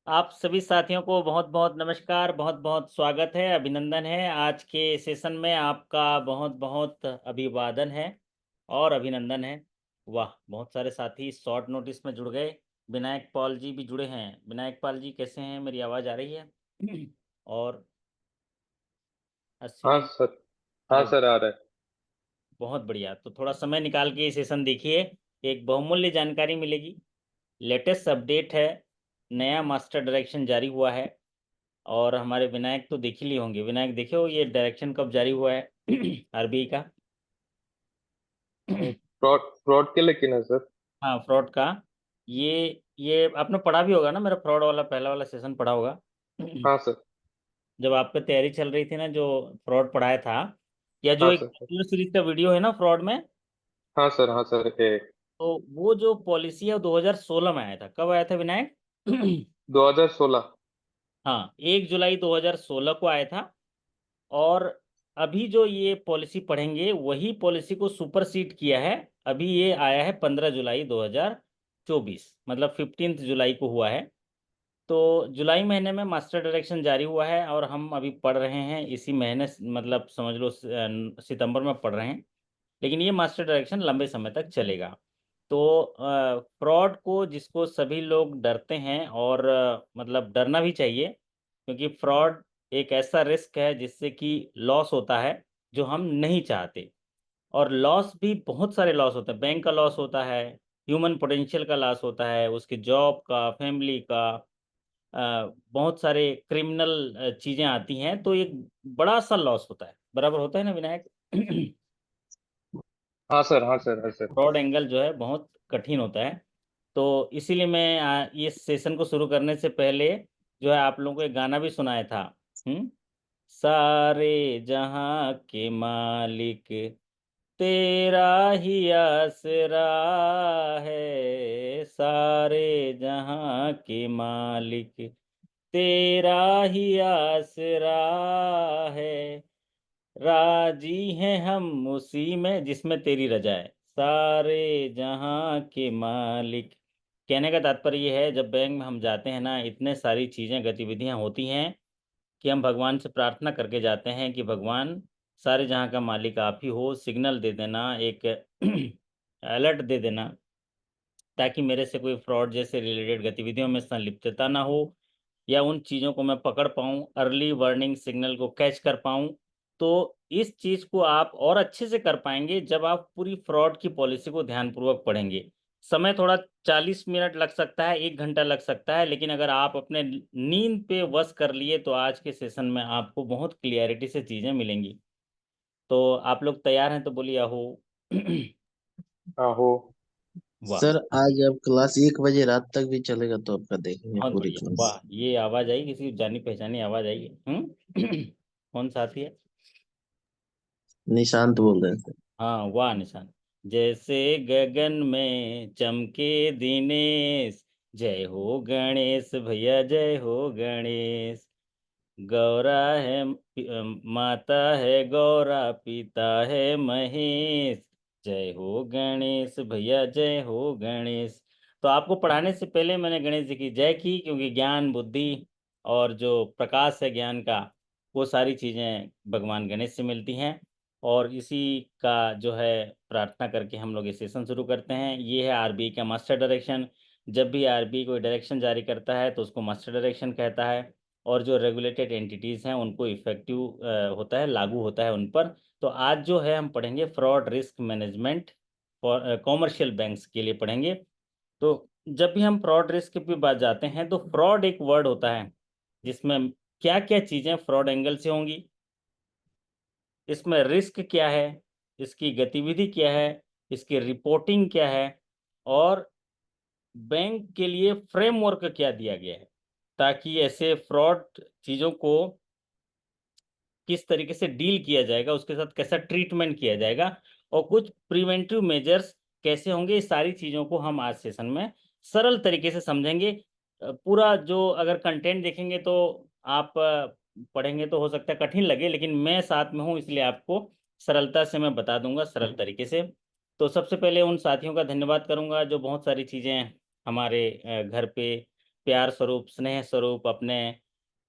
आप सभी साथियों को बहुत-बहुत नमस्कार, बहुत-बहुत स्वागत है, अभिनंदन है। आज के सेशन में आपका बहुत-बहुत अभिवादन है और अभिनंदन है। वाह! बहुत सारे साथी शॉर्ट नोटिस में जुड़ गए। विनायक पॉल जी भी जुड़े हैं। विनायक पाल जी कैसे हैं? मेरी आवाज़ आ रही है? और हाँ अश्विनी सर। हाँ अरे! सर, आ रहा है। बहुत बढ़िया। तो थोड़ा समय निकाल के ये सेशन देखिए, एक बहुमूल्य जानकारी मिलेगी। लेटेस्ट अपडेट है, नया मास्टर डायरेक्शन जारी हुआ है। और हमारे विनायक तो देख ही लिए होंगे। विनायक देखे हो ये डायरेक्शन कब जारी हुआ है आरबीआई का? फ्रॉड फ्रॉड के लेकिन है सर। हाँ, फ्रॉड का। ये आपने पढ़ा भी होगा ना, मेरा फ्रॉड वाला पहला वाला सेशन पढ़ा होगा। हाँ सर। जब आप पे तैयारी चल रही थी ना, जो फ्रॉड पढ़ाया था, या जो हाँ एक सर। सीरीज का वीडियो है ना फ्रॉड में, हाँ सर। हाँ सर। तो वो जो पॉलिसी है वो 2016 में आया था। कब आया था विनायक? 2016। हाँ, 1 जुलाई 2016 को आया था। और अभी जो ये पॉलिसी पढ़ेंगे वही पॉलिसी को सुपरसीड किया है। अभी ये आया है 15 जुलाई 2024, मतलब 15 जुलाई को हुआ है। तो जुलाई महीने में मास्टर डायरेक्शन जारी हुआ है और हम अभी पढ़ रहे हैं इसी महीने, मतलब समझ लो सितंबर में पढ़ रहे हैं। लेकिन ये मास्टर डायरेक्शन लंबे समय तक चलेगा। तो फ्रॉड को, जिसको सभी लोग डरते हैं और मतलब डरना भी चाहिए, क्योंकि फ्रॉड एक ऐसा रिस्क है जिससे कि लॉस होता है जो हम नहीं चाहते। और लॉस भी बहुत सारे लॉस होते हैं। बैंक का लॉस होता है, ह्यूमन पोटेंशियल का लॉस होता है, उसके जॉब का, फैमिली का, बहुत सारे क्रिमिनल चीज़ें आती हैं। तो एक बड़ा सा लॉस होता है, बराबर होता है ना विनायक? हाँ सर। हाँ सर। हाँ सर। फ्रॉड एंगल जो है बहुत कठिन होता है। तो इसीलिए मैं इस सेशन को शुरू करने से पहले जो है आप लोगों को एक गाना भी सुनाया था। हुँ? सारे जहाँ के मालिक तेरा ही आसरा है, सारे जहाँ के मालिक तेरा ही आसरा है, राजी हैं हम उसी में जिसमें तेरी रजा है, सारे जहां के मालिक। कहने का तात्पर्य ये है, जब बैंक में हम जाते हैं ना, इतने सारी चीज़ें, गतिविधियां होती हैं कि हम भगवान से प्रार्थना करके जाते हैं कि भगवान, सारे जहां का मालिक आप ही हो। सिग्नल दे देना, एक अलर्ट दे देना, ताकि मेरे से कोई फ्रॉड जैसे रिलेटेड गतिविधियों में संलिप्तता ना हो, या उन चीज़ों को मैं पकड़ पाऊँ, अर्ली वार्निंग सिग्नल को कैच कर पाऊँ। तो इस चीज़ को आप और अच्छे से कर पाएँगे जब आप पूरी फ्रॉड की पॉलिसी को ध्यानपूर्वक पढ़ेंगे। समय थोड़ा 40 मिनट लग सकता है, 1 घंटा लग सकता है, लेकिन अगर आप अपने नींद पे वश कर लिए तो आज के सेशन में आपको बहुत क्लियरिटी से चीज़ें मिलेंगी। तो आप लोग तैयार हैं तो बोलिए अहो। हाँ हो। वाह! सर आज अब क्लास 1 बजे रात तक भी चलेगा तो आपका देखेंगे बहुत पूरी बढ़िया। क्लास। वाह! ये आवाज़ आई, किसी जानी पहचानी आवाज़ आई है। कौन साथी है? निशांत बोल रहे हैं सर। हाँ, वाह निशान। जैसे गगन में चमके दिनेश, जय हो गणेश भैया, जय हो गणेश। गौरा है माता है गौरा, पिता है महेश, जय हो गणेश भैया, जय हो गणेश। तो आपको पढ़ाने से पहले मैंने गणेश जी की जय की, क्योंकि ज्ञान, बुद्धि और जो प्रकाश है ज्ञान का, वो सारी चीज़ें भगवान गणेश से मिलती हैं। और इसी का जो है प्रार्थना करके हम लोग ये सेशन शुरू करते हैं। ये है आरबीआई का मास्टर डायरेक्शन। जब भी आरबीआई कोई डायरेक्शन जारी करता है तो उसको मास्टर डायरेक्शन कहता है। और जो रेगुलेटेड एंटिटीज़ हैं उनको इफ़ेक्टिव होता है, लागू होता है उन पर। तो आज जो है हम पढ़ेंगे fraud risk management for commercial banks के लिए पढ़ेंगे। तो जब भी हम फ्रॉड रिस्क पे बात जाते हैं तो फ्रॉड एक वर्ड होता है जिसमें क्या क्या चीज़ें फ्रॉड एंगल से होंगी, इसमें रिस्क क्या है, इसकी गतिविधि क्या है, इसकी रिपोर्टिंग क्या है, और बैंक के लिए फ्रेमवर्क क्या दिया गया है, ताकि ऐसे फ्रॉड चीज़ों को किस तरीके से डील किया जाएगा, उसके साथ कैसा ट्रीटमेंट किया जाएगा, और कुछ प्रिवेंटिव मेजर्स कैसे होंगे। इस सारी चीज़ों को हम आज सेशन में सरल तरीके से समझेंगे। पूरा जो अगर कंटेंट देखेंगे तो आप पढ़ेंगे तो हो सकता है कठिन लगे, लेकिन मैं साथ में हूँ इसलिए आपको सरलता से मैं बता दूंगा, सरल तरीके से। तो सबसे पहले उन साथियों का धन्यवाद करूंगा जो बहुत सारी चीज़ें हमारे घर पे प्यार स्वरूप, स्नेह स्वरूप, अपने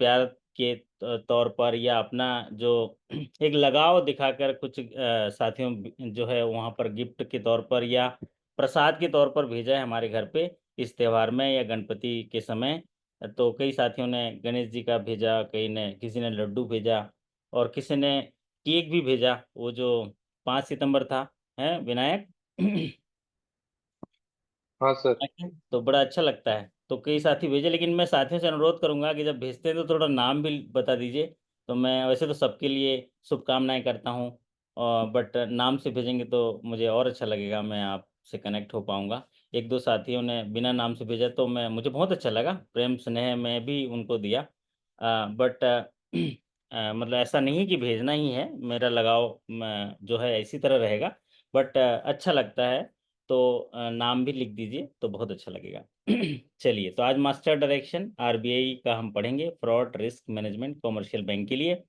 प्यार के तौर पर, या अपना जो एक लगाव दिखाकर कुछ साथियों जो है वहाँ पर गिफ्ट के तौर पर या प्रसाद के तौर पर भेजा है हमारे घर पे इस त्यौहार में या गणपति के समय। तो कई साथियों ने गणेश जी का भेजा, कई ने, किसी ने लड्डू भेजा, और किसी ने केक भी भेजा, वो जो 5 सितंबर था, है विनायक। हाँ सर। तो बड़ा अच्छा लगता है, तो कई साथी भेजे, लेकिन मैं साथियों से अनुरोध करूंगा कि जब भेजते हैं तो थोड़ा नाम भी बता दीजिए। तो मैं वैसे तो सबके लिए शुभकामनाएं करता हूँ, और बट नाम से भेजेंगे तो मुझे और अच्छा लगेगा, मैं आपसे कनेक्ट हो पाऊंगा। एक दो साथियों ने बिना नाम से भेजा तो मैं, मुझे बहुत अच्छा लगा, प्रेम स्नेह में भी उनको दिया। बट मतलब ऐसा नहीं कि भेजना ही है, मेरा लगाव जो है इसी तरह रहेगा, बट अच्छा लगता है। तो नाम भी लिख दीजिए तो बहुत अच्छा लगेगा। चलिए, तो आज मास्टर डायरेक्शन आरबीआई का हम पढ़ेंगे, fraud risk management commercial bank के लिए।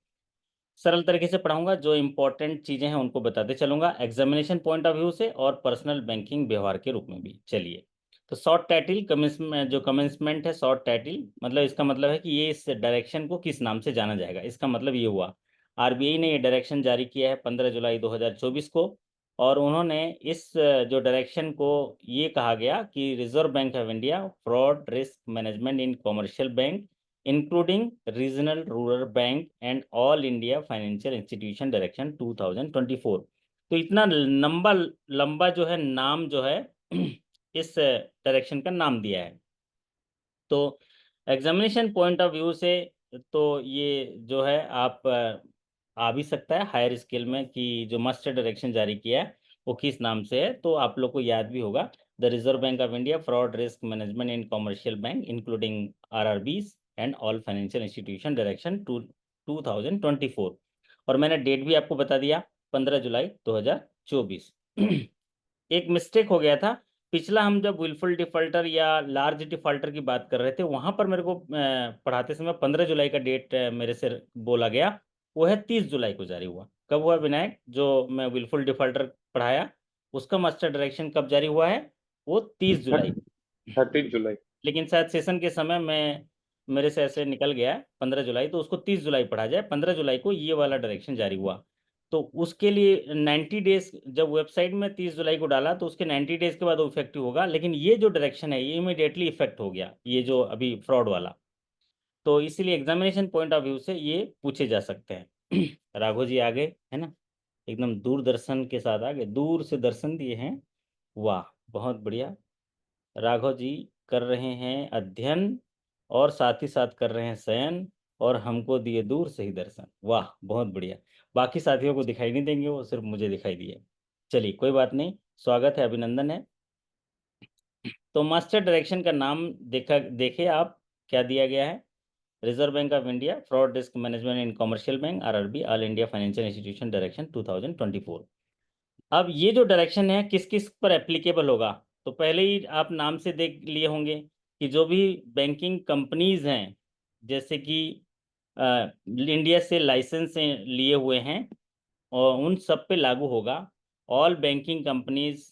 सरल तरीके से पढ़ाऊंगा, जो इंपॉर्टेंट चीज़ें हैं उनको बताते चलूंगा, एग्जामिनेशन पॉइंट ऑफ व्यू से और पर्सनल बैंकिंग व्यवहार के रूप में भी। चलिए, तो शॉर्ट टाइटल कमेंसमेंट, जो कमेंसमेंट है शॉर्ट टाइटल, मतलब इसका मतलब है कि ये इस डायरेक्शन को किस नाम से जाना जाएगा। इसका मतलब ये हुआ, आरबीआई ने ये डायरेक्शन जारी किया है 15 जुलाई 2024 को, और उन्होंने इस जो डायरेक्शन को ये कहा गया कि reserve bank of India fraud risk management in commercial bank including regional rural bank and all India financial institution direction 2024। तो इतना लंबा लंबा जो है नाम जो है इस डायरेक्शन का नाम दिया है। तो एग्जामिनेशन पॉइंट ऑफ व्यू से तो ये जो है आप आ भी सकता है हायर स्केल में कि जो मास्टर डायरेक्शन जारी किया है वो किस नाम से है, तो आप लोग को याद भी होगा, the reserve bank of India fraud risk management in commercial bank including RRBs and all financial institution direction 2024। और मैंने डेट भी आपको बता दिया, 15 जुलाई 2024। एक मिस्टेक हो गया था, पिछला हम जब विलफुल डिफॉल्टर या लार्ज डिफॉल्टर की बात कर रहे थे वहां पर मेरे को पढ़ाते समय 15 जुलाई का डेट मेरे से बोला गया, वो है 30 जुलाई को जारी हुआ। कब हुआ विनायक, जो मैं विलफुल डिफॉल्टर पढ़ाया उसका मास्टर डायरेक्शन कब जारी हुआ है? वो 30 जुलाई। 30 जुलाई। लेकिन शायद सेशन के समय में मेरे से ऐसे निकल गया 15 जुलाई, तो उसको 30 जुलाई पढ़ा जाए, 15 जुलाई को ये वाला डायरेक्शन जारी हुआ। तो उसके लिए 90 डेज, जब वेबसाइट में 30 जुलाई को डाला तो उसके 90 डेज के बाद वो इफेक्टिव होगा, लेकिन ये जो डायरेक्शन है ये इमीडिएटली इफेक्ट हो गया, ये जो अभी फ्रॉड वाला। तो इसीलिए एग्जामिनेशन पॉइंट ऑफ व्यू से ये पूछे जा सकते हैं। राघव जी आगे है ना, एकदम दूरदर्शन के साथ आगे, दूर से दर्शन दिए हैं, वाह बहुत बढ़िया। राघव जी कर रहे हैं अध्ययन और साथ ही साथ कर रहे हैं शयन, और हमको दिए दूर से ही दर्शन, वाह बहुत बढ़िया। बाकी साथियों को दिखाई नहीं देंगे, वो सिर्फ मुझे दिखाई दिए। चलिए कोई बात नहीं, स्वागत है, अभिनंदन है। तो मास्टर डायरेक्शन का नाम देखे आप, क्या दिया गया है? Reserve bank of India fraud risk management in commercial bank RRB all India financial institution direction 2024। अब ये जो डायरेक्शन है किस किस पर एप्लीकेबल होगा, तो पहले ही आप नाम से देख लिए होंगे कि जो भी बैंकिंग कंपनीज हैं, जैसे कि इंडिया से लाइसेंस लिए हुए हैं, और उन सब पे लागू होगा। All banking companies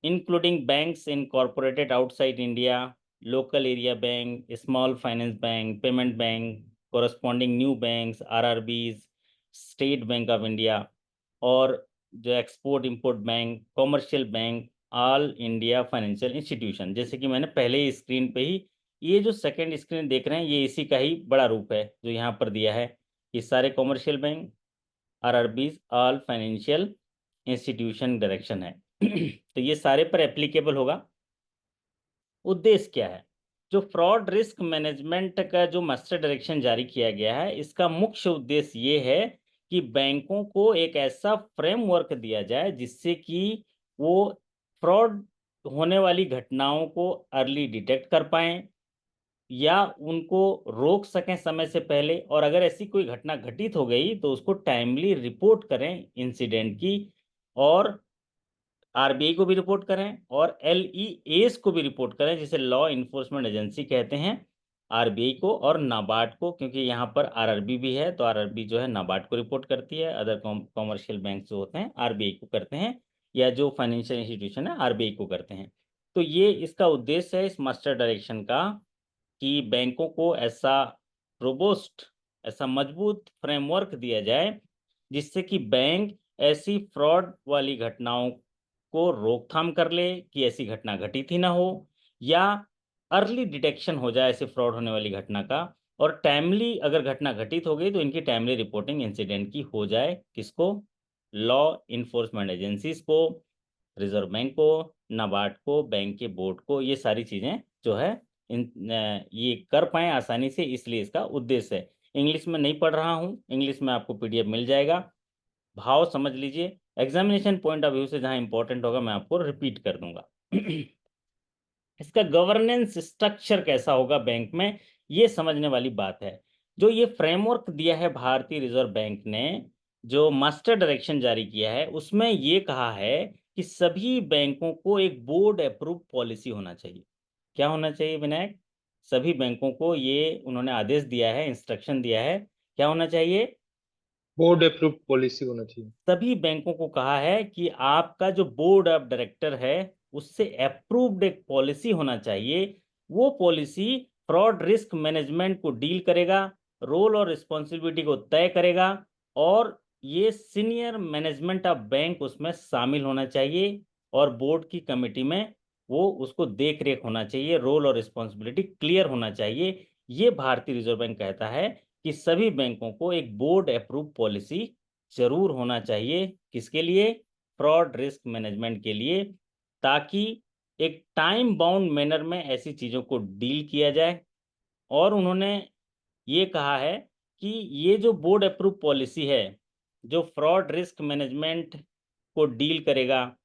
including banks incorporated outside India, local area bank, small finance bank, payment bank, corresponding new banks, RRBs, State Bank of India, और जो export import bank, commercial bank, all India financial institution. जैसे कि मैंने पहले ही screen पे ही, ये जो second screen देख रहे हैं ये इसी का ही बड़ा रूप है जो यहाँ पर दिया है, कि सारे commercial bank, RRBs, all financial institution direction है। तो ये सारे पर एप्लीकेबल होगा। उद्देश्य क्या है? जो फ्रॉड रिस्क मैनेजमेंट का जो मास्टर डायरेक्शन जारी किया गया है, इसका मुख्य उद्देश्य ये है कि बैंकों को एक ऐसा फ्रेमवर्क दिया जाए जिससे कि वो फ्रॉड होने वाली घटनाओं को अर्ली डिटेक्ट कर पाएं या उनको रोक सकें समय से पहले, और अगर ऐसी कोई घटना घटित हो गई तो उसको टाइमली रिपोर्ट करें इंसिडेंट की, और आरबीआई को भी रिपोर्ट करें और एलईएस को भी रिपोर्ट करें, जिसे लॉ इन्फोर्समेंट एजेंसी कहते हैं, आरबीआई को और नाबार्ड को, क्योंकि यहाँ पर आरआरबी भी है, तो आरआरबी जो है नाबार्ड को रिपोर्ट करती है, अदर कॉमर्शियल बैंक जो होते हैं आरबीआई को करते हैं, या जो फाइनेंशियल इंस्टीट्यूशन है आरबीआई को करते हैं। तो ये इसका उद्देश्य है इस मास्टर डायरेक्शन का कि बैंकों को ऐसा रोबोस्ट, ऐसा मजबूत फ्रेमवर्क दिया जाए जिससे कि बैंक ऐसी फ्रॉड वाली घटनाओं को रोकथाम कर ले कि ऐसी घटना घटित ही ना हो, या अर्ली डिटेक्शन हो जाए ऐसे फ्रॉड होने वाली घटना का, और टाइमली अगर घटना घटित हो गई तो इनकी टाइमली रिपोर्टिंग इंसिडेंट की हो जाए। किसको? लॉ इन्फोर्समेंट एजेंसीज को, रिजर्व बैंक को, नाबार्ड को, बैंक के बोर्ड को, ये सारी चीजें जो है ये कर पाए आसानी से, इसलिए इसका उद्देश्य है। इंग्लिश में नहीं पढ़ रहा हूँ, इंग्लिश में आपको पीडीएफ मिल जाएगा, भाव समझ लीजिए। एग्जामिनेशन पॉइंट ऑफ व्यू से जहां इंपॉर्टेंट होगा मैं आपको रिपीट कर दूंगा। इसका गवर्नेंस स्ट्रक्चर कैसा होगा बैंक में, ये समझने वाली बात है। जो ये फ्रेमवर्क दिया है भारतीय रिजर्व बैंक ने, जो मास्टर डायरेक्शन जारी किया है, उसमें ये कहा है कि सभी बैंकों को एक बोर्ड अप्रूव पॉलिसी होना चाहिए। क्या होना चाहिए विनायक? सभी बैंकों को ये उन्होंने आदेश दिया है, इंस्ट्रक्शन दिया है, क्या होना चाहिए? बोर्ड अप्रूव पॉलिसी होना चाहिए। सभी बैंकों को कहा है कि आपका जो बोर्ड ऑफ डायरेक्टर है उससे अप्रूव्ड एक पॉलिसी होना चाहिए। वो पॉलिसी फ्रॉड रिस्क मैनेजमेंट को डील करेगा, रोल और रिस्पॉन्सिबिलिटी को तय करेगा, और ये सीनियर मैनेजमेंट ऑफ बैंक उसमें शामिल होना चाहिए, और बोर्ड की कमेटी में वो उसको देख रेख होना चाहिए, रोल और रिस्पॉन्सिबिलिटी क्लियर होना चाहिए। ये भारतीय रिजर्व बैंक कहता है कि सभी बैंकों को एक बोर्ड अप्रूव पॉलिसी जरूर होना चाहिए। किसके लिए? फ्रॉड रिस्क मैनेजमेंट के लिए, ताकि एक टाइम बाउंड मैनर में ऐसी चीजों को डील किया जाए। और उन्होंने ये कहा है कि ये जो बोर्ड अप्रूव पॉलिसी है, जो फ्रॉड रिस्क मैनेजमेंट को डील करेगा,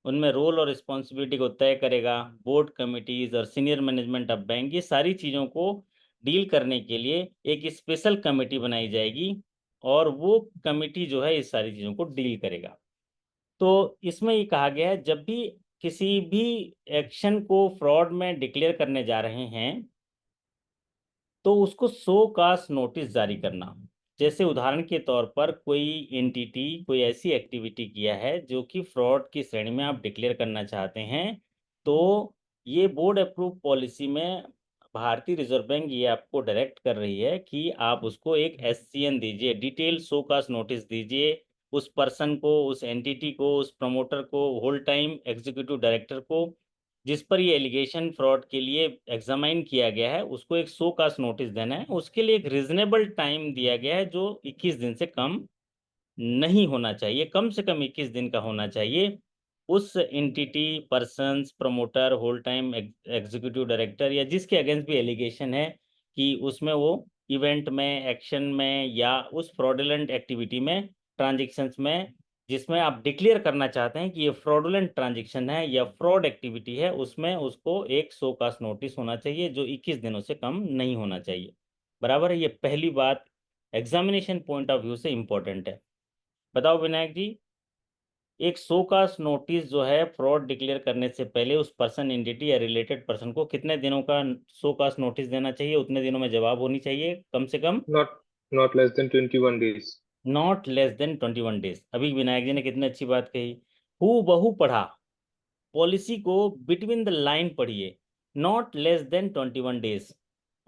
उनमें रोल और रिस्पॉन्सिबिलिटी को तय करेगा, बोर्ड कमिटीज और सीनियर मैनेजमेंट ऑफ बैंक, ये सारी चीज़ों को डील करने के लिए एक स्पेशल कमेटी बनाई जाएगी, और वो कमेटी जो है इस सारी चीज़ों को डील करेगा। तो इसमें ये कहा गया है जब भी किसी भी एक्शन को फ्रॉड में डिक्लेयर करने जा रहे हैं तो उसको शो काज नोटिस जारी करना। जैसे उदाहरण के तौर पर कोई एंटिटी कोई ऐसी एक्टिविटी किया है जो कि फ्रॉड की श्रेणी में आप डिक्लेयर करना चाहते हैं, तो ये बोर्ड अप्रूव पॉलिसी में भारतीय रिजर्व बैंक ये आपको डायरेक्ट कर रही है कि आप उसको एक एससीएन दीजिए, डिटेल शो काज नोटिस दीजिए उस पर्सन को, उस एंटिटी को, उस प्रमोटर को, होल टाइम एग्जीक्यूटिव डायरेक्टर को जिस पर ये एलिगेशन फ्रॉड के लिए एग्जामाइन किया गया है, उसको एक शो काज नोटिस देना है। उसके लिए एक रीजनेबल टाइम दिया गया है जो 21 दिन से कम नहीं होना चाहिए, कम से कम 21 दिन का होना चाहिए। उस entity, persons, promoter, whole time executive director या जिसके अगेंस्ट भी एलिगेशन है कि उसमें वो इवेंट में, एक्शन में या उस फ्रॉडुलेंट एक्टिविटी में, ट्रांजेक्शन्स में जिसमें आप डिक्लेयर करना चाहते हैं कि ये फ्रॉडुलेंट ट्रांजेक्शन है या फ्रॉड एक्टिविटी है, उसमें उसको एक शो काज नोटिस होना चाहिए जो 21 दिनों से कम नहीं होना चाहिए। बराबर है? ये पहली बात एग्जामिनेशन पॉइंट ऑफ व्यू से इंपॉर्टेंट है। बताओ विनायक जी, एक शो काज नोटिस जो है फ्रॉड डिक्लेयर करने से पहले उस पर्सन, एंटिटी या रिलेटेड पर्सन को कितने दिनों का शो काज नोटिस देना चाहिए? उतने दिनों में जवाब होनी चाहिए कम से कम, not not less than 21 days. Not less than 21 days. अभी विनायक जी ने कितनी अच्छी बात कही, हु बहू पढ़ा, पॉलिसी को बिटवीन द लाइन पढ़िए, नॉट लेस देन 21 डेज।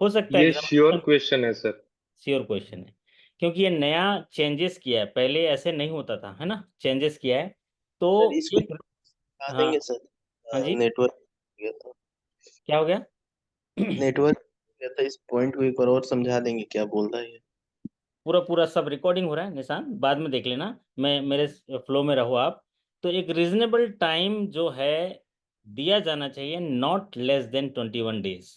हो सकता है ये श्योर एग्जामिनेशन, क्वेश्चन है सर। श्योर क्वेश्चन है, क्योंकि ये नया चेंजेस किया है, पहले ऐसे नहीं होता था, है ना, चेंजेस किया है तो सर इसमें एक। समझा हाँ, देंगे सर। हाँ जी, नेटवर्क गया था। क्या हो गया? नेटवर्क गया था, इस पॉइंट को एक बार और समझा देंगे क्या बोल रहा है ये? पूरा पूरा सब रिकॉर्डिंग हो रहा है निशान, बाद में देख लेना, मैं मेरे फ्लो में रहो आप। तो एक रीजनेबल टाइम जो है दिया जाना चाहिए, नॉट लेस देन 21 डेज।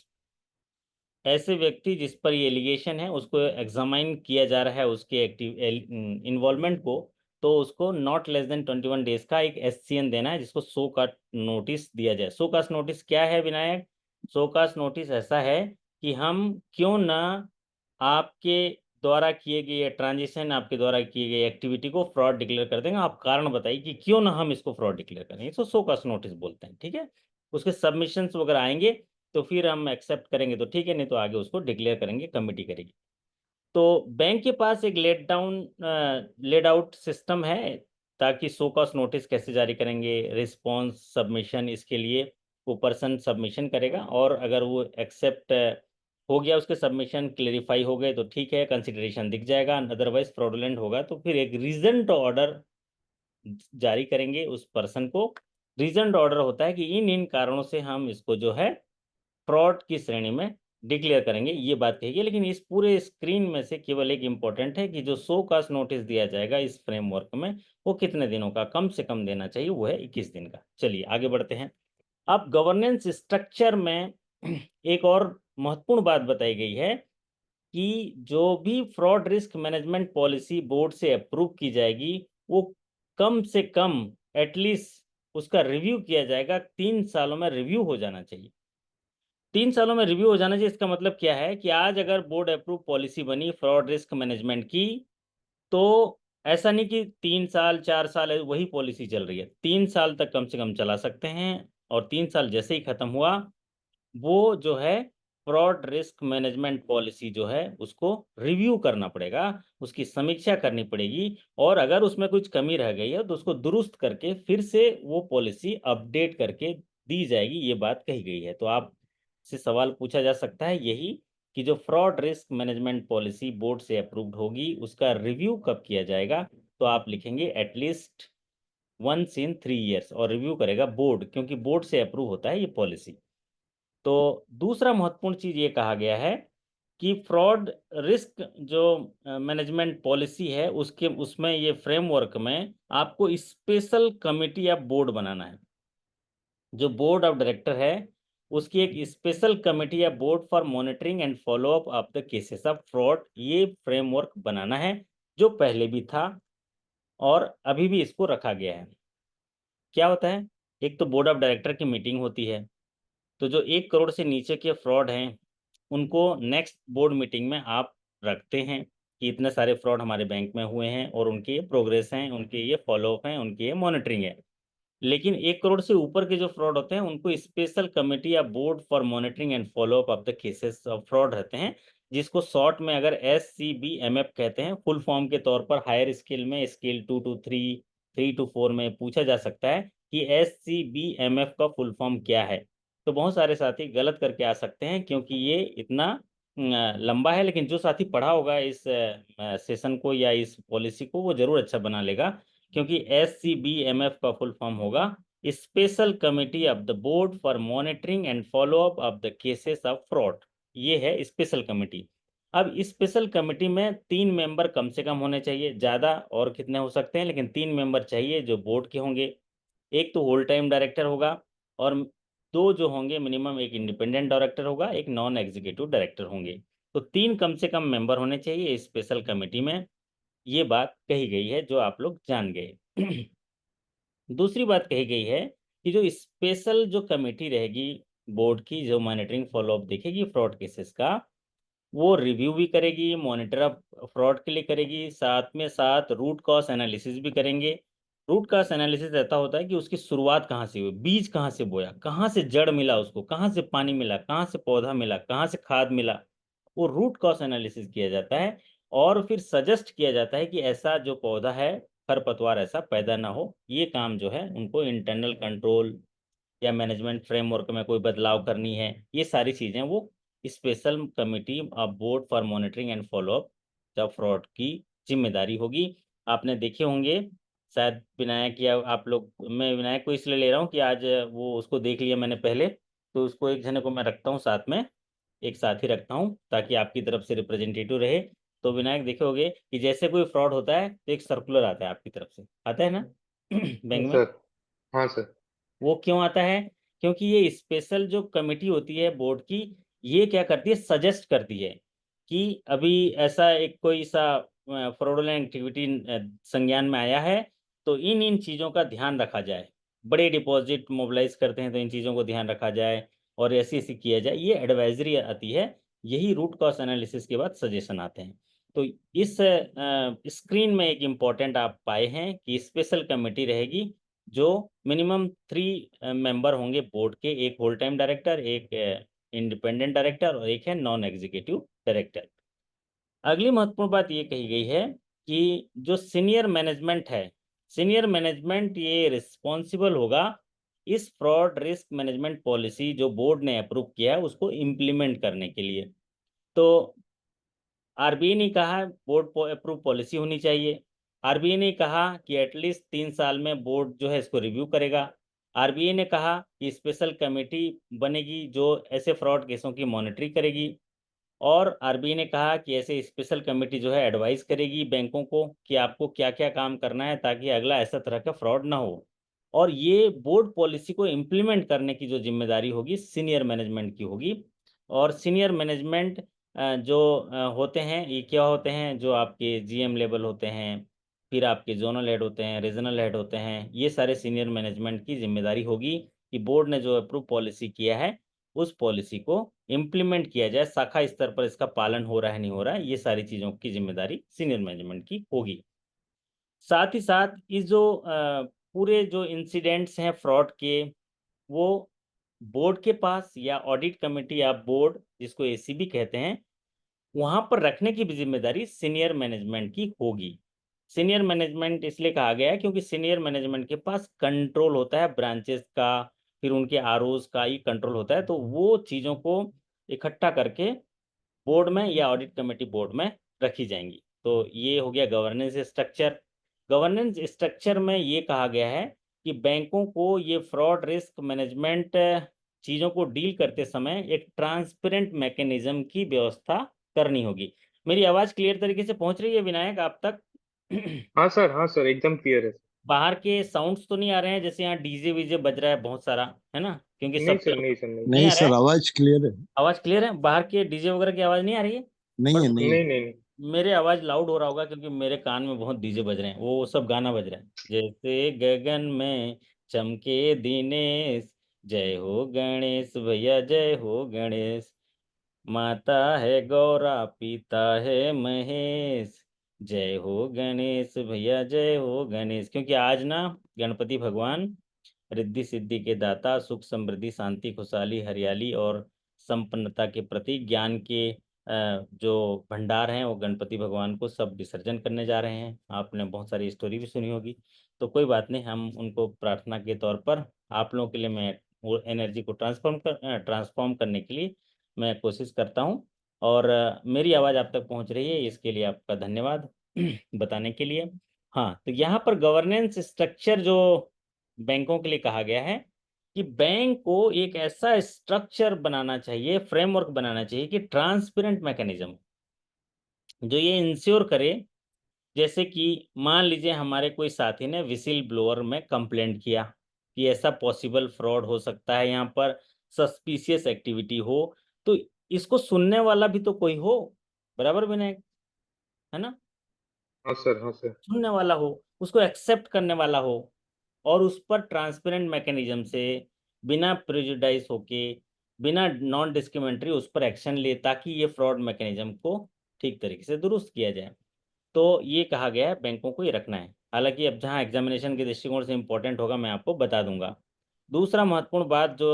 ऐसे व्यक्ति जिस पर ये एलिगेशन है उसको एग्जामाइन किया जा रहा है, उसके एक्टिव इन्वॉल्वमेंट को, तो उसको नॉट लेस देन 21 डेज का एक एससीएन देना है जिसको शो का नोटिस दिया जाए। शो कास्ट नोटिस क्या है विनायक? शो कास्ट नोटिस ऐसा है कि हम क्यों ना आपके द्वारा किए गए ट्रांजेक्शन, आपके द्वारा किए गए एक्टिविटी को फ्रॉड डिक्लेयर कर देंगे, आप कारण बताइए कि क्यों ना हम इसको फ्रॉड डिक्लेयर करें, इसको शो कास्ट नोटिस बोलते हैं। ठीक है, उसके सबमिशंस वगैरह आएंगे तो फिर हम एक्सेप्ट करेंगे तो ठीक है, नहीं तो आगे उसको डिक्लेयर करेंगे, कमेटी करेगी। तो बैंक के पास एक लेड आउट सिस्टम है ताकि शो कॉज नोटिस कैसे जारी करेंगे, रिस्पॉन्स, सबमिशन, इसके लिए वो पर्सन सबमिशन करेगा, और अगर वो एक्सेप्ट हो गया, उसके सबमिशन क्लेरिफाई हो गए तो ठीक है, कंसिडरेशन दिख जाएगा। अदरवाइज फ्रॉडुलेंट होगा तो फिर एक रीजंड ऑर्डर जारी करेंगे उस पर्सन को। रीजंड ऑर्डर होता है कि इन इन कारणों से हम इसको जो है फ्रॉड की श्रेणी में डिक्लेयर करेंगे, ये बात कही। लेकिन इस पूरे स्क्रीन में से केवल एक इम्पॉर्टेंट है कि जो शो कॉज नोटिस दिया जाएगा इस फ्रेमवर्क में, वो कितने दिनों का कम से कम देना चाहिए, वो है 21 दिन का। चलिए आगे बढ़ते हैं। अब गवर्नेंस स्ट्रक्चर में एक और महत्वपूर्ण बात बताई गई है कि जो भी fraud risk management policy board से अप्रूव की जाएगी, वो कम से कम एटलीस्ट उसका रिव्यू किया जाएगा, 3 सालों में रिव्यू हो जाना चाहिए। 3 सालों में रिव्यू हो जाना चाहिए, इसका मतलब क्या है कि आज अगर बोर्ड अप्रूव पॉलिसी बनी फ्रॉड रिस्क मैनेजमेंट की, तो ऐसा नहीं कि 3 साल 4 साल वही पॉलिसी चल रही है, 3 साल तक कम से कम चला सकते हैं। और 3 साल जैसे ही खत्म हुआ, वो जो है फ्रॉड रिस्क मैनेजमेंट पॉलिसी जो है उसको रिव्यू करना पड़ेगा, उसकी समीक्षा करनी पड़ेगी, और अगर उसमें कुछ कमी रह गई है तो उसको दुरुस्त करके फिर से वो पॉलिसी अपडेट करके दी जाएगी, ये बात कही गई है। तो आप से सवाल पूछा जा सकता है यही कि जो fraud risk management policy board से अप्रूव्ड होगी उसका रिव्यू कब किया जाएगा, तो आप लिखेंगे एटलीस्ट 1 in 3 years, और रिव्यू करेगा बोर्ड, क्योंकि बोर्ड से अप्रूव होता है ये पॉलिसी। तो दूसरा महत्वपूर्ण चीज ये कहा गया है कि फ्रॉड रिस्क जो मैनेजमेंट पॉलिसी है उसके उसमें ये फ्रेमवर्क में आपको स्पेशल कमेटी या बोर्ड बनाना है। जो बोर्ड ऑफ डायरेक्टर है उसकी एक स्पेशल कमेटी या board for monitoring and follow up of the cases of fraud, ये फ्रेमवर्क बनाना है, जो पहले भी था और अभी भी इसको रखा गया है। क्या होता है, एक तो बोर्ड ऑफ डायरेक्टर की मीटिंग होती है, तो जो 1 करोड़ से नीचे के फ्रॉड हैं उनको नेक्स्ट बोर्ड मीटिंग में आप रखते हैं कि इतने सारे फ्रॉड हमारे बैंक में हुए हैं और उनके ये प्रोग्रेस हैं, उनके ये फॉलोअप हैं, उनकी ये मॉनिटरिंग है। लेकिन 1 करोड़ से ऊपर के जो फ्रॉड होते हैं उनको स्पेशल कमेटी या board for monitoring and follow up of the cases of fraud रहते हैं, जिसको शॉर्ट में अगर SCBMF कहते हैं। फुल फॉर्म के तौर पर हायर स्केल में स्केल 2 to 3, 3 to 4 में पूछा जा सकता है कि SCBMF का फुल फॉर्म क्या है। तो बहुत सारे साथी गलत करके आ सकते हैं क्योंकि ये इतना लंबा है, लेकिन जो साथी पढ़ा होगा इस सेशन को या इस पॉलिसी को वो जरूर अच्छा बना लेगा, क्योंकि SCBMF का फुल फॉर्म होगा special committee of the board for monitoring and follow up of the cases of fraud, ये है स्पेशल कमेटी। अब इस स्पेशल कमेटी में 3 मेंबर कम से कम होने चाहिए, ज़्यादा और कितने हो सकते हैं, लेकिन 3 मेंबर चाहिए जो बोर्ड के होंगे। एक तो होल टाइम डायरेक्टर होगा, और 2 जो होंगे मिनिमम, एक इंडिपेंडेंट डायरेक्टर होगा, एक नॉन एग्जीक्यूटिव डायरेक्टर होंगे। तो 3 कम से कम मेंबर होने चाहिए इस स्पेशल कमेटी में, ये बात कही गई है जो आप लोग जान गए। दूसरी बात कही गई है कि जो स्पेशल जो कमेटी रहेगी बोर्ड की, जो मॉनिटरिंग फॉलोअप देखेगी फ्रॉड केसेस का, वो रिव्यू भी करेगी, मॉनिटर ऑफ फ्रॉड के लिए करेगी, साथ में साथ रूट कॉज एनालिसिस भी करेंगे। रूट कॉज एनालिसिस ऐसा होता है कि उसकी शुरुआत कहाँ से हुई, बीज कहाँ से बोया, कहाँ से जड़ मिला उसको, कहाँ से पानी मिला, कहाँ से पौधा मिला, कहाँ से खाद मिला, वो रूट कॉज एनालिसिस किया जाता है। और फिर सजेस्ट किया जाता है कि ऐसा जो पौधा है, खरपतवार ऐसा पैदा ना हो। ये काम जो है उनको इंटरनल कंट्रोल या मैनेजमेंट फ्रेमवर्क में कोई बदलाव करनी है, ये सारी चीज़ें वो special committee of board for monitoring and follow up the fraud की जिम्मेदारी होगी। आपने देखे होंगे शायद विनायक, या आप लोग, मैं विनायक को इसलिए ले रहा हूँ कि आज वो उसको देख लिया मैंने पहले, तो उसको एक जने को मैं रखता हूँ साथ में, एक साथी रखता हूँ ताकि आपकी तरफ से रिप्रेजेंटेटिव रहे। तो विनायक देखे होंगे कि जैसे कोई फ्रॉड होता है तो एक सर्कुलर आता है आपकी तरफ से, आता है ना बैंक में। सर। हाँ सर। वो क्यों आता है, क्योंकि ये स्पेशल जो कमेटी होती है बोर्ड की, ये क्या करती है, सजेस्ट करती है कि अभी ऐसा एक कोई सा फ्रॉडुलेंट एक्टिविटी संज्ञान में आया है, तो इन इन चीज़ों का ध्यान रखा जाए। बड़े डिपॉजिट मोबिलाइज करते हैं तो इन चीज़ों को ध्यान रखा जाए, और ऐसी ऐसी किया जाए, ये एडवाइजरी आती है। यही रूट कॉज एनालिसिस के बाद सजेशन आते हैं। तो इस स्क्रीन में एक इम्पॉर्टेंट आप पाए हैं कि स्पेशल कमेटी रहेगी, जो मिनिमम 3 मेंबर होंगे बोर्ड के, एक होल टाइम डायरेक्टर, एक इंडिपेंडेंट डायरेक्टर, और एक है नॉन एग्जीक्यूटिव डायरेक्टर। अगली महत्वपूर्ण बात ये कही गई है कि जो सीनियर मैनेजमेंट है, सीनियर मैनेजमेंट ये रिस्पॉन्सिबल होगा इस फ्रॉड रिस्क मैनेजमेंट पॉलिसी जो बोर्ड ने अप्रूव किया है उसको इम्प्लीमेंट करने के लिए। तो आरबीआई ने कहा बोर्ड अप्रूव पॉलिसी होनी चाहिए। आरबीआई ने कहा कि एटलीस्ट 3 साल में बोर्ड जो है इसको रिव्यू करेगा। आरबीआई ने कहा कि स्पेशल कमेटी बनेगी जो ऐसे फ्रॉड केसों की मॉनिटरिंग करेगी। और आरबीआई ने कहा कि ऐसे स्पेशल कमेटी जो है एडवाइस करेगी बैंकों को कि आपको क्या क्या काम करना है ताकि अगला ऐसा तरह का फ्रॉड ना हो। और ये बोर्ड पॉलिसी को इम्प्लीमेंट करने की जो जिम्मेदारी होगी सीनियर मैनेजमेंट की होगी। और सीनियर मैनेजमेंट जो होते हैं ये क्या होते हैं, जो आपके जीएम लेवल होते हैं, फिर आपके जोनल हेड होते हैं, रीजनल हेड होते हैं, ये सारे सीनियर मैनेजमेंट की जिम्मेदारी होगी कि बोर्ड ने जो अप्रूव पॉलिसी किया है उस पॉलिसी को इम्प्लीमेंट किया जाए, शाखा स्तर पर इसका पालन हो रहा है नहीं हो रहा है, ये सारी चीज़ों की जिम्मेदारी सीनियर मैनेजमेंट की होगी। साथ ही साथ इस जो पूरे जो इंसिडेंट्स हैं फ्रॉड के, वो बोर्ड के पास या ऑडिट कमेटी या बोर्ड जिसको एसीबी कहते हैं वहां पर रखने की भी जिम्मेदारी सीनियर मैनेजमेंट की होगी। सीनियर मैनेजमेंट इसलिए कहा गया है क्योंकि सीनियर मैनेजमेंट के पास कंट्रोल होता है ब्रांचेस का, फिर उनके आरओज का ये कंट्रोल होता है, तो वो चीज़ों को इकट्ठा करके बोर्ड में या ऑडिट कमेटी बोर्ड में रखी जाएंगी। तो ये हो गया गवर्नेंस स्ट्रक्चर। गवर्नेंस स्ट्रक्चर में ये कहा गया है कि बैंकों को ये फ्रॉड रिस्क मैनेजमेंट चीज़ों को डील करते समय एक ट्रांसपेरेंट मैकेनिज्म की व्यवस्था करनी होगी। मेरी आवाज़ क्लियर तरीके से पहुंच रही है विनायक आप तक? हाँ सर एकदम क्लियर है। बाहर के साउंड्स तो नहीं आ रहे हैं जैसे यहाँ डीजे वीजे बज रहा है बहुत सारा, है ना? क्योंकि नहीं सब सर, जगह नहीं सर, नहीं। नहीं नहीं आ रहा सर, है। आवाज क्लियर है। आवाज़ क्लियर है? बाहर के डीजे वगैरह की आवाज़ नहीं आ रही है? नहीं है, बट नहीं नहीं है। नहीं नहीं। मेरे आवाज लाउड हो रहा होगा क्योंकि मेरे कान में बहुत डीजे बज रहे हैं, वो सब गाना बज रहा है। जैसे गगन में चमके दिनेश, जय हो गणेश भैया जय हो गणेश, माता है गौरा पिता है महेश, जय हो गणेश भैया जय हो गणेश। क्योंकि आज ना गणपति भगवान रिद्धि सिद्धि के दाता, सुख समृद्धि शांति खुशहाली हरियाली और संपन्नता के प्रतीक, ज्ञान के जो भंडार हैं वो गणपति भगवान को सब विसर्जन करने जा रहे हैं। आपने बहुत सारी स्टोरी भी सुनी होगी, तो कोई बात नहीं, हम उनको प्रार्थना के तौर पर आप लोगों के लिए मैं वो एनर्जी को ट्रांसफॉर्म करने के लिए मैं कोशिश करता हूँ। और मेरी आवाज़ आप तक पहुँच रही है इसके लिए आपका धन्यवाद बताने के लिए। हाँ, तो यहाँ पर गवर्नेंस स्ट्रक्चर जो बैंकों के लिए कहा गया है कि बैंक को एक ऐसा स्ट्रक्चर बनाना चाहिए, फ्रेमवर्क बनाना चाहिए कि ट्रांसपेरेंट मैकेनिज्म जो ये इंश्योर करे, जैसे कि मान लीजिए हमारे कोई साथी ने विसिल ब्लोअर में कंप्लेंट किया कि ऐसा पॉसिबल फ्रॉड हो सकता है, यहाँ पर सस्पिशियस एक्टिविटी हो, तो इसको सुनने वाला भी तो कोई हो, बराबर विनायक, है ना? हाँ सर, हाँ सर। सुनने वाला हो, उसको एक्सेप्ट करने वाला हो, और उस पर ट्रांसपेरेंट मैकेनिज्म से बिना प्रेजुडाइज होके, बिना नॉन डिस्क्रिमिनेटरी उस पर एक्शन ले ताकि ये फ्रॉड मैकेनिज्म को ठीक तरीके से दुरुस्त किया जाए। तो ये कहा गया है बैंकों को ये रखना है। हालांकि अब जहाँ एग्जामिनेशन के दृष्टिकोण से इंपॉर्टेंट होगा मैं आपको बता दूंगा। दूसरा महत्वपूर्ण बात जो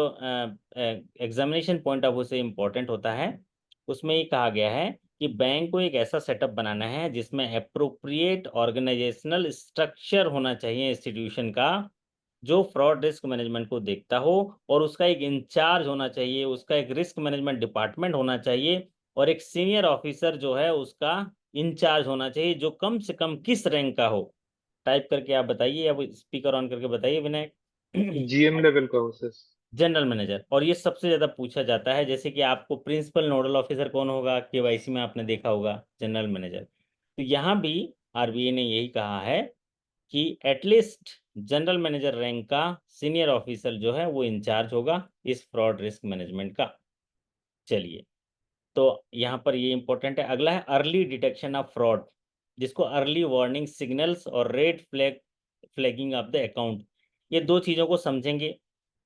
एग्जामिनेशन पॉइंट ऑफ व्यू से इम्पोर्टेंट होता है, उसमें ये कहा गया है कि बैंक को एक ऐसा सेटअप बनाना है जिसमें अप्रोप्रिएट ऑर्गेनाइजेशनल स्ट्रक्चर होना चाहिए इंस्टीट्यूशन का, जो फ्रॉड रिस्क मैनेजमेंट को देखता हो, और उसका एक इंचार्ज होना चाहिए, उसका एक रिस्क मैनेजमेंट डिपार्टमेंट होना चाहिए, और एक सीनियर ऑफिसर जो है उसका इंचार्ज होना चाहिए जो कम से कम किस रैंक का हो। टाइप करके आप बताइए, अब स्पीकर ऑन करके बताइए विनायक। जीएम लेवल का हो सर। जनरल मैनेजर, और ये सबसे ज्यादा पूछा जाता है, जैसे कि आपको प्रिंसिपल नोडल ऑफिसर कौन होगा केवाईसी में आपने देखा होगा, जनरल मैनेजर। तो यहाँ भी आरबीआई ने यही कहा है कि एटलीस्ट जनरल मैनेजर रैंक का सीनियर ऑफिसर जो है वो इंचार्ज होगा इस फ्रॉड रिस्क मैनेजमेंट का। चलिए, तो यहाँ पर ये इंपॉर्टेंट है। अगला है अर्ली डिटेक्शन ऑफ फ्रॉड, जिसको अर्ली वार्निंग सिग्नल्स और red flagging of the account, ये दो चीज़ों को समझेंगे।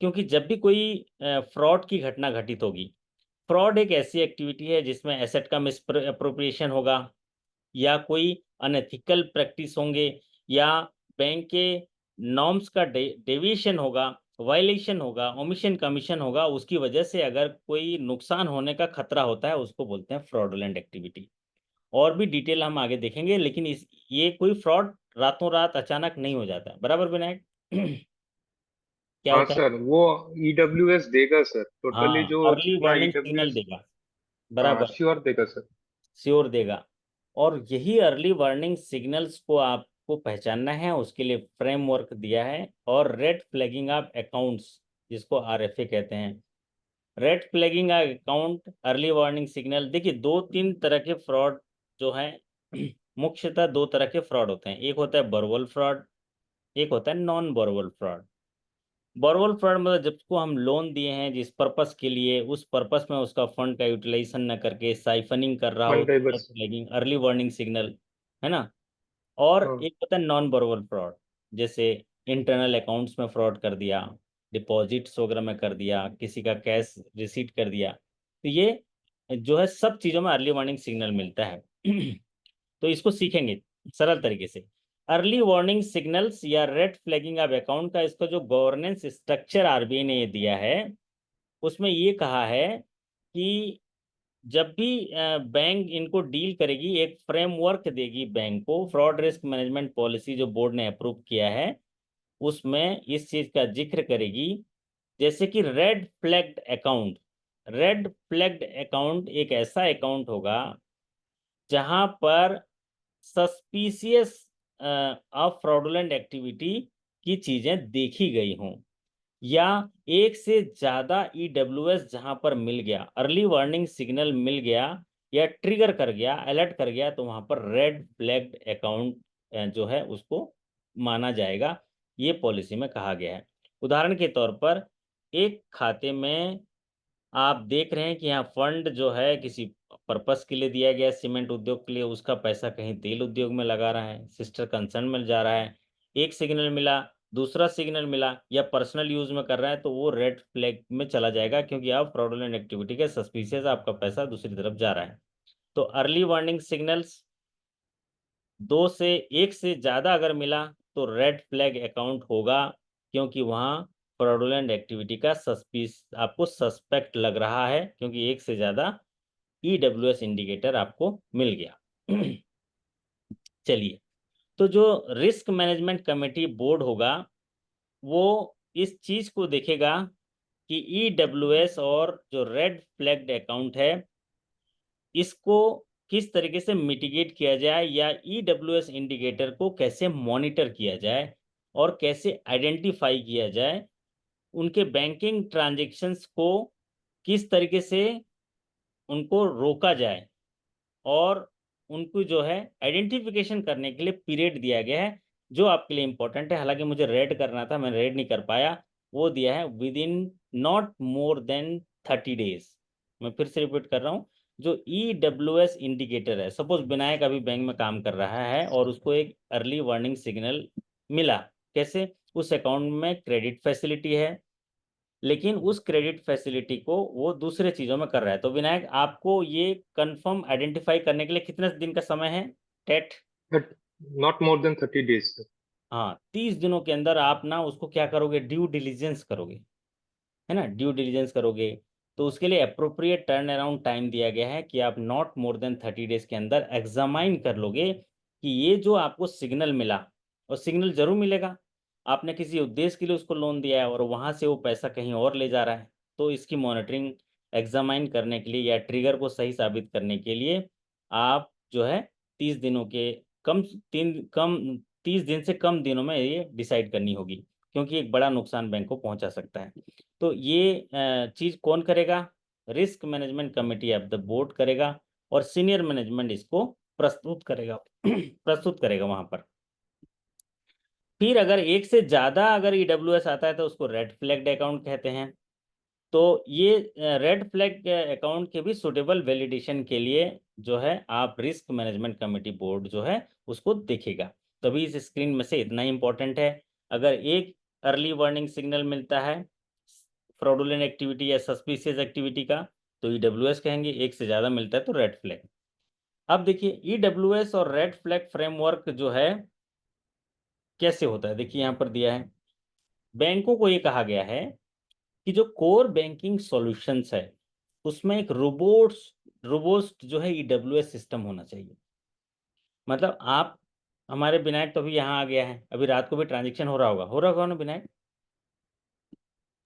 क्योंकि जब भी कोई फ्रॉड की घटना घटित होगी, फ्रॉड एक ऐसी एक्टिविटी है जिसमें एसेट का मिस अप्रोप्रिएशन होगा, या कोई अनएथिकल प्रैक्टिस होंगे, या बैंक के नॉर्म्स का डेविएशन होगा, वायलेशन होगा, ओमिशन कमीशन होगा, उसकी वजह से अगर कोई नुकसान होने का खतरा होता है उसको बोलते हैं फ्रॉडुलेंट एक्टिविटी। और भी डिटेल हम आगे देखेंगे, लेकिन ये कोई फ्रॉड रातों रात अचानक नहीं हो जाता, बराबर विनायक? क्या हाँ होता है? सर, वो ईडब्ल्यूएस देगा सर, टोटली हाँ, जो अर्ली जितना वार्निंग सिग्नल ईडब्ल्यूएस। देगा, हाँ बराबर, श्योर देगा सर। श्योर देगा। और यही अर्ली वार्निंग सिग्नल्स को आपको पहचानना है, उसके लिए फ्रेमवर्क दिया है। और रेड फ्लैगिंग ऑफ अकाउंट्स, जिसको आरएफए कहते हैं, red flagging account early warning signal. देखिए, दो तीन तरह के फ्रॉड जो है मुख्यतः दो तरह के फ्रॉड होते हैं। एक होता है बोरवल फ्रॉड, एक होता है non borewell fraud. Borewell fraud मतलब जिसको हम लोन दिए हैं जिस पर्पस के लिए, उस पर्पस में उसका फंड का यूटिलाइजेशन न करके साइफनिंग कर रहा हो, fund red diverse. Flagging early warning signal, है ना। और हाँ एक होता है नॉन बोरवेल फ्रॉड, जैसे इंटरनल अकाउंट्स में फ्रॉड कर दिया, डिपॉजिट्स वगैरह में कर दिया, किसी का कैश रिसीट कर दिया। तो ये जो है सब चीज़ों में अर्ली वार्निंग सिग्नल मिलता है। तो इसको सीखेंगे सरल तरीके से। अर्ली वार्निंग सिग्नल्स या रेड फ्लैगिंग ऑफ अकाउंट का इसका जो गवर्नेंस स्ट्रक्चर आरबीआई ने दिया है, उसमें ये कहा है कि जब भी बैंक इनको डील करेगी, एक फ्रेमवर्क देगी बैंक को, फ्रॉड रिस्क मैनेजमेंट पॉलिसी जो बोर्ड ने अप्रूव किया है, उसमें इस चीज का जिक्र करेगी। जैसे कि red flagged account, red flagged account एक ऐसा अकाउंट होगा जहां पर सस्पिशियस ऑफ फ्रॉडुलेंट एक्टिविटी की चीजें देखी गई हों, या एक से ज्यादा ईडब्ल्यूएस जहां पर मिल गया, अर्ली वार्निंग सिग्नल मिल गया या ट्रिगर कर गया, अलर्ट कर गया, तो वहां पर रेड फ्लैग्ड अकाउंट जो है उसको माना जाएगा। ये पॉलिसी में कहा गया है। उदाहरण के तौर पर, एक खाते में आप देख रहे हैं कि यहाँ फंड जो है किसी पर्पस के लिए दिया गया, सीमेंट उद्योग के लिए, उसका पैसा कहीं तेल उद्योग में लगा रहा है, सिस्टर कंसर्न में जा रहा है। एक सिग्नल मिला, दूसरा सिग्नल मिला, या पर्सनल यूज में कर रहा है, तो वो रेड फ्लैग में चला जाएगा, क्योंकि आप फ्रॉडुलेंट एक्टिविटी के सस्पिशियस आपका पैसा दूसरी तरफ जा रहा है। तो अर्ली वार्निंग सिग्नल्स दो से एक से ज्यादा अगर मिला तो रेड फ्लैग अकाउंट होगा, क्योंकि वहाँ फ्रॉडुलेंट एक्टिविटी का आपको सस्पेक्ट लग रहा है, क्योंकि एक से ज्यादा ईडब्ल्यूएस इंडिकेटर आपको मिल गया। चलिए, तो जो रिस्क मैनेजमेंट कमेटी बोर्ड होगा, वो इस चीज को देखेगा कि ईडब्ल्यूएस और जो रेड फ्लैग्ड अकाउंट है, इसको किस तरीके से मिटिगेट किया जाए, या ईडब्ल्यूएस इंडिकेटर को कैसे मॉनिटर किया जाए और कैसे आइडेंटिफाई किया जाए, उनके बैंकिंग ट्रांजैक्शंस को किस तरीके से उनको रोका जाए, और उनको जो है आइडेंटिफिकेशन करने के लिए पीरियड दिया गया है, जो आपके लिए इंपॉर्टेंट है। हालांकि मुझे रेड करना था, मैं रेड नहीं कर पाया। वो दिया है with in not more than 30 days. मैं फिर से रिपीट कर रहा हूँ, जो ईडब्ल्यूएस इंडिकेटर है, सपोज विनायक अभी बैंक में काम कर रहा है और उसको एक अर्ली वार्निंग सिग्नल मिला। कैसे? उस अकाउंट में क्रेडिट फैसिलिटी है, लेकिन उस क्रेडिट फैसिलिटी को वो दूसरे चीजों में कर रहा है। तो विनायक, आपको ये कंफर्म आइडेंटिफाई करने के लिए कितने दिन का समय है? टेट, but not more than 30 days sir. हाँ, 30 दिनों के अंदर आप ना उसको क्या करोगे, ड्यू डिलीजेंस करोगे, है ना, ड्यू डिलीजेंस करोगे। तो उसके लिए अप्रोप्रिएट टर्न अराउंड टाइम दिया गया है कि आप नॉट मोर देन 30 डेज के अंदर एग्जामाइन कर लोगे कि ये जो आपको सिग्नल मिला, और सिग्नल जरूर मिलेगा, आपने किसी उद्देश्य के लिए उसको लोन दिया है और वहां से वो पैसा कहीं और ले जा रहा है, तो इसकी मॉनिटरिंग एग्जामाइन करने के लिए या ट्रिगर को सही साबित करने के लिए आप जो है 30 दिनों के कम, 30 दिन से कम दिनों में ये डिसाइड करनी होगी, क्योंकि एक बड़ा नुकसान बैंक को पहुंचा सकता है। तो ये चीज कौन करेगा? Risk management committee of the board करेगा, और सीनियर मैनेजमेंट इसको प्रस्तुत करेगा प्रस्तुत करेगा वहां पर। फिर अगर एक से ज्यादा अगर ईडब्ल्यूएस आता है तो उसको रेड फ्लैग्ड अकाउंट कहते हैं। तो ये रेड फ्लैग अकाउंट के भी सुटेबल वैलिडेशन के लिए जो है आप रिस्क मैनेजमेंट कमेटी बोर्ड जो है उसको देखेगा। तभी इस स्क्रीन में से इतना ही इंपॉर्टेंट है, अगर एक अर्ली वार्निंग सिग्नल मिलता है फ्रॉडुलेंट एक्टिविटी या सस्पिशियस एक्टिविटी का, तो ईडब्ल्यूएस कहेंगे, एक से ज़्यादा मिलता है तो रेड फ्लैग। अब देखिए, ईडब्ल्यूएस और रेड फ्लैग फ्रेमवर्क जो है कैसे होता है, देखिए यहाँ पर दिया है। बैंकों को ये कहा गया है कि जो कोर बैंकिंग सॉल्यूशंस है, उसमें एक रोबोस्ट जो है ईडब्ल्यूएस सिस्टम होना चाहिए। मतलब आप, हमारे विनायक तो अभी यहाँ आ गया है, अभी रात को भी ट्रांजेक्शन हो रहा होगा ना विनायक?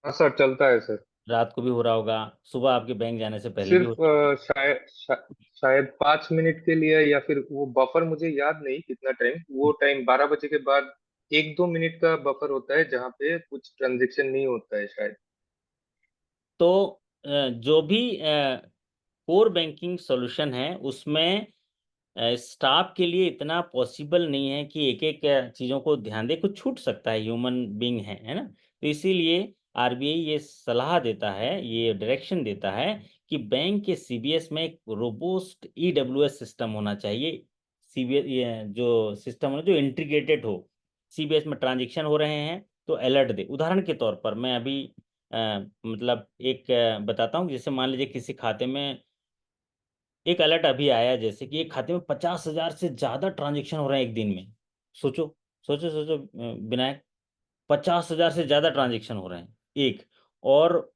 हाँ सर, चलता है सर। रात को भी हो रहा होगा, सुबह आपके बैंक जाने से पहले भी हो। सिर्फ शायद 5 मिनट के लिए, या फिर वो बफर मुझे याद नहीं कितना टाइम, वो टाइम 12 बजे के बाद 1-2 मिनट का बफर होता है जहाँ पे कुछ ट्रांजेक्शन नहीं होता है शायद। तो जो भी कोर बैंकिंग सॉल्यूशन है उसमें स्टाफ के लिए इतना पॉसिबल नहीं है कि एक एक चीज़ों को ध्यान दे, कुछ छूट सकता है, ह्यूमन बीइंग है ना। तो इसीलिए आरबीआई ये सलाह देता है, ये डायरेक्शन देता है कि बैंक के सीबीएस में एक रोबोस्ट ईडब्ल्यूएस सिस्टम होना चाहिए। सीबीएस ये जो सिस्टम हो जो इंटीग्रेटेड हो, सीबीएस में ट्रांजेक्शन हो रहे हैं तो अलर्ट दे। उदाहरण के तौर पर मैं अभी मतलब एक बताता हूँ। जैसे मान लीजिए किसी खाते में एक अलर्ट अभी आया, जैसे कि एक खाते में 50,000 से ज्यादा ट्रांजेक्शन हो रहे हैं एक दिन में। सोचो, सोचो विनायक, 50,000 से ज्यादा ट्रांजेक्शन हो रहे हैं एक, और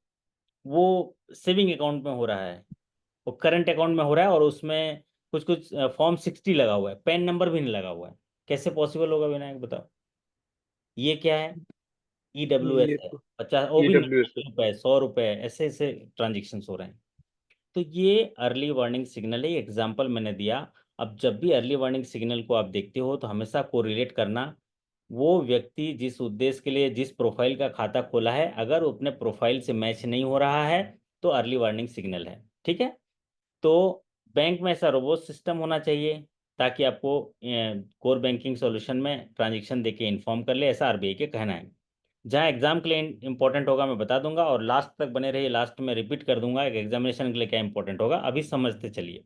वो सेविंग अकाउंट में हो रहा है, वो करंट अकाउंट में हो रहा है, और उसमें कुछ कुछ फॉर्म 60 लगा हुआ है, पैन नंबर भी नहीं लगा हुआ है। कैसे पॉसिबल होगा विनायक, बताओ। ये क्या है? ईडब्ल्यूएस ये है। तो 50, वो भी ईडब्ल्यूएस। 50 रुपए, 100 रुपए, ऐसे ऐसे ट्रांजेक्शन हो रहे हैं। तो ये अर्ली वार्निंग सिग्नल है, एग्जाम्पल मैंने दिया। अब जब भी अर्ली वार्निंग सिग्नल को आप देखते हो तो हमेशा कोरिलेट करना, वो व्यक्ति जिस उद्देश्य के लिए जिस प्रोफाइल का खाता खोला है, अगर वो अपने प्रोफाइल से मैच नहीं हो रहा है तो अर्ली वार्निंग सिग्नल है। ठीक है। तो बैंक में ऐसा रोबोट सिस्टम होना चाहिए ताकि आपको कोर बैंकिंग सॉल्यूशन में ट्रांजेक्शन देके इन्फॉर्म कर ले, ऐसा आरबीआई के कहना है। जहाँ एग्जाम के लिए इंपॉर्टेंट होगा मैं बता दूंगा, और लास्ट तक बने रहिए, लास्ट में रिपीट कर दूंगा एक एग्जामिनेशन के लिए क्या इंपॉर्टेंट होगा, अभी समझते चलिए।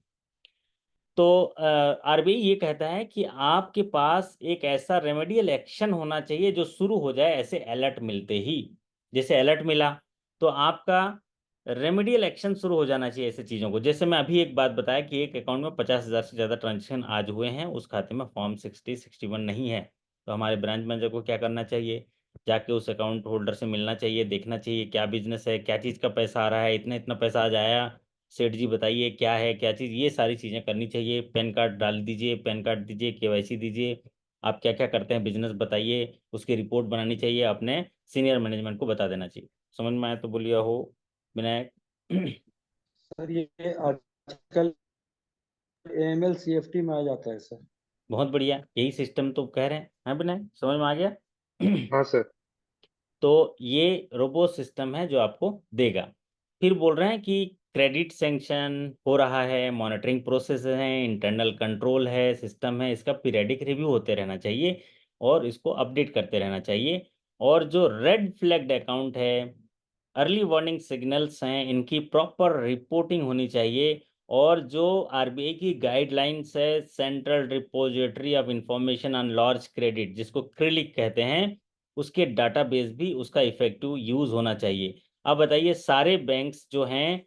तो आरबीआई ये कहता है कि आपके पास एक ऐसा रेमेडियल एक्शन होना चाहिए जो शुरू हो जाए ऐसे अलर्ट मिलते ही। जैसे अलर्ट मिला तो आपका रेमेडियल एक्शन शुरू हो जाना चाहिए ऐसे चीज़ों को। जैसे मैं अभी एक बात बताया कि एक अकाउंट में 50,000 से ज़्यादा ट्रांजेक्शन आज हुए हैं, उस खाते में फॉर्म 60-61 नहीं है, तो हमारे ब्रांच मैनेजर को क्या करना चाहिए? जाके उस अकाउंट होल्डर से मिलना चाहिए, देखना चाहिए क्या बिजनेस है, क्या चीज़ का पैसा आ रहा है, इतना इतना पैसा आज आया, सेठ जी बताइए क्या है क्या चीज़, ये सारी चीज़ें करनी चाहिए। पैन कार्ड डाल दीजिए, पैन कार्ड दीजिए, केवाईसी दीजिए, आप क्या क्या करते हैं बिजनेस बताइए, उसकी रिपोर्ट बनानी चाहिए, अपने सीनियर मैनेजमेंट को बता देना चाहिए। समझ में आया तो बोलिए हो विनायक। सर ये आजकल एएमएल सीएफटी में आ जाता है सर। बहुत बढ़िया, यही सिस्टम तो कह रहे हैं विनायक, समझ में आ गया। हाँ सर। तो ये रोबो सिस्टम है जो आपको देगा। फिर बोल रहे हैं कि क्रेडिट सैंक्शन हो रहा है, मॉनिटरिंग प्रोसेस है, इंटरनल कंट्रोल है, सिस्टम है, इसका पीरियडिक रिव्यू होते रहना चाहिए और इसको अपडेट करते रहना चाहिए। और जो रेड फ्लैग्ड अकाउंट है, अर्ली वार्निंग सिग्नल्स हैं, इनकी प्रॉपर रिपोर्टिंग होनी चाहिए। और जो आरबीआई की गाइडलाइंस है, central repository of information on large credit, जिसको क्रिलिक कहते हैं, उसके डाटाबेस भी उसका इफेक्टिव यूज होना चाहिए। अब बताइए, सारे बैंक्स जो हैं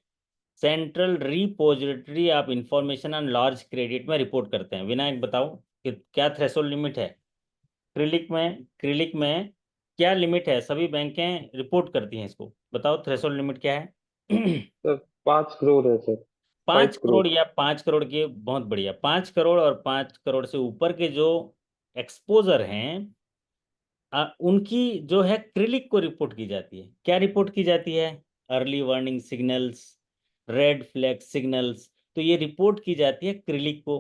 central repository of information on large credit में रिपोर्ट करते हैं। विनायक बताओ कि क्या थ्रेशोल्ड लिमिट है क्रिलिक में क्या लिमिट है? सभी बैंकें रिपोर्ट करती हैं इसको, बताओ थ्रेशोल्ड लिमिट क्या है? सर 5 करोड़ है सर। फाइव 5 करोड़ करोड़ या 5 करोड़ के, बहुत बढ़िया, 5 करोड़ और 5 करोड़ से ऊपर के जो एक्सपोजर हैं, उनकी जो है क्रिलिक को रिपोर्ट की जाती है। क्या रिपोर्ट की जाती है? Early warning signals, red flag signals, तो ये रिपोर्ट की जाती है क्रिलिक को।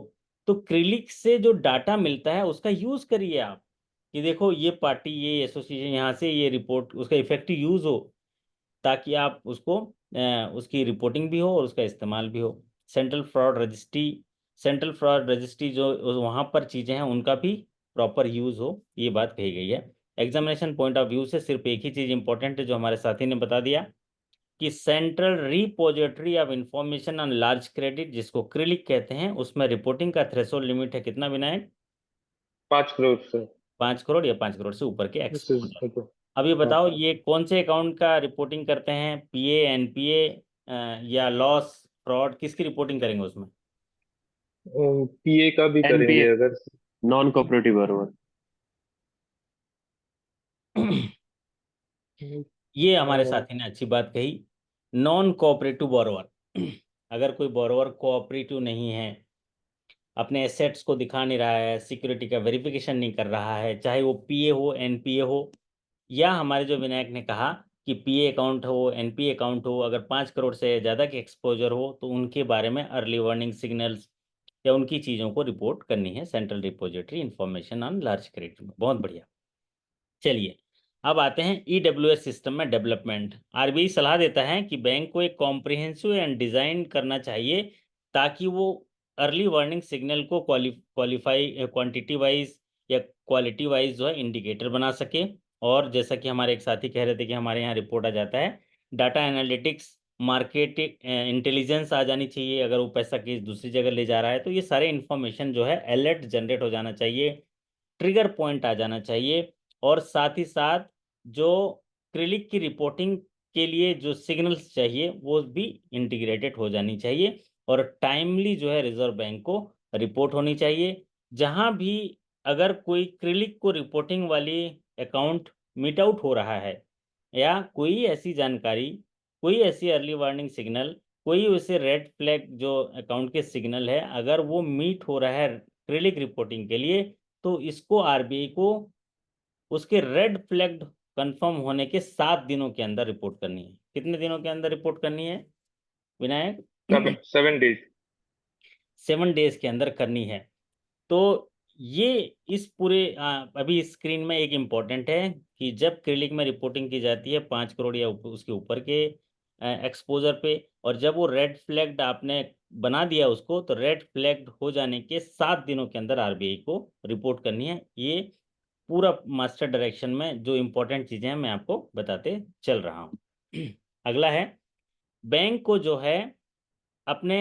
तो क्रिलिक से जो डाटा मिलता है उसका यूज करिए आप, कि देखो ये पार्टी, ये एसोसिएशन, यहाँ से ये रिपोर्ट, उसका इफेक्टिव यूज हो, ताकि आप उसको उसकी रिपोर्टिंग भी हो और उसका इस्तेमाल भी हो। Central fraud registry, central fraud registry जो वहाँ पर चीज़ें हैं उनका भी प्रॉपर यूज़ हो, ये बात कही गई है। एग्जामिनेशन पॉइंट ऑफ व्यू से सिर्फ एक ही चीज़ इंपॉर्टेंट है जो हमारे साथी ने बता दिया, कि central repository of information on large credit, जिसको क्रिलिक कहते हैं, उसमें रिपोर्टिंग का थ्रेशोल्ड लिमिट है कितना विनायक? 5 करोड़ सर। 5 करोड़ या 5 करोड़ से ऊपर के This is एक्सपोजर। okay। अब ये हाँ। बताओ, ये कौन से अकाउंट का रिपोर्टिंग करते हैं? पीए, एनपीए या लॉस, फ्रॉड, किसकी रिपोर्टिंग करेंगे उसमें? पीए का भी एनपीए, करेंगे अगर। नॉन कोऑपरेटिव बरोबर। ये हमारे साथी ने अच्छी बात कही, नॉन कोऑपरेटिव बोरोवर। अगर कोई बोरोवर कोऑपरेटिव नहीं है, अपने एसेट्स को दिखा नहीं रहा है, सिक्योरिटी का वेरिफिकेशन नहीं कर रहा है, चाहे वो पीए हो, एनपीए हो, या हमारे जो विनायक ने कहा कि पीए अकाउंट हो, एनपीए अकाउंट हो, अगर 5 करोड़ से ज़्यादा की एक्सपोजर हो तो उनके बारे में अर्ली वार्निंग सिग्नल्स या उनकी चीज़ों को रिपोर्ट करनी है central repository information on large credit में। बहुत बढ़िया। चलिए अब आते हैं ईडब्ल्यूएस सिस्टम में डेवलपमेंट। आरबीआई सलाह देता है कि बैंक को एक कॉम्प्रिहेंसिव एंड डिज़ाइन करना चाहिए ताकि वो अर्ली वार्निंग सिग्नल को क्वालिफाई क्वांटिटी वाइज या क्वालिटी वाइज जो है इंडिकेटर बना सके। और जैसा कि हमारे एक साथी कह रहे थे कि हमारे यहाँ रिपोर्ट आ जाता है, डाटा एनालिटिक्स, मार्केट इंटेलिजेंस आ जानी चाहिए। अगर वो पैसा किसी दूसरी जगह ले जा रहा है तो ये सारे इन्फॉर्मेशन जो है अलर्ट जनरेट हो जाना चाहिए, ट्रिगर पॉइंट आ जाना चाहिए। और साथ ही साथ जो क्रिलिक की रिपोर्टिंग के लिए जो सिग्नल्स चाहिए वो भी इंटीग्रेटेड हो जानी चाहिए और टाइमली जो है रिजर्व बैंक को रिपोर्ट होनी चाहिए। जहां भी अगर कोई क्रिलिक को रिपोर्टिंग वाली अकाउंट मिट आउट हो रहा है या कोई ऐसी जानकारी, कोई ऐसी अर्ली वार्निंग सिग्नल, कोई वैसे रेड फ्लैग जो अकाउंट के सिग्नल है, अगर वो मीट हो रहा है क्रिलिक रिपोर्टिंग के लिए तो इसको आरबीआई को उसके रेड फ्लैग्ड कंफर्म होने के 7 दिनों के अंदर रिपोर्ट करनी है। कितने दिनों के अंदर रिपोर्ट करनी है विनायक? 7 days। 7 डेज के अंदर करनी है। तो ये इस पूरे अभी स्क्रीन में एक इम्पॉर्टेंट है कि जब क्रिलिक में रिपोर्टिंग की जाती है 5 करोड़ या उसके ऊपर के एक्सपोजर पे, और जब वो रेड फ्लैग्ड आपने बना दिया उसको, तो रेड फ्लैग्ड हो जाने के 7 दिनों के अंदर आरबीआई को रिपोर्ट करनी है। ये पूरा मास्टर डायरेक्शन में जो इम्पोर्टेंट चीज़ें हैं मैं आपको बताते चल रहा हूँ। अगला है, बैंक को जो है अपने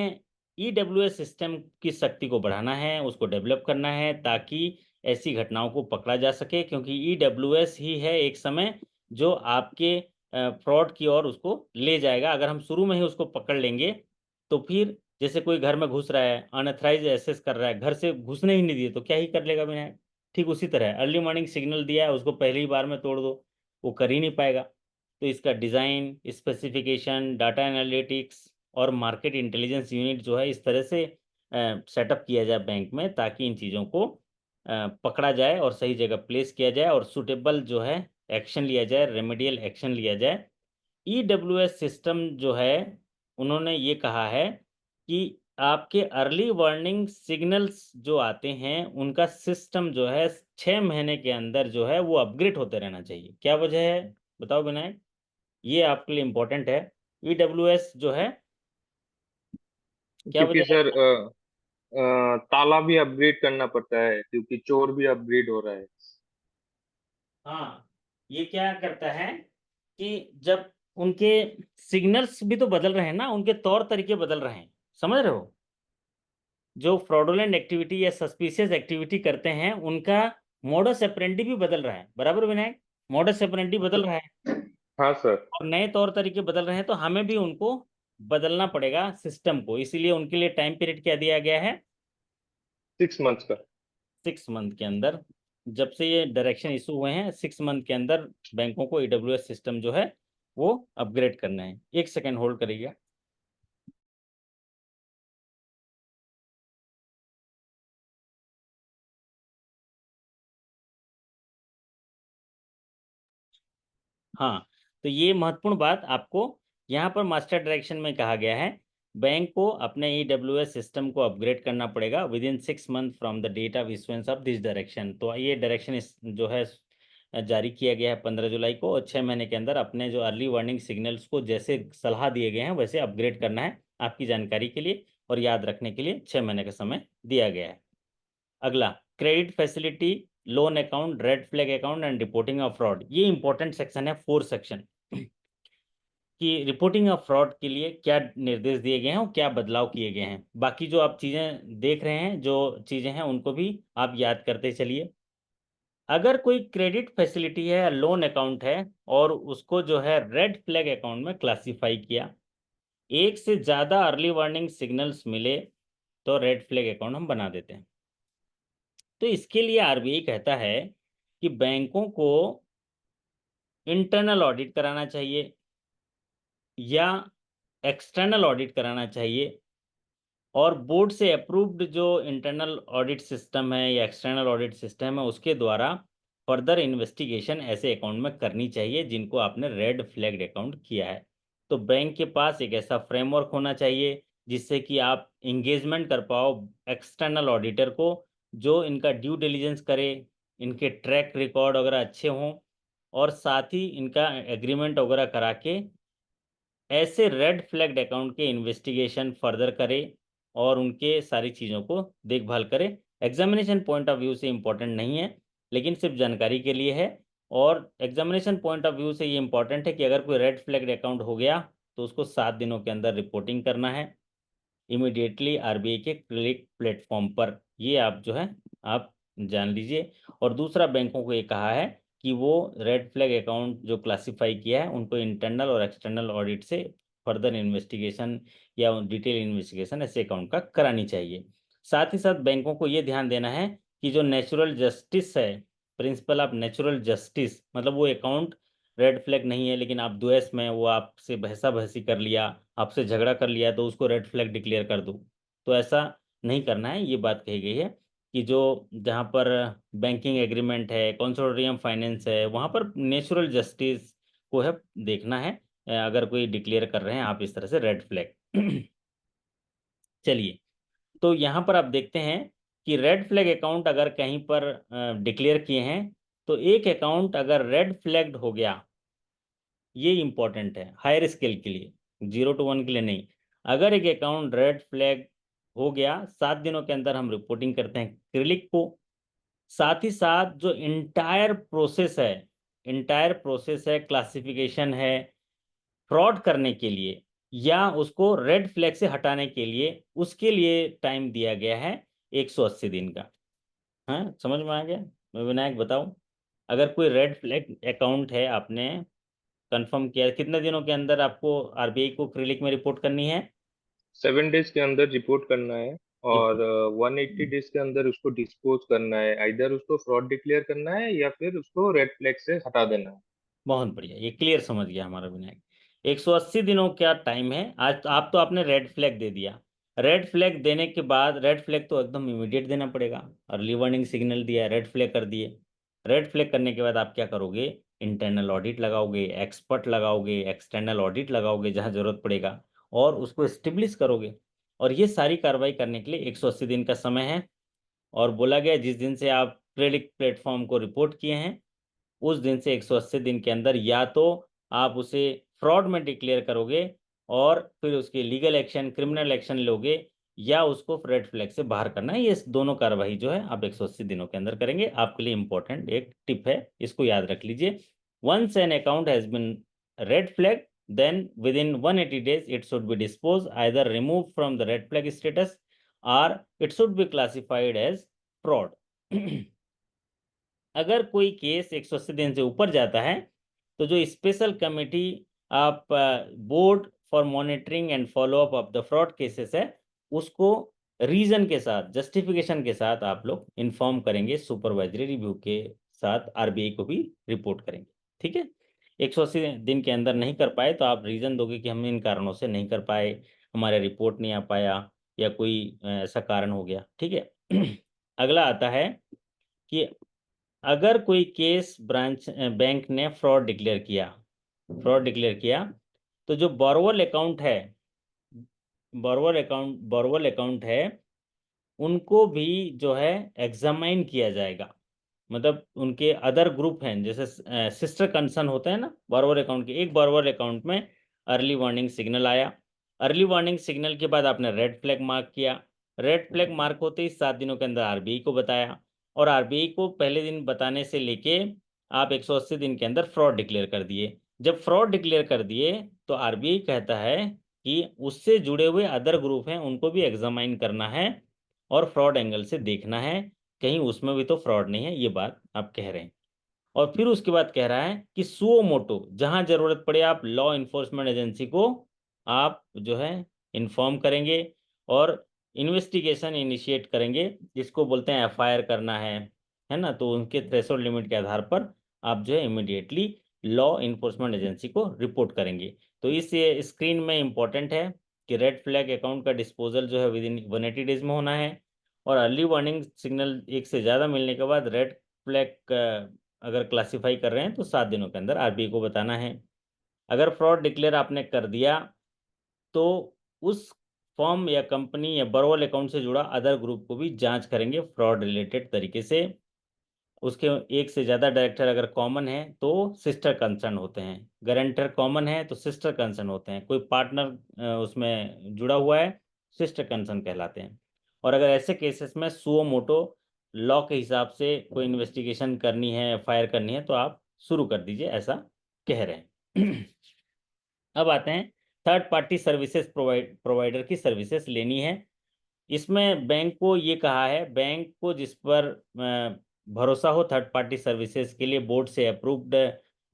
ईडब्ल्यूएस सिस्टम की शक्ति को बढ़ाना है, उसको डेवलप करना है ताकि ऐसी घटनाओं को पकड़ा जा सके, क्योंकि ईडब्ल्यूएस ही है एक समय जो आपके फ्रॉड की ओर उसको ले जाएगा। अगर हम शुरू में ही उसको पकड़ लेंगे तो फिर जैसे कोई घर में घुस रहा है, अनऑथराइज एक्सेस कर रहा है, घर से घुसने ही नहीं दिए तो क्या ही कर लेगा बिना। ठीक उसी तरह अर्ली मॉर्निंग सिग्नल दिया है, उसको पहली ही बार में तोड़ दो, वो कर ही नहीं पाएगा। तो इसका डिज़ाइन, स्पेसिफिकेशन, डाटा एनालिटिक्स और मार्केट इंटेलिजेंस यूनिट जो है इस तरह से सेटअप किया जाए बैंक में ताकि इन चीज़ों को पकड़ा जाए और सही जगह प्लेस किया जाए और सुटेबल जो है एक्शन लिया जाए, रेमेडियल एक्शन लिया जाए। ईडब्ल्यूएस सिस्टम जो है उन्होंने ये कहा है कि आपके अर्ली वार्निंग सिग्नल्स जो आते हैं उनका सिस्टम जो है 6 महीने के अंदर जो है वो अपग्रेड होते रहना चाहिए। क्या वजह है बताओ विनायक? ये आपके लिए इम्पोर्टेंट है। ईडब्ल्यूएस जो है क्या क्योंकि वजह है? सर ताला भी अपग्रेड करना पड़ता है क्योंकि चोर भी अपग्रेड हो रहा है। हाँ, ये क्या करता है कि जब उनके सिग्नल्स भी तो बदल रहे हैं ना, उनके तौर तरीके बदल रहे हैं, समझ रहे हो? जो फ्रॉडुलेंट एक्टिविटी या सस्पिशियस एक्टिविटी करते हैं उनका मोडस ऑपरेंडी भी बदल रहा है, बराबर विनायक? मोडस ऑपरेंडी बदल रहा है हाँ सर। और नए तौर तरीके बदल रहे हैं, तो हमें भी उनको बदलना पड़ेगा सिस्टम को। इसीलिए उनके लिए टाइम पीरियड क्या दिया गया है? 6 months का। 6 मंथ के अंदर, जब से ये डायरेक्शन इशू हुए हैं 6 मंथ के अंदर बैंकों को ईडब्ल्यूएस सिस्टम जो है वो अपग्रेड करना है। 1 सेकेंड होल्ड करिएगा। हाँ, तो ये महत्वपूर्ण बात आपको यहाँ पर मास्टर डायरेक्शन में कहा गया है, बैंक को अपने ईडब्ल्यूएस सिस्टम को अपग्रेड करना पड़ेगा within 6 month from the date of issuance of this direction. तो ये डायरेक्शन जो है जारी किया गया है 15 जुलाई को, और 6 महीने के अंदर अपने जो अर्ली वार्निंग सिग्नल्स को जैसे सलाह दिए गए हैं वैसे अपग्रेड करना है। आपकी जानकारी के लिए और याद रखने के लिए 6 महीने का समय दिया गया है। अगला, credit facility, loan account, red flag account and reporting of fraud. ये इंपॉर्टेंट सेक्शन है, 4 सेक्शन कि रिपोर्टिंग ऑफ फ्रॉड के लिए क्या निर्देश दिए गए हैं और क्या बदलाव किए गए हैं। बाकी जो आप चीज़ें देख रहे हैं, जो चीज़ें हैं उनको भी आप याद करते चलिए। अगर कोई क्रेडिट फैसिलिटी है, लोन अकाउंट है और उसको जो है रेड फ्लैग अकाउंट में क्लासीफाई किया, एक से ज़्यादा अर्ली वार्निंग सिग्नल्स मिले तो रेड फ्लैग अकाउंट हम बना देते हैं। तो इसके लिए आरबीआई कहता है कि बैंकों को इंटरनल ऑडिट कराना चाहिए या एक्सटर्नल ऑडिट कराना चाहिए, और बोर्ड से अप्रूव्ड जो इंटरनल ऑडिट सिस्टम है या एक्सटर्नल ऑडिट सिस्टम है उसके द्वारा फर्दर इन्वेस्टिगेशन ऐसे अकाउंट में करनी चाहिए जिनको आपने रेड फ्लैग्ड अकाउंट किया है। तो बैंक के पास एक ऐसा फ्रेमवर्क होना चाहिए जिससे कि आप इंगेजमेंट कर पाओ एक्सटर्नल ऑडिटर को, जो इनका ड्यू डिलिजेंस करे, इनके ट्रैक रिकॉर्ड वगैरह अच्छे हों, और साथ ही इनका एग्रीमेंट वगैरह करा के ऐसे रेड फ्लैग्ड अकाउंट के इन्वेस्टिगेशन फर्दर करे और उनके सारी चीज़ों को देखभाल करे। एग्जामिनेशन पॉइंट ऑफ व्यू से इम्पोर्टेंट नहीं है, लेकिन सिर्फ जानकारी के लिए है। और एग्जामिनेशन पॉइंट ऑफ व्यू से ये इम्पोर्टेंट है कि अगर कोई रेड फ्लैग्ड अकाउंट हो गया तो उसको 7 दिनों के अंदर रिपोर्टिंग करना है इमिडिएटली आरबीआई के क्लिक प्लेटफॉर्म पर। ये आप जो है आप जान लीजिए। और दूसरा, बैंकों को ये कहा है कि वो रेड फ्लैग अकाउंट जो क्लासिफाई किया है उनको इंटरनल और एक्सटर्नल ऑडिट से फर्दर इन्वेस्टिगेशन या डिटेल इन्वेस्टिगेशन ऐसे अकाउंट का करानी चाहिए। साथ ही साथ बैंकों को ये ध्यान देना है कि जो नेचुरल जस्टिस है, प्रिंसिपल ऑफ नेचुरल जस्टिस, मतलब वो अकाउंट रेड फ्लैग नहीं है लेकिन आप द्वेष में वो आपसे बहसा बहसी कर लिया, आपसे झगड़ा कर लिया, तो उसको रेड फ्लैग डिक्लेयर कर दो। तो ऐसा नहीं करना है। ये बात कही गई है कि जो जहाँ पर बैंकिंग एग्रीमेंट है, कंसोर्टियम फाइनेंस है, वहाँ पर नेचुरल जस्टिस को है देखना है। अगर कोई डिक्लेयर कर रहे हैं आप इस तरह से रेड फ्लैग चलिए, तो यहाँ पर आप देखते हैं कि रेड फ्लैग अकाउंट अगर कहीं पर डिक्लेयर किए हैं तो एक अकाउंट अगर रेड फ्लैग्ड हो गया, ये इंपॉर्टेंट है हायर स्केल के लिए, 0 to 1 के लिए नहीं। अगर एक अकाउंट रेड फ्लैग हो गया, 7 दिनों के अंदर हम रिपोर्टिंग करते हैं क्रिलिक को। साथ ही साथ जो इंटायर प्रोसेस है क्लासिफिकेशन है फ्रॉड करने के लिए या उसको रेड फ्लैग से हटाने के लिए, उसके लिए टाइम दिया गया है 180 दिन का। हाँ, समझ में आ गया? मैं विनायक बताऊं, अगर कोई रेड फ्लैग अकाउंट है, आपने कंफर्म किया, कितने दिनों के अंदर आपको आरबीआई को क्रिलिक में रिपोर्ट करनी है? 7 डेज के अंदर रिपोर्ट करना है और रिपोर्ट 180 डेज के अंदर उसको डिस्पोज करना है, आइदर उसको फ्रॉड डिक्लेयर करना है या फिर उसको रेड फ्लैग से हटा देना है। बहुत बढ़िया, ये क्लियर समझ गया हमारा विनायक। 180 दिनों का टाइम है। आज तो आप तो आपने रेड फ्लैग दे दिया। रेड फ्लैग देने के बाद, रेड फ्लैग तो एकदम इमीडिएट देना पड़ेगा, अर्ली वार्निंग सिग्नल दिया, रेड फ्लैग कर दिए। रेड फ्लैग करने के बाद आप क्या करोगे? इंटरनल ऑडिट लगाओगे, एक्सपर्ट लगाओगे, एक्सटर्नल ऑडिट लगाओगे जहां जरूरत पड़ेगा, और उसको स्टेब्लिश करोगे। और ये सारी कार्रवाई करने के लिए 180 दिन का समय है। और बोला गया जिस दिन से आप क्रेडिट प्लेटफॉर्म को रिपोर्ट किए हैं उस दिन से 180 दिन के अंदर या तो आप उसे फ्रॉड में डिक्लेयर करोगे और फिर उसके लीगल एक्शन, क्रिमिनल एक्शन लोगे, या उसको रेड फ्लैग से बाहर करना है। ये दोनों कार्रवाई जो है आप 180 दिनों के अंदर करेंगे। आपके लिए इंपॉर्टेंट एक टिप है, इसको याद रख लीजिए। Once an account has been red flag, then within 180 days it should be disposed, either removed from the red flag status or it should be classified as fraud. अगर कोई केस 180 दिन से ऊपर जाता है तो जो स्पेशल कमेटी आप board for monitoring and follow up of the fraud cases है, उसको रीजन के साथ, जस्टिफिकेशन के साथ आप लोग इन्फॉर्म करेंगे, सुपरवाइजरी रिव्यू के साथ आरबीआई को भी रिपोर्ट करेंगे। ठीक है, 180 दिन के अंदर नहीं कर पाए तो आप रीजन दोगे कि हम इन कारणों से नहीं कर पाए, हमारा रिपोर्ट नहीं आ पाया, या कोई ऐसा कारण हो गया। ठीक है अगला आता है कि अगर कोई केस ब्रांच बैंक ने फ्रॉड डिक्लेयर किया तो जो बोरोवर अकाउंट है उनको भी जो है एग्जामाइन किया जाएगा। मतलब उनके अदर ग्रुप हैं, जैसे सिस्टर कंसर्न होते हैं ना बोरोवर अकाउंट के, एक बोरोवर अकाउंट में अर्ली वार्निंग सिग्नल आया, अर्ली वार्निंग सिग्नल के बाद आपने रेड फ्लैग मार्क किया, रेड फ्लैग मार्क होते ही 7 दिनों के अंदर आरबीआई को बताया, और आरबीआई को पहले दिन बताने से लेके आप 180 दिन के अंदर फ्रॉड डिक्लेयर कर दिए। जब फ्रॉड डिक्लेयर कर दिए तो आरबीआई कहता है कि उससे जुड़े हुए अदर ग्रुप हैं उनको भी एग्जामाइन करना है और फ्रॉड एंगल से देखना है कहीं उसमें भी तो फ्रॉड नहीं है, ये बात आप कह रहे हैं। और फिर उसके बाद कह रहा है कि सुओ मोटो जहां जरूरत पड़े आप लॉ इन्फोर्समेंट एजेंसी को आप जो है इन्फॉर्म करेंगे और इन्वेस्टिगेशन इनिशिएट करेंगे, जिसको बोलते हैं एफआईआर करना है ना। तो उनके थ्रेशोल्ड लिमिट के आधार पर आप जो है इमिडिएटली लॉ इन्फोर्समेंट एजेंसी को रिपोर्ट करेंगे। तो इस स्क्रीन में इंपॉर्टेंट है कि रेड फ्लैग अकाउंट का डिस्पोजल जो है विद इन 180 डेज में होना है, और अर्ली वार्निंग सिग्नल एक से ज़्यादा मिलने के बाद रेड फ्लैग अगर क्लासिफाई कर रहे हैं तो 7 दिनों के अंदर आरबीआई को बताना है। अगर फ्रॉड डिक्लेयर आपने कर दिया तो उस फॉर्म या कंपनी या बरोल अकाउंट से जुड़ा अदर ग्रुप को भी जांच करेंगे फ्रॉड रिलेटेड तरीके से। उसके एक से ज़्यादा डायरेक्टर अगर कॉमन है तो सिस्टर कंसर्न होते हैं, गारंटर कॉमन है तो सिस्टर कंसर्न होते हैं, कोई पार्टनर उसमें जुड़ा हुआ है सिस्टर कंसर्न कहलाते हैं। और अगर ऐसे केसेस में सुओ मोटो लॉ के हिसाब से कोई इन्वेस्टिगेशन करनी है, एफआईआर करनी है तो आप शुरू कर दीजिए, ऐसा कह रहे हैं। अब आते हैं थर्ड पार्टी सर्विसेज प्रोवाइडर की सर्विसेज लेनी है। इसमें बैंक को ये कहा है, बैंक को जिस पर भरोसा हो थर्ड पार्टी सर्विसेज के लिए बोर्ड से अप्रूव्ड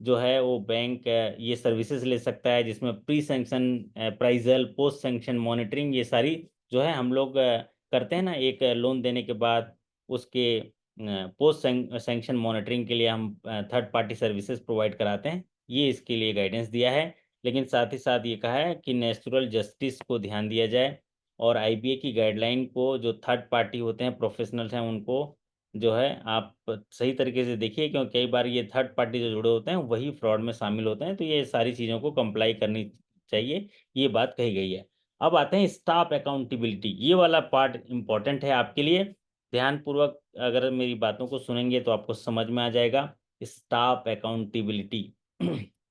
जो है वो बैंक ये सर्विसेज ले सकता है, जिसमें pre sanction appraisal, post sanction monitoring, ये सारी जो है हम लोग करते हैं ना, एक लोन देने के बाद उसके पोस्ट सैंक्शन मॉनिटरिंग के लिए हम थर्ड पार्टी सर्विसेज प्रोवाइड कराते हैं, ये इसके लिए गाइडेंस दिया है। लेकिन साथ ही साथ ये कहा है कि नेचुरल जस्टिस को ध्यान दिया जाए और आईबीए की गाइडलाइन को, जो थर्ड पार्टी होते हैं प्रोफेशनल्स हैं उनको जो है आप सही तरीके से देखिए, क्योंकि कई बार ये थर्ड पार्टी जो जुड़े होते हैं वही फ्रॉड में शामिल होते हैं, तो ये सारी चीज़ों को कंप्लाई करनी चाहिए, ये बात कही गई है। अब आते हैं स्टाफ अकाउंटेबिलिटी, ये वाला पार्ट इंपॉर्टेंट है आपके लिए, ध्यानपूर्वक अगर मेरी बातों को सुनेंगे तो आपको समझ में आ जाएगा। स्टाफ अकाउंटेबिलिटी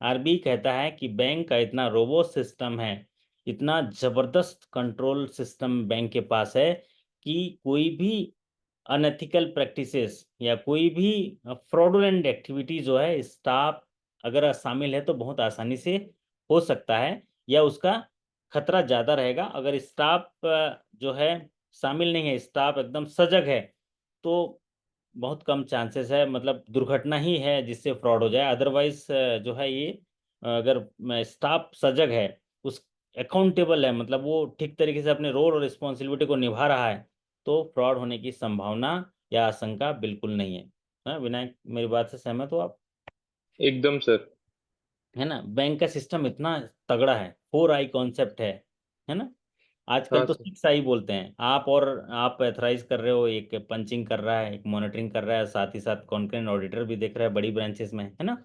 आरबीआई कहता है कि बैंक का इतना रोबोस्ट सिस्टम है, इतना जबरदस्त कंट्रोल सिस्टम बैंक के पास है कि कोई भी अनएथिकल प्रैक्टिसेस या कोई भी फ्रॉडुलेंट एक्टिविटी जो है स्टाफ अगर शामिल है तो बहुत आसानी से हो सकता है, या उसका खतरा ज़्यादा रहेगा। अगर स्टाफ जो है शामिल नहीं है, स्टाफ एकदम सजग है, तो बहुत कम चांसेस है, मतलब दुर्घटना ही है जिससे फ्रॉड हो जाए। अदरवाइज जो है ये अगर स्टाफ सजग है, उस अकाउंटेबल है, मतलब वो ठीक तरीके से अपने रोल और रिस्पॉन्सिबिलिटी को निभा रहा है, तो फ्रॉड होने की संभावना या आशंका बिल्कुल नहीं है। हाँ विनायक, मेरी बात से सहमत हो आप? एकदम सर। है ना, बैंक का सिस्टम इतना तगड़ा है, 4 आई कॉन्सेप्ट है ना। आजकल हाँ तो सर। 6 आई बोलते हैं। आप एथराइज कर रहे हो, एक पंचिंग कर रहा है, एक मॉनिटरिंग कर रहा है, साथ ही साथ कॉन्करेंट ऑडिटर भी देख रहा है बड़ी ब्रांचेस में, है ना।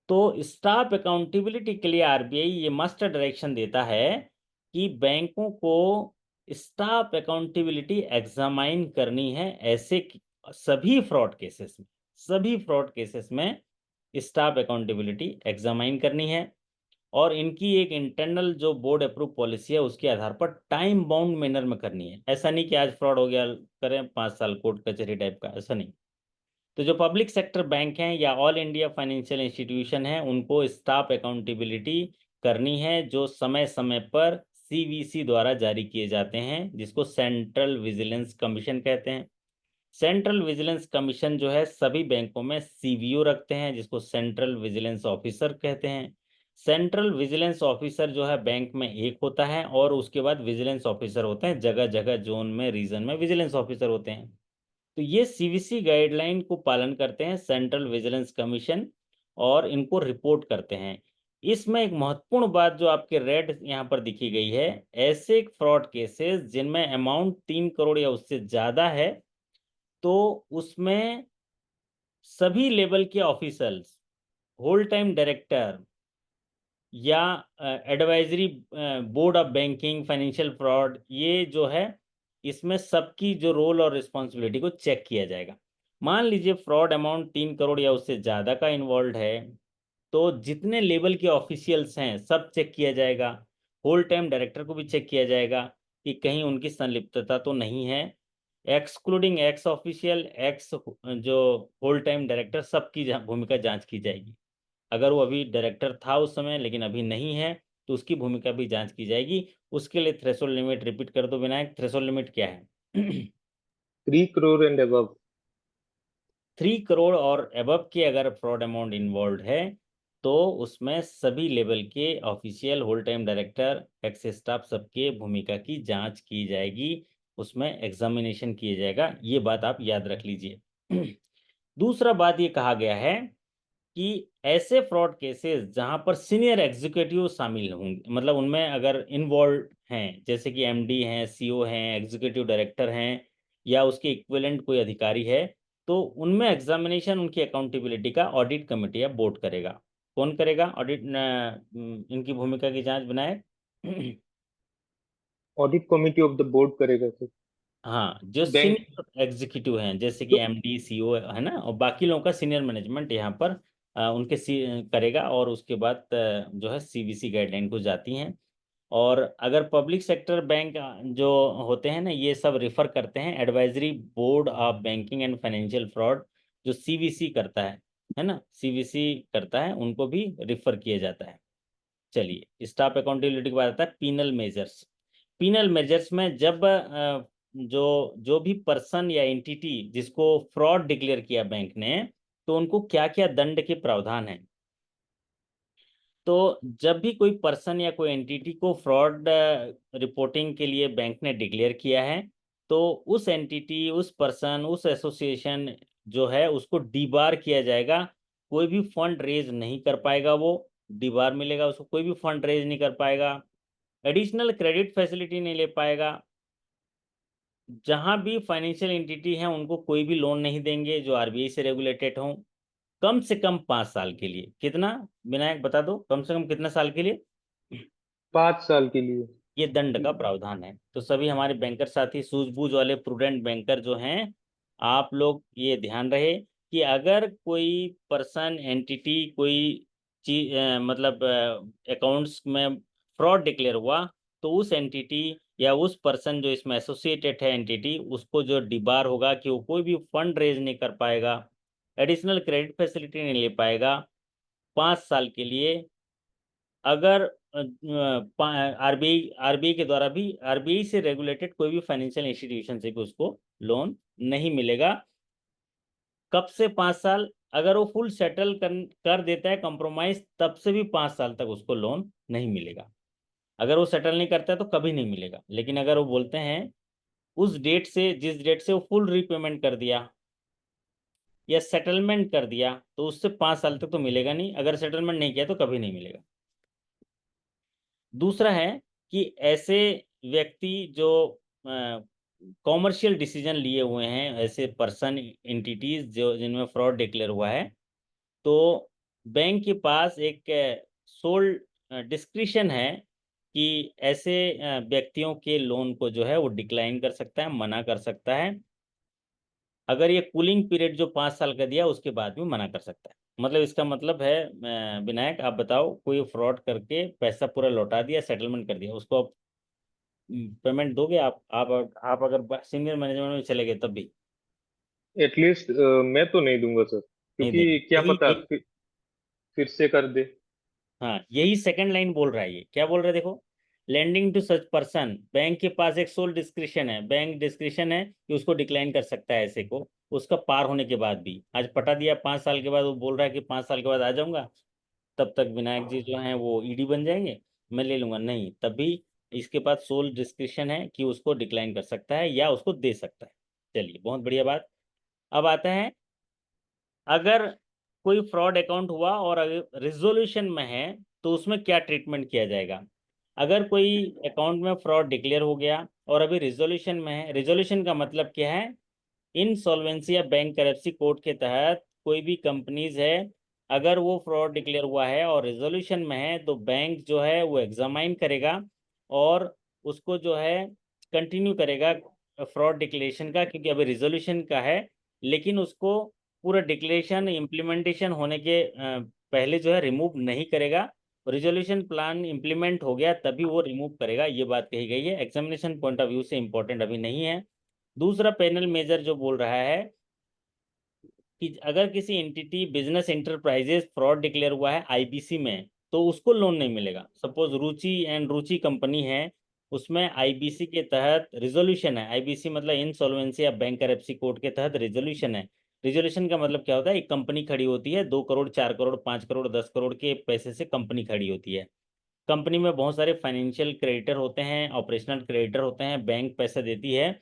तो स्टाफ अकाउंटेबिलिटी के लिए आरबीआई ये मास्टर डायरेक्शन देता है कि बैंकों को स्टाफ अकाउंटेबिलिटी एग्जामाइन करनी है, ऐसे सभी फ्रॉड केसेस में स्टाफ अकाउंटेबिलिटी एग्जामाइन करनी है। और इनकी एक इंटरनल जो बोर्ड अप्रूव पॉलिसी है उसके आधार पर टाइम बाउंड मैनर में करनी है। ऐसा नहीं कि आज फ्रॉड हो गया करें 5 साल कोर्ट कचहरी टाइप का, ऐसा नहीं। तो जो पब्लिक सेक्टर बैंक हैं या ऑल इंडिया फाइनेंशियल इंस्टीट्यूशन हैं उनको स्टाफ अकाउंटेबिलिटी करनी है, जो समय समय पर सीवीसी द्वारा जारी किए जाते हैं, जिसको सेंट्रल विजिलेंस कमीशन कहते हैं। सेंट्रल विजिलेंस कमीशन जो है सभी बैंकों में सीवीओ रखते हैं, जिसको सेंट्रल विजिलेंस ऑफिसर कहते हैं। सेंट्रल विजिलेंस ऑफिसर जो है बैंक में एक होता है, और उसके बाद विजिलेंस ऑफिसर होते हैं, जगह जगह जोन में, रीजन में विजिलेंस ऑफिसर होते हैं। तो ये सीवीसी गाइडलाइन को पालन करते हैं सेंट्रल विजिलेंस कमीशन, और इनको रिपोर्ट करते हैं। इसमें एक महत्वपूर्ण बात जो आपके रेड यहाँ पर दिखी गई है, ऐसे फ्रॉड केसेस जिनमें अमाउंट 3 करोड़ या उससे ज्यादा है, तो उसमें सभी लेवल के ऑफिसर्स, होल टाइम डायरेक्टर या advisory board of banking financial fraud, ये जो है इसमें सबकी जो रोल और रिस्पॉन्सिबिलिटी को चेक किया जाएगा। मान लीजिए फ्रॉड अमाउंट 3 करोड़ या उससे ज़्यादा का इन्वॉल्व है, तो जितने लेवल के ऑफिशियल्स हैं सब चेक किया जाएगा। होल टाइम डायरेक्टर को भी चेक किया जाएगा कि कहीं उनकी संलिप्तता तो नहीं है, एक्सक्लूडिंग एक्स ऑफिशियल, एक्स जो होल टाइम डायरेक्टर, सबकी भूमिका जांच की जाएगी। अगर वो अभी डायरेक्टर था उस समय लेकिन अभी नहीं है, तो उसकी भूमिका भी जांच की जाएगी। उसके लिए थ्रेशोल्ड लिमिट रिपीट कर दो विनायक, थ्रेशोल्ड लिमिट क्या है? 3 करोड़ एंड अबव। 3 करोड़ और अबव के अगर फ्रॉड अमाउंट इन्वॉल्व है, तो उसमें सभी लेवल के official, whole time director, ex staff, सबके भूमिका की जांच की जाएगी, उसमें एग्जामिनेशन किया जाएगा। ये बात आप याद रख लीजिए। दूसरा बात ये कहा गया है कि ऐसे फ्रॉड केसेस जहां पर सीनियर एग्जीक्यूटिव शामिल होंगे, मतलब उनमें अगर इन्वॉल्व हैं, जैसे कि एमडी हैं, सीईओ हैं, एग्जीक्यूटिव डायरेक्टर हैं, या उसके इक्विवेलेंट कोई अधिकारी है, तो उनमें एग्जामिनेशन उनकी अकाउंटेबिलिटी का ऑडिट कमेटी या बोर्ड करेगा। कौन करेगा ऑडिट, इनकी भूमिका की जांच Vinayak? Audit committee of the board करेगा सर। हाँ, जो बैंक। सीनियर एग्जीक्यूटिव हैं जैसे कि एमडी सीईओ है ना, और बाकी लोगों का सीनियर मैनेजमेंट यहाँ पर उनके करेगा, और उसके बाद जो है सीवीसी गाइडलाइन को जाती हैं। और अगर पब्लिक सेक्टर बैंक जो होते हैं ना, ये सब रिफर करते हैं advisory board of banking and financial fraud, जो सीवीसी करता है ना, सीवीसी करता है, उनको भी रिफर किया जाता है। चलिए, स्टाफ अकाउंटेबिलिटी के बाद आता है पीनल मेजर्स। पीनल मेजर्स में जब जो जो भी पर्सन या एंटिटी जिसको फ्रॉड डिक्लेयर किया बैंक ने, तो उनको क्या क्या दंड के प्रावधान है। तो जब भी कोई पर्सन या कोई एंटिटी को फ्रॉड रिपोर्टिंग के लिए बैंक ने डिक्लेयर किया है, तो उस एंटिटी, उस पर्सन, उस एसोसिएशन जो है उसको डीबार किया जाएगा। कोई भी फंड रेज नहीं कर पाएगा, वो डीबार मिलेगा उसको, कोई भी फंड रेज नहीं कर पाएगा, एडिशनल क्रेडिट फैसिलिटी नहीं ले पाएगा। जहां भी फाइनेंशियल एंटिटी है उनको कोई भी लोन नहीं देंगे जो आरबीआई से रेगुलेटेड हो, कम से कम 5 साल के लिए। कितना, विनायक बता दो, कम से कम कितना साल के लिए? 5 साल के लिए। ये दंड का प्रावधान है। तो सभी हमारे बैंकर साथी, सूझबूझ वाले प्रूडेंट बैंकर जो हैं, आप लोग ये ध्यान रहे कि अगर कोई पर्सन एंटिटी कोई चीज मतलब अकाउंट्स में फ्रॉड डिक्लेयर हुआ, तो उस एंटिटी या उस पर्सन जो इसमें एसोसिएटेड है एंटिटी, उसको जो डिबार होगा कि वो कोई भी फंड रेज नहीं कर पाएगा, एडिशनल क्रेडिट फैसिलिटी नहीं ले पाएगा 5 साल के लिए। अगर आरबीआई आरबीआई के द्वारा भी, आरबीआई से रेगुलेटेड कोई भी फाइनेंशियल इंस्टीट्यूशन से भी उसको लोन नहीं मिलेगा। कब से 5 साल? अगर वो फुल सेटल कर देता है कंप्रोमाइज, तब से भी 5 साल तक उसको लोन नहीं मिलेगा। अगर वो सेटल नहीं करता है तो कभी नहीं मिलेगा। लेकिन अगर वो बोलते हैं उस डेट से, जिस डेट से वो फुल रीपेमेंट कर दिया या सेटलमेंट कर दिया, तो उससे 5 साल तक तो मिलेगा नहीं। अगर सेटलमेंट नहीं किया तो कभी नहीं मिलेगा। दूसरा है कि ऐसे व्यक्ति जो कॉमर्शियल डिसीजन लिए हुए हैं, ऐसे पर्सन एंटिटीज जो जिनमें फ्रॉड डिक्लेयर हुआ है, तो बैंक के पास एक सोल डिस्क्रिशन है कि ऐसे व्यक्तियों के लोन को जो है वो डिक्लाइन कर सकता है, मना कर सकता है। अगर ये कूलिंग पीरियड जो 5 साल का दिया उसके बाद भी मना कर सकता है। मतलब इसका मतलब है विनायक आप बताओ, कोई फ्रॉड करके पैसा पूरा लौटा दिया, सेटलमेंट कर दिया, उसको आप पेमेंट दोगे? आप अगर सीनियर मैनेजमेंट में चले गए तब भी एटलीस्ट मैं तो नहीं दूंगा सर, नहीं क्योंकि देंगे। क्या यही पता यही फिर से कर दे। हाँ, यही सेकंड लाइन बोल रहा है। ये क्या बोल रहा है देखो, lending to such person, bank के पास एक सोल डिस्क्रिशन है, बैंक डिस्क्रिशन है कि उसको डिक्लाइन कर सकता है ऐसे को, उसका पार होने के बाद भी। आज पटा दिया 5 साल के बाद, वो बोल रहा है कि 5 साल के बाद आ जाऊंगा, तब तक विनायक जी जो हैं वो ईडी बन जाएंगे, मैं ले लूंगा। नहीं, तब भी इसके पास सोल डिस्क्रिशन है कि उसको डिक्लाइन कर सकता है या उसको दे सकता है। चलिए, बहुत बढ़िया बात। अब आता है, अगर कोई फ्रॉड अकाउंट हुआ और अगर रिजोल्यूशन में है, तो उसमें क्या ट्रीटमेंट किया जाएगा। अगर कोई अकाउंट में फ्रॉड डिक्लेयर हो गया और अभी रिजोल्यूशन में है, रिजोल्यूशन का मतलब क्या है, इंसॉल्वेंसी या बैंक करप्सी कोड के तहत कोई भी कंपनीज है, अगर वो फ्रॉड डिक्लेयर हुआ है और रिजोल्यूशन में है, तो बैंक जो है वो एग्जामाइन करेगा और उसको जो है कंटिन्यू करेगा फ्रॉड डिक्लेरेशन का, क्योंकि अभी रिजोल्यूशन का है। लेकिन उसको पूरा डिक्लेरेशन इम्प्लीमेंटेशन होने के पहले जो है रिमूव नहीं करेगा। रिजोल्यूशन प्लान इम्प्लीमेंट हो गया तभी वो रिमूव करेगा। ये बात कही गई है, एग्जामिनेशन पॉइंट ऑफ व्यू से इंपॉर्टेंट अभी नहीं है। दूसरा पैनल मेजर जो बोल रहा है कि अगर किसी entity business enterprises fraud declare हुआ है आईबीसी में, तो उसको लोन नहीं मिलेगा। Suppose Ruchi and Ruchi company है, उसमें आईबीसी के तहत रिजोल्यूशन है, आईबीसी मतलब इंसॉल्वेंसी या बैंक करप्सी कोड के तहत रिजोल्यूशन है। रिजोल्यूशन का मतलब क्या होता है, एक कंपनी खड़ी होती है, 2 करोड़, 4 करोड़, 5 करोड़, 10 करोड़ के पैसे से कंपनी खड़ी होती है। कंपनी में बहुत सारे फाइनेंशियल क्रेडिटर होते हैं, ऑपरेशनल क्रेडिटर होते हैं, बैंक पैसा देती है,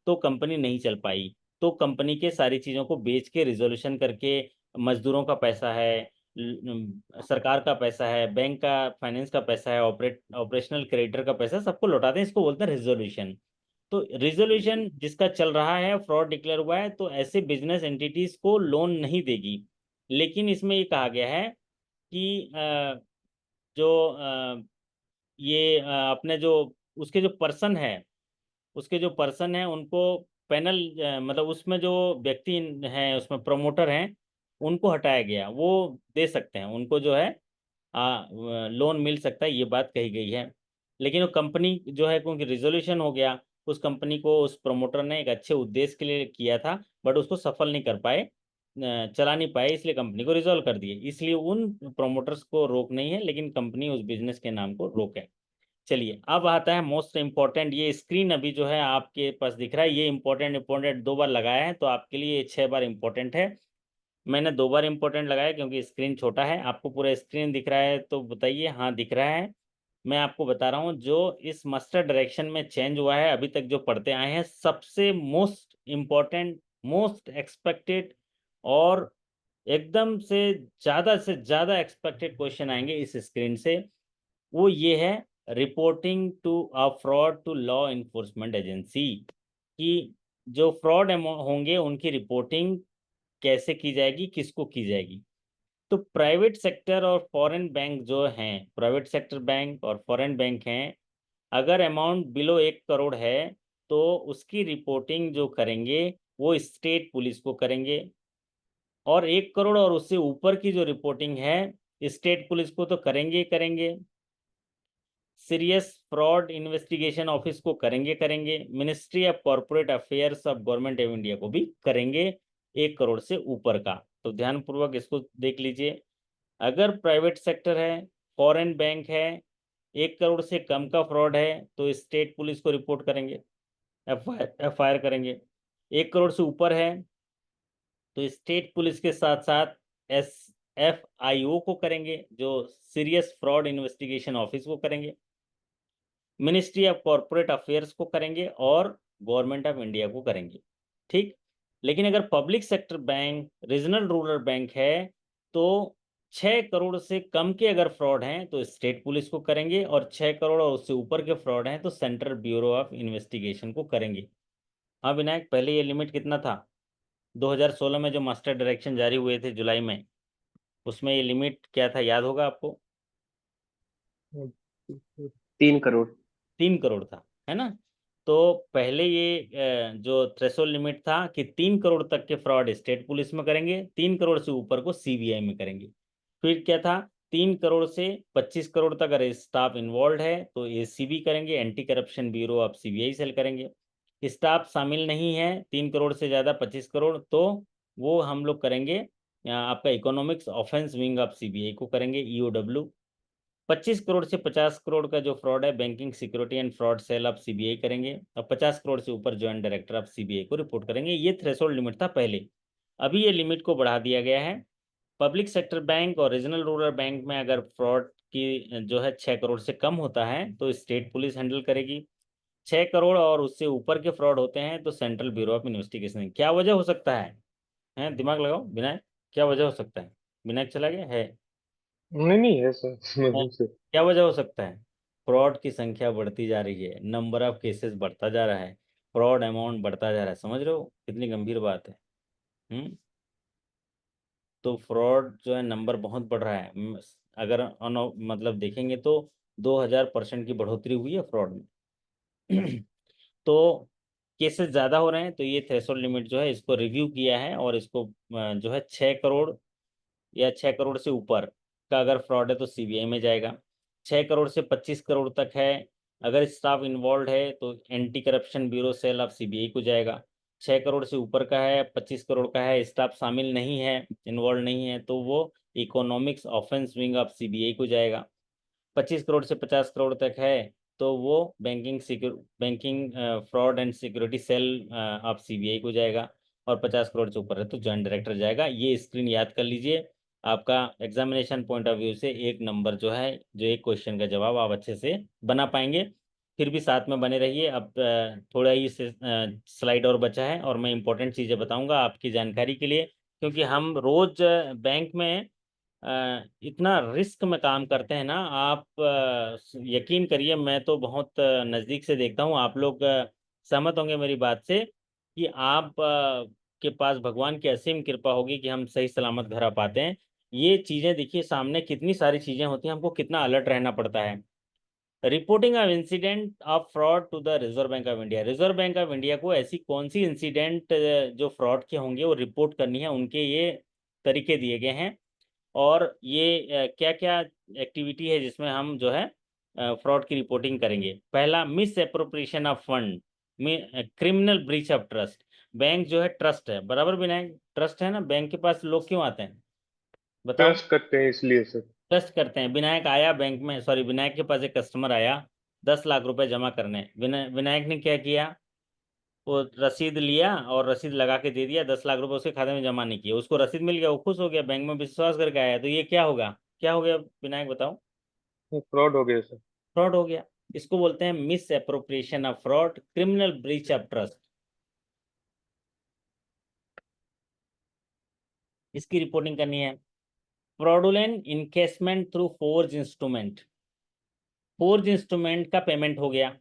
तो कंपनी नहीं चल पाई, तो कंपनी के सारी चीज़ों को बेच के रिजोल्यूशन करके, मजदूरों का पैसा है, सरकार का पैसा है, बैंक का फाइनेंस का पैसा है, ऑपरेशनल क्रेडिटर का पैसा, सबको लौटाते हैं। इसको बोलते हैं रिजोल्यूशन। तो रिजोल्यूशन जिसका चल रहा है, फ्रॉड डिक्लेयर हुआ है, तो ऐसे बिजनेस एंटिटीज को लोन नहीं देगी। लेकिन इसमें ये कहा गया है कि जो ये अपने जो उसके जो पर्सन है, उनको पैनल, मतलब उसमें जो व्यक्ति हैं, उसमें प्रमोटर हैं, उनको हटाया गया। वो दे सकते हैं, उनको जो है लोन मिल सकता है, ये बात कही गई है। लेकिन वो कंपनी जो है, क्योंकि रिजोल्यूशन हो गया, उस कंपनी को उस प्रमोटर ने एक अच्छे उद्देश्य के लिए किया था, बट उसको सफल नहीं कर पाए, चला नहीं पाए, इसलिए कंपनी को रिजॉल्व कर दिए। इसलिए उन प्रमोटर्स को रोक नहीं है, लेकिन कंपनी उस बिजनेस के नाम को रोक है। चलिए, अब आता है मोस्ट इम्पॉर्टेंट। ये स्क्रीन अभी जो है आपके पास दिख रहा है, ये इम्पोर्टेंट 2 बार लगाया है, तो आपके लिए 6 बार इम्पोर्टेंट है। मैंने 2 बार इम्पोर्टेंट लगाया क्योंकि स्क्रीन छोटा है। आपको पूरा स्क्रीन दिख रहा है तो बताइए। हाँ, दिख रहा है। मैं आपको बता रहा हूँ, जो इस मास्टर डायरेक्शन में चेंज हुआ है अभी तक जो पढ़ते आए हैं, सबसे मोस्ट इम्पॉर्टेंट, मोस्ट एक्सपेक्टेड और एकदम से ज़्यादा एक्सपेक्टेड क्वेश्चन आएंगे इस स्क्रीन से। वो ये है, reporting to a fraud to law enforcement agency, कि जो फ्रॉड होंगे उनकी रिपोर्टिंग कैसे की जाएगी, किसको की जाएगी। तो प्राइवेट सेक्टर और फॉरेन बैंक जो हैं, प्राइवेट सेक्टर बैंक और फॉरेन बैंक हैं, अगर अमाउंट बिलो 1 करोड़ है तो उसकी रिपोर्टिंग जो करेंगे वो स्टेट पुलिस को करेंगे। और 1 करोड़ और उससे ऊपर की जो रिपोर्टिंग है, स्टेट पुलिस को तो करेंगे ही करेंगे, सीरियस फ्रॉड इन्वेस्टिगेशन ऑफिस को करेंगे, ministry of corporate affairs of government of India को भी करेंगे 1 करोड़ से ऊपर का। तो ध्यानपूर्वक इसको देख लीजिए। अगर प्राइवेट सेक्टर है, फॉरेन बैंक है, 1 करोड़ से कम का फ्रॉड है, तो स्टेट पुलिस को रिपोर्ट करेंगे, एफ आई आर करेंगे। 1 करोड़ से ऊपर है तो स्टेट पुलिस के साथ साथ SFIO को करेंगे, जो सीरियस फ्रॉड इन्वेस्टिगेशन ऑफिस को करेंगे, मिनिस्ट्री ऑफ कॉरपोरेट अफेयर्स को करेंगे और गवर्नमेंट ऑफ इंडिया को करेंगे। ठीक। लेकिन अगर public sector bank, regional rural bank है, तो 6 करोड़ से कम के अगर फ्रॉड हैं तो स्टेट पुलिस को करेंगे, और 6 करोड़ और उससे ऊपर के फ्रॉड हैं तो सेंट्रल ब्यूरो ऑफ इन्वेस्टिगेशन को करेंगे। हाँ विनायक, पहले ये लिमिट कितना था? 2016 में जो मास्टर डायरेक्शन जारी हुए थे जुलाई में, उसमें ये लिमिट क्या था, याद होगा आपको? 3 करोड़। 3 करोड़ था, है ना? तो पहले ये जो थ्रेशोल्ड लिमिट था कि 3 करोड़ तक के फ्रॉड स्टेट पुलिस में करेंगे, 3 करोड़ से ऊपर को CBI में करेंगे। फिर क्या था, 3 करोड़ से 25 करोड़ तक अगर स्टाफ इन्वॉल्व है तो ACB करेंगे, anti corruption bureau of CBI cell करेंगे। स्टाफ शामिल नहीं है 3 करोड़ से ज़्यादा 25 करोड़, तो वो हम लोग करेंगे, आपका economics offence wing of CBI को करेंगे, EOW। 25 करोड़ से 50 करोड़ का जो फ्रॉड है, banking security and fraud cell of CBI करेंगे, और 50 करोड़ से ऊपर ज्वाइंट डायरेक्टर ऑफ CBI को रिपोर्ट करेंगे। ये थ्रेशोल्ड लिमिट था पहले। अभी ये लिमिट को बढ़ा दिया गया है। पब्लिक सेक्टर बैंक और रीजनल रूरल बैंक में अगर फ्रॉड की जो है 6 करोड़ से कम होता है तो स्टेट पुलिस हैंडल करेगी। 6 करोड़ और उससे ऊपर के फ्रॉड होते हैं तो सेंट्रल ब्यूरो ऑफ इन्वेस्टिगेशन। क्या वजह हो सकता है? हैं, दिमाग लगाओ विनायक, क्या वजह हो सकता है? विनायक चला गया है? नहीं नहीं है सर, है? मधु से। क्या वजह हो सकता है? फ्रॉड की संख्या बढ़ती जा रही है, नंबर ऑफ केसेस बढ़ता जा रहा है, फ्रॉड अमाउंट बढ़ता जा रहा है। समझ रहे हो कितनी गंभीर बात है? हम्म। तो फ्रॉड जो है नंबर बहुत बढ़ रहा है। अगर मतलब देखेंगे तो 2000% की बढ़ोतरी हुई है फ्रॉड में। तो केसेस ज़्यादा हो रहे हैं, तो ये थ्रेशोल्ड लिमिट जो है इसको रिव्यू किया है, और इसको जो है 6 करोड़ या 6 करोड़ से ऊपर का अगर फ्रॉड है तो CBI में जाएगा। 6 करोड़ से 25 करोड़ तक है, अगर स्टाफ इन्वॉल्व है तो anti corruption bureau cell of CBI को जाएगा। 6 करोड़ से ऊपर का है, 25 करोड़ का है, स्टाफ शामिल नहीं है, इन्वॉल्व नहीं है, तो वो economics offence wing of CBI को जाएगा। 25 करोड़ से 50 करोड़ तक है तो वो banking fraud and security cell of CBI को जाएगा। और 50 करोड़ से ऊपर है तो जॉइंट डायरेक्टर जाएगा। ये स्क्रीन याद कर लीजिए, आपका एग्जामिनेशन पॉइंट ऑफ व्यू से एक नंबर जो है, जो एक क्वेश्चन का जवाब आप अच्छे से बना पाएंगे। फिर भी साथ में बने रहिए। अब थोड़ा ही स्लाइड और बचा है, और मैं इंपॉर्टेंट चीज़ें बताऊंगा आपकी जानकारी के लिए, क्योंकि हम रोज बैंक में इतना रिस्क में काम करते हैं ना। आप यकीन करिए, मैं तो बहुत नज़दीक से देखता हूँ। आप लोग सहमत होंगे मेरी बात से कि आप के पास भगवान की असीम कृपा होगी कि हम सही सलामत घर आ पाते हैं। ये चीजें देखिए, सामने कितनी सारी चीजें होती हैं, हमको कितना अलर्ट रहना पड़ता है। Reporting of incident of fraud to the reserve bank of India. Reserve bank of India को ऐसी कौन सी इंसिडेंट जो फ्रॉड के होंगे वो रिपोर्ट करनी है, उनके ये तरीके दिए गए हैं। और ये क्या क्या एक्टिविटी है जिसमें हम जो है फ्रॉड की रिपोर्टिंग करेंगे। पहला, miss appropriation of fund, criminal breach of trust. Bank जो है ट्रस्ट है, बराबर विनायक, ट्रस्ट है ना, बैंक के पास लोग क्यों आते हैं बताओ? ट्रस्ट करते हैं इसलिए सर। ट्रस्ट करते हैं। विनायक आया बैंक में, सॉरी विनायक के पास एक कस्टमर आया 10 लाख रुपए जमा करने। विनायक ने क्या किया, वो रसीद लिया और रसीद लगा के दे दिया, 10 लाख रुपए उसके खाते में जमा नहीं किए, उसको रसीद मिल गया, वो खुश हो गया, बैंक में विश्वास करके आया। तो ये क्या होगा, क्या हो गया विनायक बताओ? फ्रॉड हो गया सर। फ्रॉड हो गया। इसको बोलते हैं miss appropriation of fraud, criminal breach of trust. इसकी रिपोर्टिंग करनी है। Fraudulent encasement through forge instrument. Forge instrument का पेमेंट हो गया,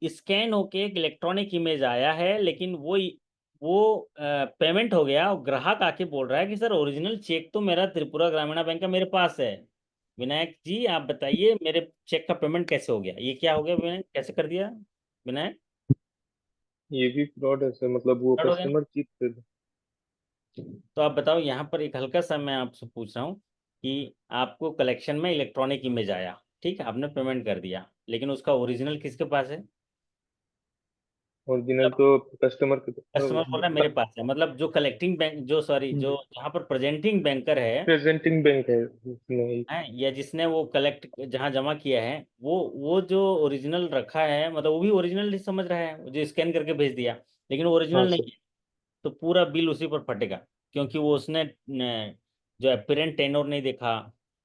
स्कैन होके एक इलेक्ट्रॉनिक इमेज आया है, लेकिन वो पेमेंट हो गया और ग्राहक आके बोल रहा है कि सर ओरिजिनल चेक तो मेरा त्रिपुरा ग्रामीण बैंक का मेरे पास है। विनायक जी आप बताइए मेरे चेक का पेमेंट कैसे हो गया? ये क्या हो गया विनायक, कैसे कर दिया विनायक? ये भी फ्रॉड है सर, मतलब वो फ्रॉड हो गया ना? कस्टमर चीट कर। तो आप बताओ, यहाँ पर एक हल्का सा मैं आपसे पूछ रहा हूँ कि आपको कलेक्शन में इलेक्ट्रॉनिक इमेज आया, ठीक है, आपने पेमेंट कर दिया, लेकिन उसका ओरिजिनल किसके पास है? ओरिजिनल तो कस्टमर के। कस्टमर बोल रहा है मेरे पास है, मतलब जो कलेक्टिंग बैंक, जो सॉरी जो जहाँ पर प्रेजेंटिंग बैंकर है, प्रेजेंटिंग बैंक है उसमें। या जिसने वो कलेक्ट जहाँ जमा किया है, वो जो ओरिजिनल रखा है, मतलब वो भी ओरिजिनल ही समझ रहा है, वो जो स्कैन करके भेज दिया, लेकिन वो हाँ ओरिजिनल सर। नहीं है। तो पूरा बिल उसी पर फटेगा, क्योंकि वो उसने जो एपरेंट टेनोर नहीं देखा,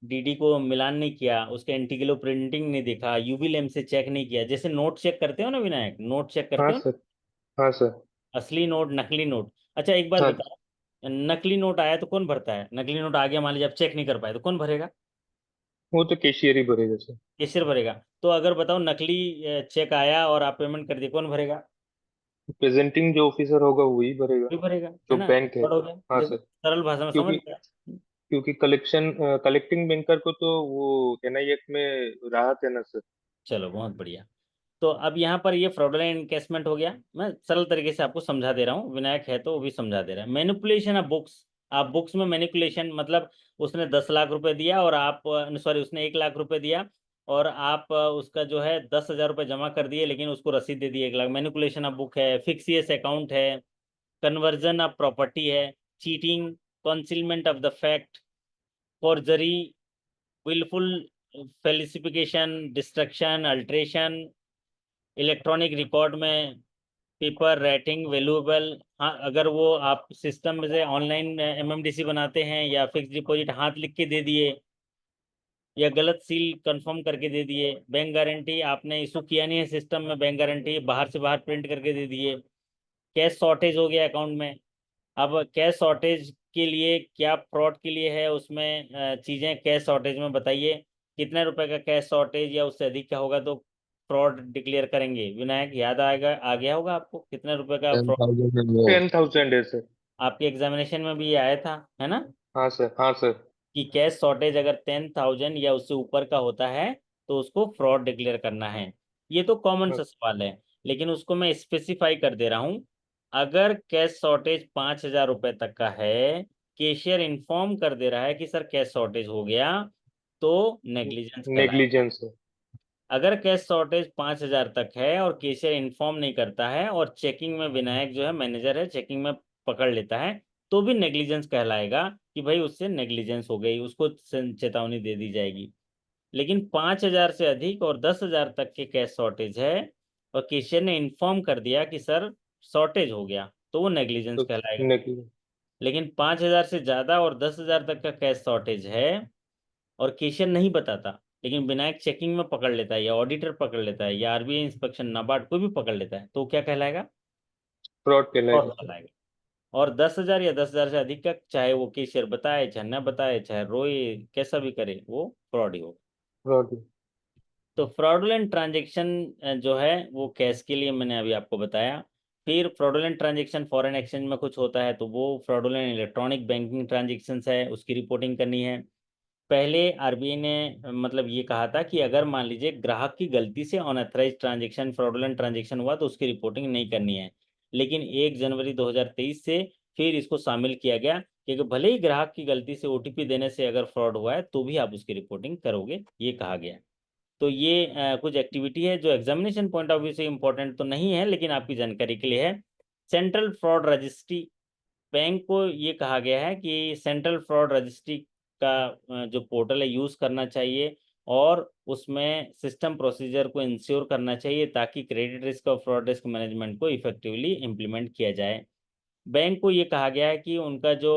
डीडी को मिलान नहीं किया, उसके एंटी किलो प्रिंटिंग नहीं देखा, यूवी लैम्प से चेक नहीं किया। जैसे नोट चेक करते हो ना विनायक, नोट चेक हाँ करते हो ना, सर। हाँ सर। असली नोट नकली नोट। अच्छा एक बात हाँ, बताओ, नकली नोट आया तो कौन भरता है? नकली नोट आ गया मान लीजिए, आप चेक नहीं कर पाए तो कौन भरेगा? वो तो कैशियर ही भरेगा सर। कैशियर भरेगा। तो अगर बताओ नकली चेक आया और आप पेमेंट कर दिए, कौन भरेगा? प्रेजेंटिंग जो ऑफिसर होगा वही भरेगा, वही भरेगा, है जो ना? बैंक है। फ्रॉड हो गया। हाँ देखो सर। सरल भाषा में समझ क्योंकि गया। क्योंकि कलेक्टिंग बैंकर को तो वो एनआईएफ में राहत है ना सर। चलो बहुत बढ़िया। तो अब यहाँ पर ये फ्रॉडलेंट इनकेसमेंट हो गया, मैं सरल तरीके से आपको समझा दे रहा हूँ, विनायक है तो वो भी समझा दे रहा है। Manipulation of books. आप बुक्स में मैनिपुलेशन, मतलब उसने 10 लाख रुपए दिया और आप, सॉरी उसने 1 लाख रुपए दिया और आप उसका जो है 10,000 रुपये जमा कर दिए, लेकिन उसको रसीद दे दी 1 लाख। मैनिपुलेशन ऑफ बुक है। फिक्सियस अकाउंट है। कन्वर्जन ऑफ प्रॉपर्टी है। Cheating, concealment of the fact, forgery, wilful falsification, destruction, alteration, electronic record में पेपर राइटिंग वैल्यूएबल। हाँ, अगर वो आप सिस्टम में से ऑनलाइन एमएमडीसी बनाते हैं या फिक्स डिपॉजिट हाथ लिख के दे दिए या गलत सील कंफर्म करके दे दिए। बैंक गारंटी आपने इशू किया नहीं है सिस्टम में, बैंक गारंटी बाहर से बाहर प्रिंट करके दे दिए। कैश शॉर्टेज हो गया अकाउंट में। अब कैश शॉर्टेज के लिए क्या फ्रॉड के लिए है उसमें चीज़ें, कैश शॉर्टेज में बताइए कितने रुपए का कैश शॉर्टेज या उससे अधिक का होगा तो फ्रॉड डिक्लेयर करेंगे। विनायक याद आएगा, आ गया होगा आपको कितने रुपए का टेन फ्रॉड? थाउजेंड है वो। 10,000 है सर। आपके एग्जामिनेशन में भी ये आया था, है ना, हाँ सर। हाँ सर। कि कैश शॉर्टेज अगर 10,000 या उससे ऊपर का होता है तो उसको फ्रॉड डिक्लेयर करना है। ये तो कॉमन हाँ, सा सवाल है, लेकिन उसको मैं स्पेसिफाई कर दे रहा हूँ। अगर कैश शॉर्टेज 5,000 रुपये तक का है, कैशियर इन्फॉर्म कर दे रहा है कि सर कैश शॉर्टेज हो गया, तो नेग्लिजेंस कहलाएगा। नेग्लिजेंस है। अगर कैश शॉर्टेज 5,000 तक है और कैशियर इन्फॉर्म नहीं करता है और चेकिंग में विनायक जो है मैनेजर है, चेकिंग में पकड़ लेता है, तो भी नेग्लिजेंस कहलाएगा कि भाई उससे नेग्लिजेंस हो गई, उसको चेतावनी दे दी जाएगी। लेकिन 5,000 से अधिक और 10,000 तक के कैश शॉर्टेज है और कैशियर ने इन्फॉर्म कर दिया कि सर शॉर्टेज हो गया, तो वो नेग्लिजेंस तो कहलाएगा। नेग्लिजेंस। लेकिन 5,000 से ज्यादा और 10,000 तक का कैश शॉर्टेज है और कैशियर नहीं बताता, लेकिन विनायक चेकिंग में पकड़ लेता है या ऑडिटर पकड़ लेता है या आरबीआई इंस्पेक्शन नाबार्ड कोई भी पकड़ लेता है, तो क्या कहलाएगा? फ्रॉड फ्रॉड कहलाएगा सर। कहलाएगा। और 10,000 या 10,000 से अधिक का, चाहे वो कैशियर बताए चाहे न बताए, चाहे रोए कैसा भी करे, वो फ्रॉड ही होगा। फ्रॉड। तो फ्रॉडुलेंट ट्रांजेक्शन जो है वो कैश के लिए मैंने अभी आपको बताया। फिर फ्रॉडुलेंट ट्रांजेक्शन फॉरेन एक्सचेंज में कुछ होता है तो वो फ्रॉडुलेंट इलेक्ट्रॉनिक बैंकिंग ट्रांजेक्शन्स है, उसकी रिपोर्टिंग करनी है। पहले आरबीआई ने मतलब ये कहा था कि अगर मान लीजिए ग्राहक की गलती से अनऑथराइज ट्रांजेक्शन फ्रॉडुलेंट ट्रांजेक्शन हुआ तो उसकी रिपोर्टिंग नहीं करनी है। लेकिन 1 जनवरी 2023 से फिर इसको शामिल किया गया, क्योंकि भले ही ग्राहक की गलती से ओटीपी देने से अगर फ्रॉड हुआ है तो भी आप उसकी रिपोर्टिंग करोगे, ये कहा गया। तो ये कुछ एक्टिविटी है जो एग्जामिनेशन पॉइंट ऑफ व्यू से इंपॉर्टेंट तो नहीं है, लेकिन आपकी जानकारी के लिए है। सेंट्रल फ्रॉड रजिस्ट्री, बैंक को ये कहा गया है कि सेंट्रल फ्रॉड रजिस्ट्री का जो पोर्टल है यूज़ करना चाहिए और उसमें सिस्टम प्रोसीजर को इंश्योर करना चाहिए ताकि क्रेडिट रिस्क और फ्रॉड रिस्क मैनेजमेंट को इफेक्टिवली इम्प्लीमेंट किया जाए। बैंक को ये कहा गया है कि उनका जो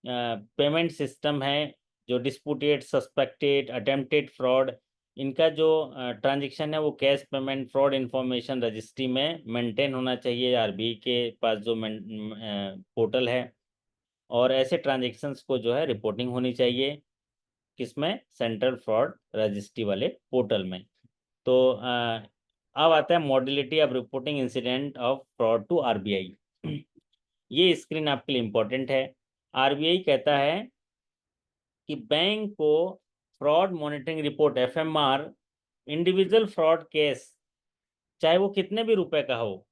पेमेंट सिस्टम है, जो डिस्प्यूटेड, सस्पेक्टेड, अटेम्प्टेड फ्रॉड, इनका जो ट्रांजैक्शन है वो cash payment fraud information registry में मेंटेन होना चाहिए, आरबीआई के पास जो पोर्टल है। और ऐसे ट्रांजैक्शंस को जो है रिपोर्टिंग होनी चाहिए, किसमें? सेंट्रल फ्रॉड रजिस्ट्री वाले पोर्टल में। तो अब आता है modality of reporting incident of fraud to RBI. ये स्क्रीन आपके लिए इम्पोर्टेंट है। आरबीआई कहता है कि बैंक को fraud monitoring report FMR, individual fraud case चाहे वो कितने भी रुपए का हो,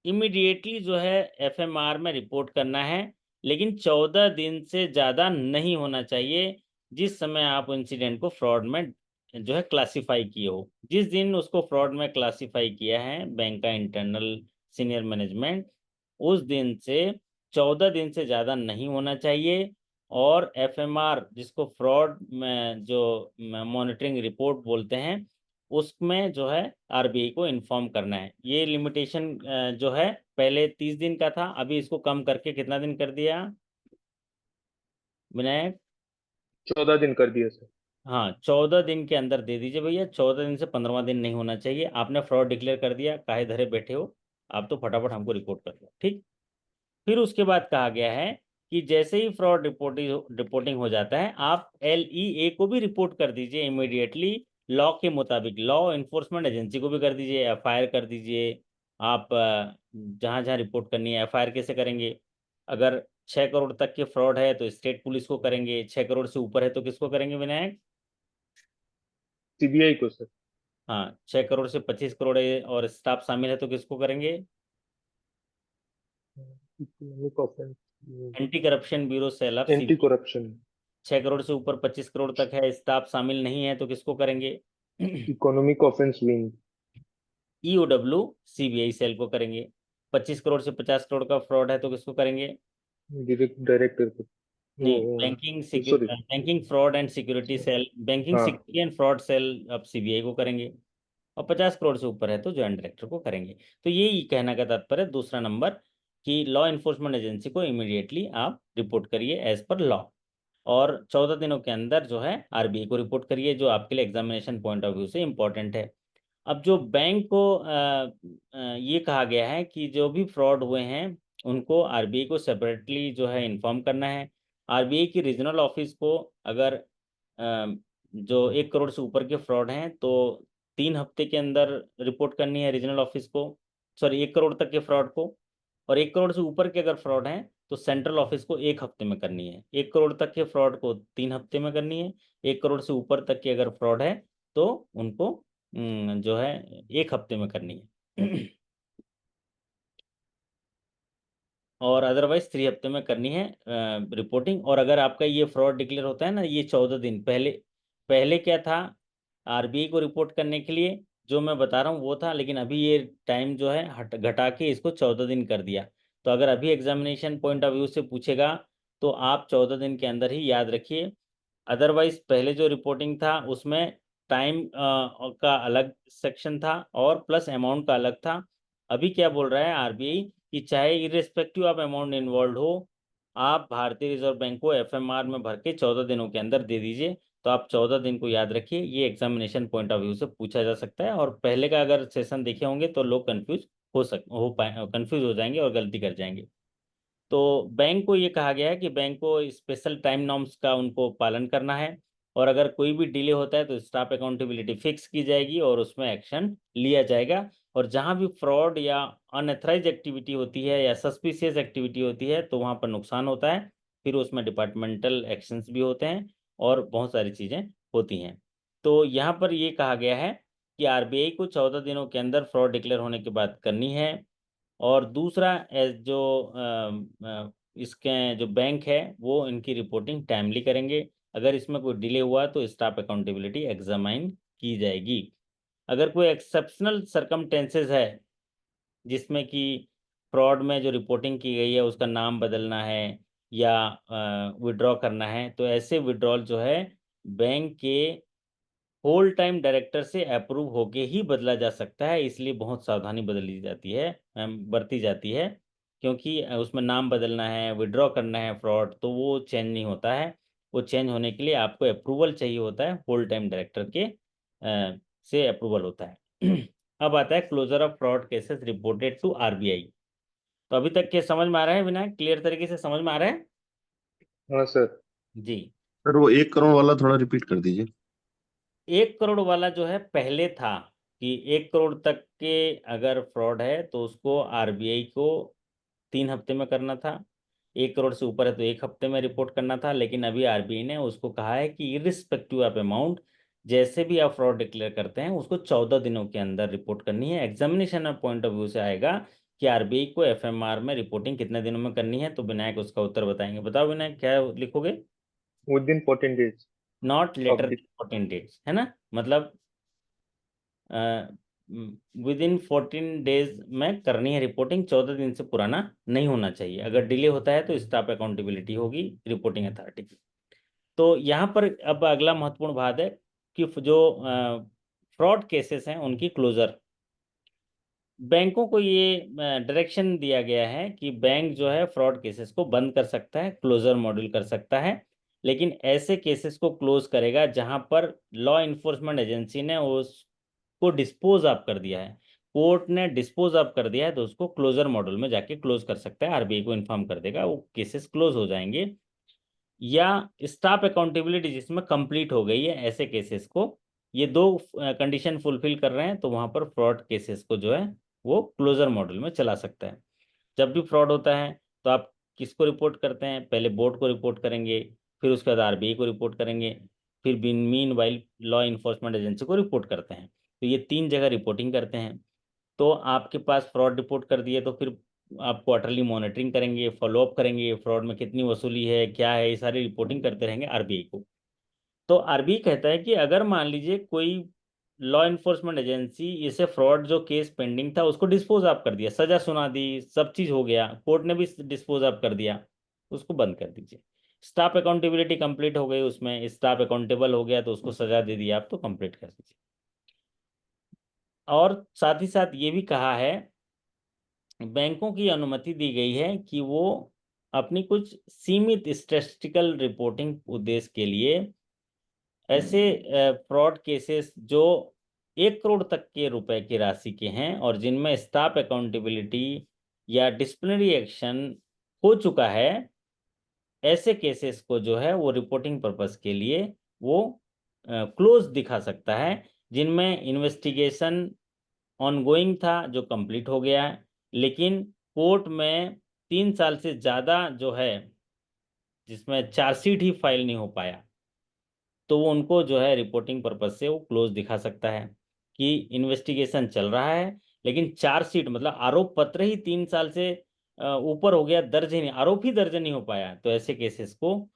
इमीडिएटली जो है एफएमआर में रिपोर्ट करना है, लेकिन 14 दिन से ज़्यादा नहीं होना चाहिए जिस समय आप इंसिडेंट को फ्रॉड में जो है क्लासीफाई किए हो। जिस दिन उसको फ्रॉड में क्लासीफाई किया है बैंक का इंटरनल सीनियर मैनेजमेंट, उस दिन से 14 दिन से ज़्यादा नहीं होना चाहिए। और एफएमआर जिसको फ्रॉड में जो मॉनिटरिंग रिपोर्ट बोलते हैं, उसमें जो है आरबीआई को इन्फॉर्म करना है। ये लिमिटेशन जो है पहले 30 दिन का था, अभी इसको कम करके कितना दिन कर दिया विनायक? 14 दिन कर दिया सर। हाँ, 14 दिन के अंदर दे दीजिए भैया। 14 दिन से 15वां दिन नहीं होना चाहिए। आपने फ्रॉड डिक्लेयर कर दिया, काहे धरे बैठे हो, आप तो फटाफट हमको रिपोर्ट कर दो, ठीक। फिर उसके बाद कहा गया है कि जैसे ही फ्रॉड रिपोर्टिंग हो जाता है, आप एलईए को भी रिपोर्ट कर दीजिए इमीडिएटली। लॉ के मुताबिक लॉ इन्फोर्समेंट एजेंसी को भी कर दीजिए, एफआईआर कर दीजिए। आप जहाँ जहाँ रिपोर्ट करनी है, एफआईआर कैसे करेंगे? अगर 6 करोड़ तक के फ्रॉड है तो स्टेट पुलिस को करेंगे, 6 करोड़ से ऊपर है तो किसको करेंगे विनायक? सीबीआई को सर। हाँ, 6 करोड़ से 25 करोड़ है और स्टाफ शामिल है तो किसको करेंगे? Economic offence, anti corruption bureau cell of anti CBI. Corruption, 6 crore से ऊपर 25 करोड़ तक है, स्टाफ शामिल नहीं है तो किसको करेंगे? Economic offence wing, EOW CBI cell को करेंगे। 25 करोड़ से 50 करोड़ का फ्रॉड है तो किसको करेंगे? डायरेक्टर को, नहीं, वो sorry, banking fraud and security cell, banking हाँ। सिक्योरिटी एंड फ्रॉड सेल अब सीबीआई को करेंगे। और 50 करोड़ से ऊपर है तो ज्वाइंट डायरेक्टर को करेंगे। तो यही कहने का तात्पर्य दूसरा नंबर, कि लॉ इन्फोर्समेंट एजेंसी को इमीडिएटली आप रिपोर्ट करिए एज पर लॉ, और 14 दिनों के अंदर जो है आरबीआई को रिपोर्ट करिए, जो आपके लिए एग्जामिनेशन पॉइंट ऑफ व्यू से इम्पोर्टेंट है। अब जो बैंक को ये कहा गया है कि जो भी फ्रॉड हुए हैं उनको आरबीआई को सेपरेटली जो है इन्फॉर्म करना है। आरबीआई की रीजनल ऑफिस को अगर जो 1 करोड़ से ऊपर के फ्रॉड हैं तो 3 हफ्ते के अंदर रिपोर्ट करनी है रीजनल ऑफिस को, सॉरी 1 करोड़ तक के फ्रॉड को। और 1 करोड़ से ऊपर के अगर फ्रॉड हैं तो सेंट्रल ऑफिस को 1 हफ्ते में करनी है। 1 करोड़ तक के फ्रॉड को 3 हफ्ते में करनी है। 1 करोड़ से ऊपर तक के अगर फ्रॉड है तो उनको जो है 1 हफ्ते में करनी है। और अदरवाइज 3 हफ्ते में करनी है रिपोर्टिंग। और अगर आपका ये फ्रॉड डिक्लेयर होता है ना, ये 14 दिन पहले, पहले क्या था, आरबीआई को रिपोर्ट करने के लिए जो मैं बता रहा हूँ वो था, लेकिन अभी ये टाइम जो है हट घटा के इसको 14 दिन कर दिया। तो अगर अभी एग्जामिनेशन पॉइंट ऑफ व्यू से पूछेगा तो आप 14 दिन के अंदर ही याद रखिए। अदरवाइज पहले जो रिपोर्टिंग था उसमें टाइम का अलग सेक्शन था और प्लस अमाउंट का अलग था। अभी क्या बोल रहा है आरबीआई कि चाहे इरेस्पेक्टिव ऑफ अमाउंट इन्वॉल्व हो, आप भारतीय रिजर्व बैंक को एफएमआर में भर के 14 दिनों के अंदर दे दीजिए। तो आप 14 दिन को याद रखिए, ये एग्जामिनेशन पॉइंट ऑफ व्यू से पूछा जा सकता है। और पहले का अगर सेशन देखे होंगे तो लोग कंफ्यूज हो जाएंगे और गलती कर जाएंगे। तो बैंक को ये कहा गया है कि बैंक को स्पेशल टाइम नॉर्म्स का उनको पालन करना है और अगर कोई भी डिले होता है तो स्टाफ अकाउंटेबिलिटी फिक्स की जाएगी और उसमें एक्शन लिया जाएगा। और जहां भी फ्रॉड या अनएथराइज एक्टिविटी होती है या सस्पिशियस एक्टिविटी होती है तो वहां पर नुकसान होता है, फिर उसमें डिपार्टमेंटल एक्शंस भी होते हैं और बहुत सारी चीज़ें होती हैं। तो यहाँ पर ये कहा गया है कि आरबीआई को 14 दिनों के अंदर फ्रॉड डिक्लेयर होने के बाद करनी है। और दूसरा जो इसके जो बैंक है वो इनकी रिपोर्टिंग टाइमली करेंगे। अगर इसमें कोई डिले हुआ तो स्टाफ अकाउंटेबिलिटी एग्जामाइन की जाएगी। अगर कोई एक्सेप्शनल सरकमटेंसेस है जिसमें कि फ्रॉड में जो रिपोर्टिंग की गई है उसका नाम बदलना है या विड्रॉ करना है, तो ऐसे विड्रॉल जो है बैंक के होल टाइम डायरेक्टर से अप्रूव होके ही बदला जा सकता है। इसलिए बहुत सावधानी बदली जाती है, बरती जाती है, क्योंकि उसमें नाम बदलना है, विड्रॉ करना है फ्रॉड, तो वो चेंज नहीं होता है। वो चेंज होने के लिए आपको अप्रूवल चाहिए होता है, होल टाइम डायरेक्टर के से अप्रूवल होता है। अब आता है closure of fraud cases reported to RBI. तो अभी तक के समझ में आ रहा है विनायक? क्लियर तरीके से समझ में आ रहा है? हाँ सर। जी। सर वो 1 करोड़ वाला थोड़ा रिपीट कर दीजिए। 1 करोड़ वाला जो है पहले था कि 1 करोड़ तक के अगर फ्रॉड है तो उसको आरबीआई को 3 हफ्ते में करना था। 1 करोड़ से ऊपर है तो 1 हफ्ते में रिपोर्ट करना था। लेकिन अभी आरबीआई ने उसको कहा है कि इरिस्पेक्टिव ऑफ अमाउंट, जैसे भी आप फ्रॉड डिक्लेयर करते हैं उसको 14 दिनों के अंदर रिपोर्ट करनी है। Examination of point of view से आएगा कि आरबीआई को एफएमआर में रिपोर्टिंग कितने दिनों में करनी है। तो विनायक उसका उत्तर बताएंगे। बताओ विनायक, क्या लिखोगे? Within 14 days not of letter 14 days, है ना? मतलब विद इन 14 डेज में करनी है रिपोर्टिंग, 14 दिन से पुराना नहीं होना चाहिए। अगर डिले होता है तो स्टाफ अकाउंटेबिलिटी होगी रिपोर्टिंग अथॉरिटी की। तो यहाँ पर अब अगला महत्वपूर्ण बात है कि जो फ्रॉड केसेस हैं उनकी क्लोजर। बैंकों को ये डायरेक्शन दिया गया है कि बैंक जो है फ्रॉड केसेस को बंद कर सकता है, क्लोजर मॉड्यूल कर सकता है, लेकिन ऐसे केसेस को क्लोज करेगा जहां पर लॉ इन्फोर्समेंट एजेंसी ने उसको डिस्पोज ऑफ कर दिया है, कोर्ट ने डिस्पोज ऑफ कर दिया है, तो उसको क्लोजर मॉड्यूल में जाके क्लोज कर सकता है। आरबीआई को इन्फॉर्म कर देगा, वो केसेस क्लोज हो जाएंगे। या स्टाफ अकाउंटेबिलिटी जिसमें कंप्लीट हो गई है, ऐसे केसेस को ये दो कंडीशन फुलफिल कर रहे हैं तो वहां पर फ्रॉड केसेस को जो है वो क्लोजर मॉडल में चला सकता है। जब भी फ्रॉड होता है तो आप किसको रिपोर्ट करते हैं? पहले बोर्ड को रिपोर्ट करेंगे, फिर उसके बाद आरबीआई को रिपोर्ट करेंगे, फिर mean while law enforcement agency को रिपोर्ट करते हैं। तो ये 3 जगह रिपोर्टिंग करते हैं। तो आपके पास फ्रॉड रिपोर्ट कर दिए तो फिर आप क्वार्टरली मॉनिटरिंग करेंगे, फॉलोअप करेंगे, फ्रॉड में कितनी वसूली है, क्या है, ये सारी रिपोर्टिंग करते रहेंगे आरबीआई को। तो आरबीआई कहता है कि अगर मान लीजिए कोई लॉ इन्फोर्समेंट एजेंसी इसे फ्रॉड जो केस पेंडिंग था उसको डिस्पोज ऑफ कर दिया, सजा सुना दी, सब चीज हो गया, कोर्ट ने भी डिस्पोज ऑफ कर दिया, उसको बंद कर दीजिए। स्टाफ अकाउंटेबिलिटी कंप्लीट हो गई, उसमें स्टाफ अकाउंटेबल हो गया तो उसको सजा दे दी आप, तो कंप्लीट कर दीजिए। और साथ ही साथ ये भी कहा है, बैंकों की अनुमति दी गई है कि वो अपनी कुछ सीमित स्टैटिस्टिकल रिपोर्टिंग उद्देश्य के लिए ऐसे फ्रॉड केसेस जो 1 करोड़ तक के रुपए की राशि के हैं और जिनमें स्टाफ अकाउंटेबिलिटी या डिसिप्लिनरी एक्शन हो चुका है, ऐसे केसेस को जो है वो रिपोर्टिंग पर्पस के लिए वो क्लोज दिखा सकता है, जिनमें इन्वेस्टिगेशन ऑनगोइंग था जो कंप्लीट हो गया है, लेकिन कोर्ट में 3 साल से ज़्यादा जो है जिसमें चार्जशीट ही फाइल नहीं हो पाया, तो वो उनको जो है रिपोर्टिंग पर्पज से वो क्लोज दिखा सकता है कि इन्वेस्टिगेशन चल रहा है लेकिन चार्जशीट मतलब आरोप पत्र ही 3 साल से ऊपर हो गया, दर्ज ही नहीं, आरोप ही दर्ज नहीं हो पाया, तो ऐसे केसेस को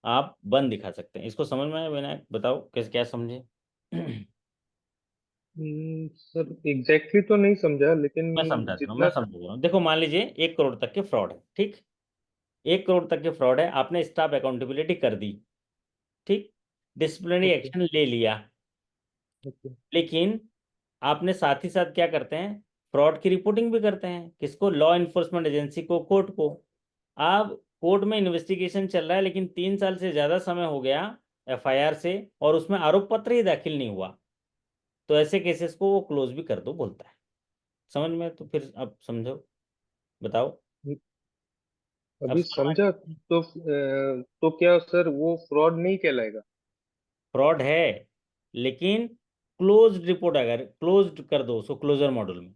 आप बंद दिखा सकते हैं। इसको समझ में आया विनायक? बताओ कैसे, क्या समझे? सर एग्जैक्टली तो नहीं समझा लेकिन मैं समझा दे रहा हूँ, मैं जितना। समझ रहा हूँ। देखो मान लीजिए 1 करोड़ तक के फ्रॉड है, ठीक? 1 करोड़ तक के फ्रॉड है, आपने स्टाफ अकाउंटेबिलिटी कर दी, ठीक, डिसिप्लिनरी ओके। एक्शन ले लिया, ओके। लेकिन आपने साथ ही साथ क्या करते हैं? फ्रॉड की रिपोर्टिंग भी करते हैं। किसको? लॉ इन्फोर्समेंट एजेंसी को, कोर्ट को। अब कोर्ट में इन्वेस्टिगेशन चल रहा है लेकिन 3 साल से ज्यादा समय हो गया एफआईआर से और उसमें आरोप पत्र ही दाखिल नहीं हुआ, तो ऐसे केसेस को वो क्लोज भी कर दो बोलता है। समझ में? तो फिर अब समझो, बताओ। अब अभी समझ समझा तो क्या सर वो फ्रॉड नहीं कहलाएगा? फ्रॉड है, लेकिन क्लोज्ड रिपोर्ट अगर क्लोज्ड कर दो उसको क्लोजर मॉड्यूल में,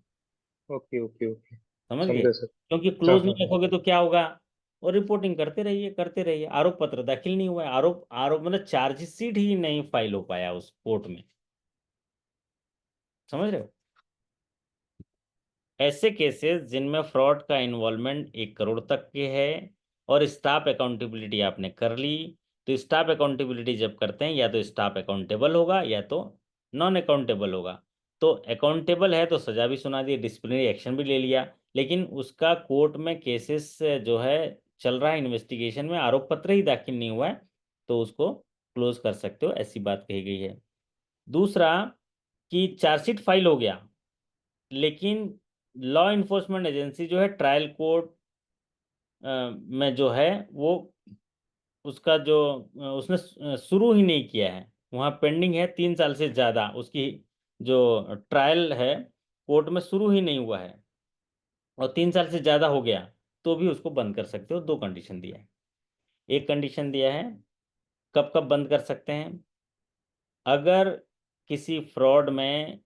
ओके ओके ओके, समझ गए? समझा सर। क्योंकि हाँ क्लोज हाँ नहीं रखोगे तो क्या होगा, और रिपोर्टिंग करते रहिए। आरोप पत्र दाखिल नहीं हुआ है, आरोप आरोप मतलब चार्जशीट ही नहीं फाइल हो पाया उस कोर्ट में, समझ रहे हो? ऐसे केसेस जिनमें फ्रॉड का इन्वॉल्वमेंट 1 करोड़ तक के है और स्टाफ अकाउंटेबिलिटी आपने कर ली, तो स्टाफ अकाउंटेबिलिटी जब करते हैं या तो स्टाफ अकाउंटेबल होगा या तो नॉन अकाउंटेबल होगा। तो अकाउंटेबल है तो सजा भी सुना दी, डिसिप्लिनरी एक्शन भी ले लिया, लेकिन उसका कोर्ट में केसेस जो है चल रहा है, इन्वेस्टिगेशन में आरोप पत्र ही दाखिल नहीं हुआ है, तो उसको क्लोज कर सकते हो, ऐसी बात कही गई है। दूसरा कि चार्जशीट फाइल हो गया, लेकिन लॉ इन्फोर्समेंट एजेंसी जो है ट्रायल कोर्ट में जो है वो उसका जो उसने शुरू ही नहीं किया है, वहाँ पेंडिंग है 3 साल से ज़्यादा, उसकी जो ट्रायल है कोर्ट में शुरू ही नहीं हुआ है और 3 साल से ज़्यादा हो गया, तो भी उसको बंद कर सकते हो। 2 कंडीशन दिया है। एक कंडीशन दिया है कब कब बंद कर सकते हैं, अगर किसी फ्रॉड में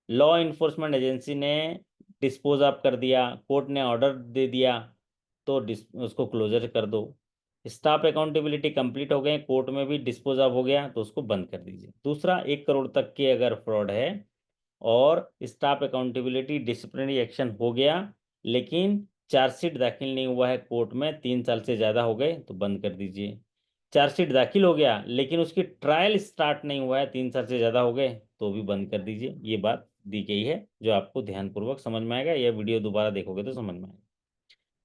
लॉ इन्फोर्समेंट एजेंसी ने डिस्पोज ऑफ कर दिया, कोर्ट ने ऑर्डर दे दिया, तो उसको क्लोजर कर दो। स्टाफ अकाउंटेबिलिटी कंप्लीट हो गए, कोर्ट में भी डिस्पोज ऑफ हो गया, तो उसको बंद कर दीजिए। दूसरा, 1 करोड़ तक के अगर फ्रॉड है और स्टाफ अकाउंटेबिलिटी डिसिप्लिनरी एक्शन हो गया, लेकिन चार्जशीट दाखिल नहीं हुआ है कोर्ट में, 3 साल से ज़्यादा हो गए, तो बंद कर दीजिए। चार्जशीट दाखिल हो गया लेकिन उसकी ट्रायल स्टार्ट नहीं हुआ है, 3 साल से ज़्यादा हो गए, तो भी बंद कर दीजिए। ये बात दी गई है जो आपको ध्यानपूर्वक समझ में आएगा, या वीडियो दोबारा देखोगे तो समझ में आएगा।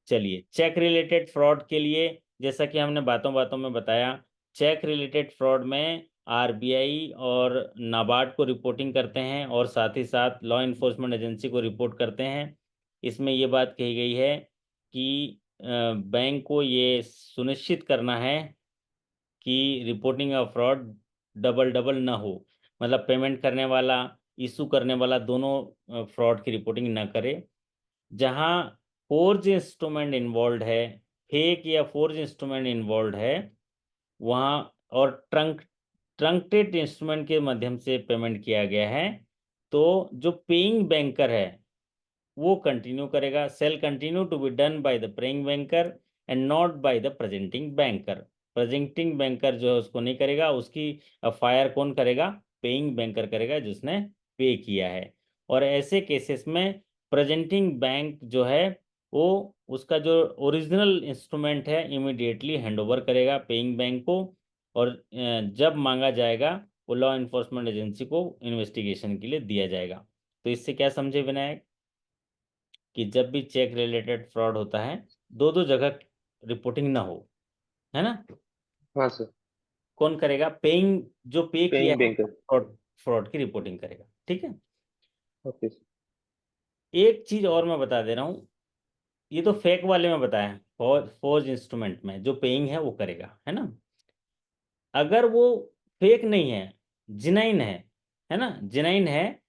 चलिए, चेक रिलेटेड फ्रॉड के लिए जैसा कि हमने बातों बातों में बताया, चेक रिलेटेड फ्रॉड में आरबीआई और नाबार्ड को रिपोर्टिंग करते हैं और साथ ही साथ लॉ इन्फोर्समेंट एजेंसी को रिपोर्ट करते हैं। इसमें ये बात कही गई है कि बैंक को ये सुनिश्चित करना है कि reporting of fraud double double ना हो, मतलब पेमेंट करने वाला इशू करने वाला दोनों फ्रॉड की रिपोर्टिंग ना करे। जहां फोर्ज इंस्ट्रूमेंट इन्वॉल्व है, फेक या फोर्ज इंस्ट्रूमेंट इन्वॉल्व है वहाँ, और ट्रंकेटेड इंस्ट्रूमेंट के माध्यम से पेमेंट किया गया है, तो जो पेइंग बैंकर है वो कंटिन्यू करेगा। Shall continue to be done by the paying banker and not by the presenting banker. Presenting banker जो है उसको नहीं करेगा, उसकी फायर कौन करेगा? पेइंग बैंकर करेगा जिसने पे किया है। और ऐसे केसेस में प्रेजेंटिंग बैंक जो है वो उसका जो ओरिजिनल इंस्ट्रूमेंट है इमीडिएटली हैंडओवर करेगा पेइंग बैंक को, और जब मांगा जाएगा वो लॉ इन्फोर्समेंट एजेंसी को इन्वेस्टिगेशन के लिए दिया जाएगा। तो इससे क्या समझे विनायक, कि जब भी चेक रिलेटेड फ्रॉड होता है दो दो जगह रिपोर्टिंग ना हो, है ना? हाँ सर। कौन करेगा? पेइंग, जो पे किया पेइंग है बैंकर। फ्रॉड फ्रॉड की रिपोर्टिंग करेगा, ठीक है। Okay sir. एक चीज और मैं बता दे रहा हूँ, ये तो फेक वाले में बताया, फोर्ज इंस्ट्रूमेंट में जो पेइंग है वो करेगा, है ना। अगर वो फेक नहीं है, जिनाइन है ना, जिनाइन है,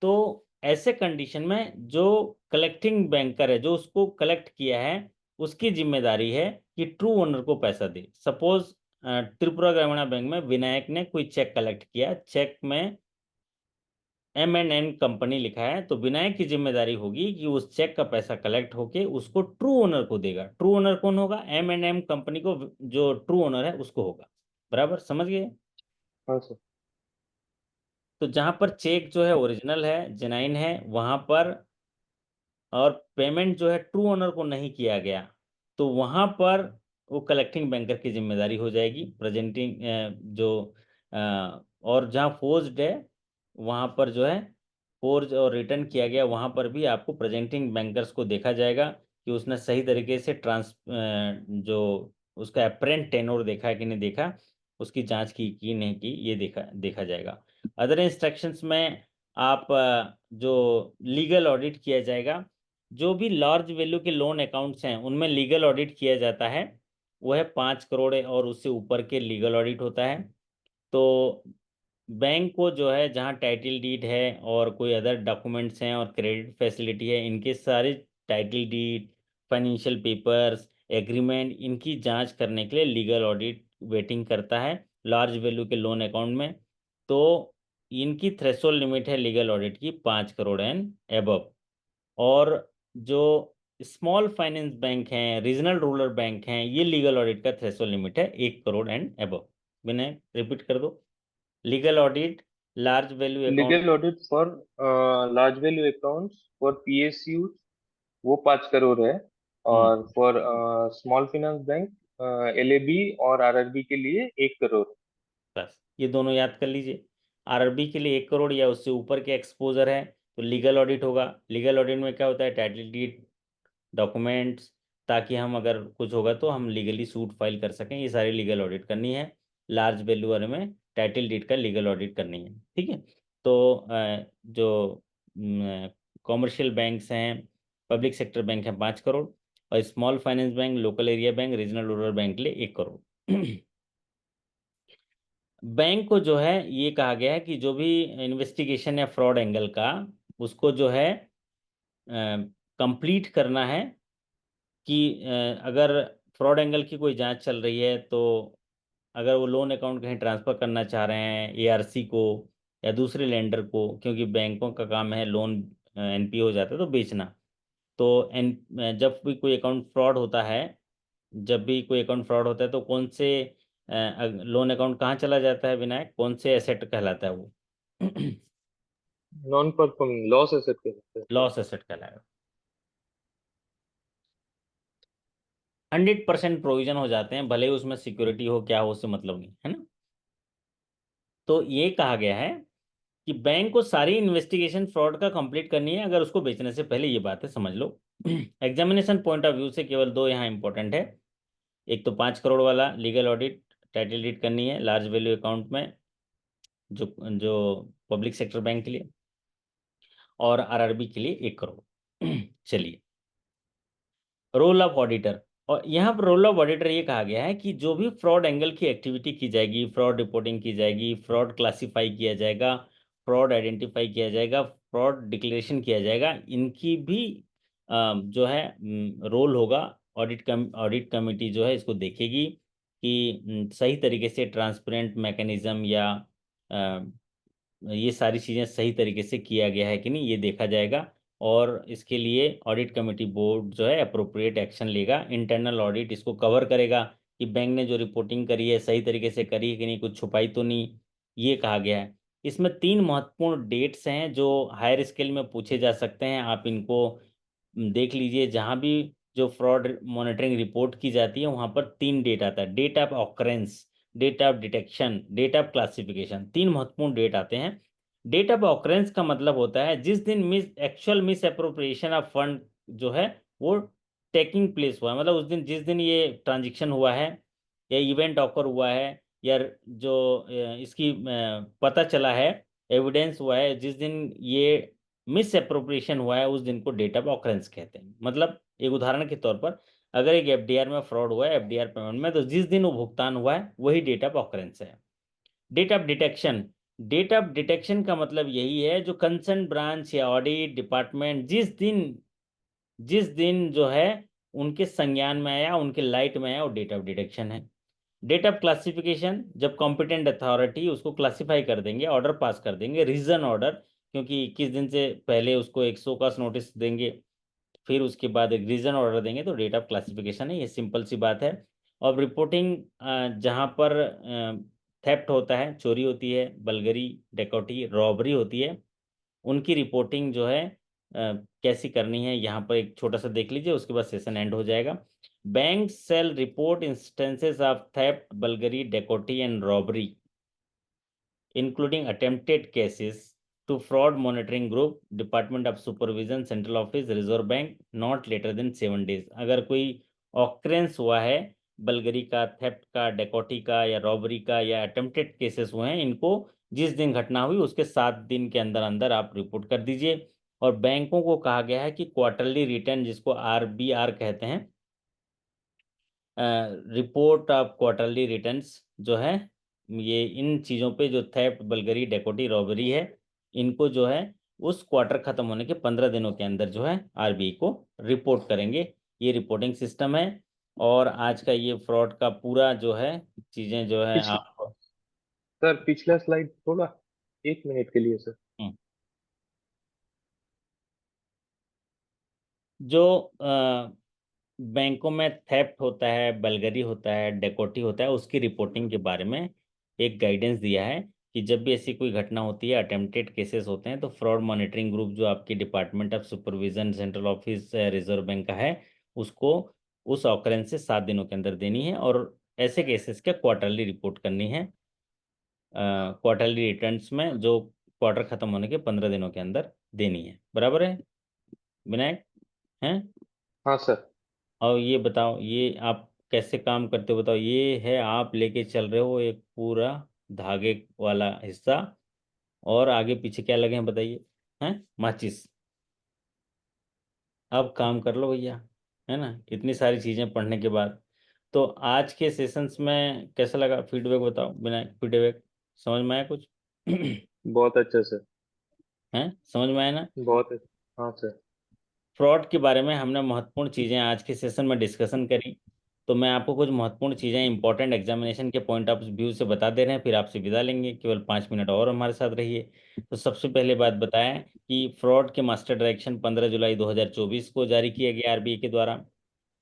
तो ऐसे कंडीशन में जो कलेक्टिंग बैंकर है जो उसको कलेक्ट किया है उसकी जिम्मेदारी है कि ट्रू ओनर को पैसा दे। सपोज त्रिपुरा ग्रामीण बैंक में विनायक ने कोई चेक कलेक्ट किया, चेक में M&N कंपनी लिखा है, तो विनायक की जिम्मेदारी होगी कि उस चेक का पैसा कलेक्ट होके उसको ट्रू ओनर को देगा। ट्रू ओनर कौन होगा? M&M कंपनी को, जो ट्रू ओनर है उसको होगा। बराबर समझ गए? हाँ सर। तो जहां पर चेक जो है ओरिजिनल है, जेन्युइन है, वहां पर, और पेमेंट जो है ट्रू ओनर को नहीं किया गया, तो वहां पर वो कलेक्टिंग बैंकर की जिम्मेदारी हो जाएगी। प्रेजेंटिंग जो और जहां फोर्ज्ड है वहां पर जो है फोर्ज और रिटर्न किया गया, वहां पर भी आपको प्रेजेंटिंग बैंकर्स को देखा जाएगा कि उसने सही तरीके से जो उसका अपरेंट टेनोर देखा है कि नहीं देखा, उसकी जांच की नहीं की, ये देखा देखा जाएगा। अदर इंस्ट्रक्शंस में आप जो लीगल ऑडिट किया जाएगा, जो भी लार्ज वैल्यू के लोन अकाउंट्स हैं उनमें लीगल ऑडिट किया जाता है, वो है 5 करोड़ और उससे ऊपर के लीगल ऑडिट होता है। तो बैंक को जो है जहाँ टाइटल डीड है और कोई अदर डॉक्यूमेंट्स हैं और क्रेडिट फैसिलिटी है, इनके सारे title deed, financial papers, agreement, इनकी जांच करने के लिए लीगल ऑडिट वेटिंग करता है, लार्ज वैल्यू के लोन अकाउंट में, तो इनकी थ्रेशोल्ड लिमिट है लीगल ऑडिट की 5 करोड़ एंड एबव। और जो स्मॉल फाइनेंस बैंक हैं, रीजनल रूरल बैंक हैं, ये लीगल ऑडिट का थ्रेशोल्ड लिमिट है 1 करोड़ एंड एबव। मैंने रिपीट कर दो, legal audit large value account. Legal audit for large value accounts for PSU वो 5 करोड़ है, और फॉर स्मॉल फाइनेंस बैंक एलएबी और आरआरबी के लिए 1 करोड़। बस ये दोनों याद कर लीजिए। आरआरबी के लिए 1 करोड़ या उससे ऊपर के एक्सपोजर है तो लीगल ऑडिट होगा। लीगल ऑडिट में क्या होता है, टाइटल डीड, डॉक्यूमेंट्स, ताकि हम अगर कुछ होगा तो हम लीगली सूट फाइल कर सकें, ये सारी लीगल ऑडिट करनी है। लार्ज वैल्यू वाले में टाइटल डीड का लीगल ऑडिट करनी है, ठीक है। तो जो कॉमर्शियल बैंक्स हैं, पब्लिक सेक्टर बैंक हैं 5 करोड़, और small finance bank, local area bank, regional rural bank के लिए 1 करोड़। बैंक को जो है ये कहा गया है कि जो भी इन्वेस्टिगेशन है फ्रॉड एंगल का, उसको जो है कंप्लीट करना है। कि अगर फ्रॉड एंगल की कोई जांच चल रही है, तो अगर वो लोन अकाउंट कहीं ट्रांसफ़र करना चाह रहे हैं एआरसी को या दूसरे लेंडर को, क्योंकि बैंकों का काम है लोन एनपीए हो जाता है तो बेचना। तो जब भी कोई अकाउंट फ्रॉड होता है, जब भी कोई अकाउंट फ्रॉड होता है तो कौन से लोन अकाउंट कहाँ चला जाता है विनायक, कौन से एसेट कहलाता है वो? नॉन परफॉर्मिंग लॉस एसेट के सकते हैं। लॉस एसेट कहलाएगा। 100% प्रोविजन हो जाते हैं, भले ही उसमें सिक्योरिटी हो क्या हो, उससे मतलब नहीं है ना। तो ये कहा गया है कि बैंक को सारी इन्वेस्टिगेशन फ्रॉड का कंप्लीट करनी है अगर उसको बेचने से पहले, ये बातें समझ लो। एग्जामिनेशन पॉइंट ऑफ व्यू से केवल दो यहाँ इंपॉर्टेंट है। एक तो 5 करोड़ वाला लीगल ऑडिट, टाइटल डीड करनी है लार्ज वैल्यू अकाउंट में, जो जो पब्लिक सेक्टर बैंक के लिए, और आरआरबी के लिए 1 करोड़। चलिए, रोल ऑफ ऑडिटर। और यहाँ पर रोल ऑफ ऑडिटर ये कहा गया है कि जो भी फ्रॉड एंगल की एक्टिविटी की जाएगी, फ्रॉड रिपोर्टिंग की जाएगी, फ्रॉड क्लासिफाई किया जाएगा, फ्रॉड आइडेंटिफाई किया जाएगा, फ्रॉड डिक्लेरेशन किया जाएगा, इनकी भी जो है रोल होगा। ऑडिट कमेटी जो है इसको देखेगी कि सही तरीके से ट्रांसपेरेंट मैकेनिज्म या ये सारी चीज़ें सही तरीके से किया गया है कि नहीं, ये देखा जाएगा। और इसके लिए ऑडिट कमेटी बोर्ड जो है अप्रोप्रिएट एक्शन लेगा। इंटरनल ऑडिट इसको कवर करेगा कि बैंक ने जो रिपोर्टिंग करी है सही तरीके से करी है कि नहीं, कुछ छुपाई तो नहीं, ये कहा गया है। इसमें 3 महत्वपूर्ण डेट्स हैं जो हायर स्केल में पूछे जा सकते हैं, आप इनको देख लीजिए। जहाँ भी जो फ्रॉड मॉनिटरिंग रिपोर्ट की जाती है वहाँ पर 3 डेट आता है, date of occurrence, date of detection, date of classification. 3 महत्वपूर्ण डेट आते हैं। डेट ऑफ ऑकरेंस का मतलब होता है जिस दिन मिस अप्रोप्रिएशन ऑफ फंड जो है वो टेकिंग प्लेस हुआ है, मतलब उस दिन, जिस दिन ये ट्रांजेक्शन हुआ है या इवेंट ऑकर हुआ है, या जो इसकी पता चला है, एविडेंस हुआ है, जिस दिन ये मिस अप्रोप्रिएशन हुआ है उस दिन को डेट ऑफ ऑकरेंस कहते हैं। मतलब एक उदाहरण के तौर पर, अगर एक एफडीआर में फ्रॉड हुआ है, एफडीआर पेमेंट में, तो जिस दिन वो भुगतान हुआ है वही डेट ऑफ ऑकरेंस है। Date of detection, date of detection का मतलब यही है जो कंसर्न ब्रांच या ऑडिट डिपार्टमेंट जिस दिन जो है उनके संज्ञान में आया, उनके लाइट में आया, वो डेट ऑफ डिटेक्शन है। डेट ऑफ क्लासिफिकेशन, जब कॉम्पिटेंट अथॉरिटी उसको क्लासिफाई कर देंगे, ऑर्डर पास कर देंगे, रीजन ऑर्डर, क्योंकि 21 दिन से पहले उसको एक शो कॉज नोटिस देंगे, फिर उसके बाद एक रीजन ऑर्डर देंगे, तो डेट ऑफ क्लासिफिकेशन है। ये सिंपल सी बात है। और रिपोर्टिंग, जहाँ पर थेफ्ट होता है, चोरी होती है, बलगरी, डकैती, रॉबरी होती है, उनकी रिपोर्टिंग जो है कैसी करनी है, यहाँ पर एक छोटा सा देख लीजिए, उसके बाद सेशन एंड हो जाएगा। Bank cell report instances of theft, burglary, डकैती and robbery including attempted cases to fraud monitoring group, Department of Supervision, Central Office, Reserve Bank, not later than 7 days। अगर कोई ऑक्रेंस हुआ है बलगरी का, थेफ्ट का, डकैती का या रॉबरी का, या अटेम्प्टेड केसेस हुए हैं, इनको जिस दिन घटना हुई उसके 7 दिन के अंदर अंदर आप रिपोर्ट कर दीजिए। और बैंकों को कहा गया है कि क्वार्टरली रिटर्न, जिसको आरबीआर कहते हैं, रिपोर्ट ऑफ क्वार्टरली रिटर्न्स जो है, ये इन चीज़ों पे जो थेफ्ट, बलगरी, डकैती, रॉबरी है, इनको जो है उस क्वार्टर खत्म होने के 15 दिनों के अंदर जो है आरबीआई को रिपोर्ट करेंगे। ये रिपोर्टिंग सिस्टम है। और आज का ये फ्रॉड का पूरा जो है चीज़ें जो है पिछले आप सर पिछला स्लाइड थोड़ा, 1 मिनट के लिए सर। हम्म। जो बैंकों में थेफ्ट होता है, बलगरी होता है, डकैती होता है, उसकी रिपोर्टिंग के बारे में एक गाइडेंस दिया है कि जब भी ऐसी कोई घटना होती है, अटेम्प्टेड केसेस होते हैं, तो फ्रॉड मॉनिटरिंग ग्रुप जो आपकी department of supervision central office reserve bank का है, उसको उस ऑकरेंस से 7 दिनों के अंदर देनी है, और ऐसे केसेस के क्वार्टरली रिपोर्ट करनी है, क्वार्टरली रिटर्न्स में, जो क्वार्टर खत्म होने के 15 दिनों के अंदर देनी है। बराबर है विनायक? हैं? हाँ सर। और ये बताओ, ये आप कैसे काम करते हो बताओ। ये है, आप लेके चल रहे हो एक पूरा धागे वाला हिस्सा, और आगे पीछे क्या लगे हैं बताइए? हैं? माचिस। अब काम कर लो भैया, है ना, इतनी सारी चीजें पढ़ने के बाद। तो आज के सेशंस में कैसा लगा, फीडबैक बताओ विनायक, फीडबैक समझ में आया कुछ? बहुत अच्छा सर। हैं, समझ में आया ना? बहुत अच्छा। हाँ सर। फ्रॉड के बारे में हमने महत्वपूर्ण चीज़ें आज के सेशन में डिस्कशन करी। तो मैं आपको कुछ महत्वपूर्ण चीज़ें इंपॉर्टेंट एग्जामिनेशन के पॉइंट ऑफ व्यू से बता दे रहे हैं, फिर आपसे विदा लेंगे। केवल 5 मिनट और हमारे साथ रहिए। तो सबसे पहले बात बताएं कि फ्रॉड के मास्टर डायरेक्शन 15 जुलाई 2024 को जारी किया गया आरबीआई के द्वारा।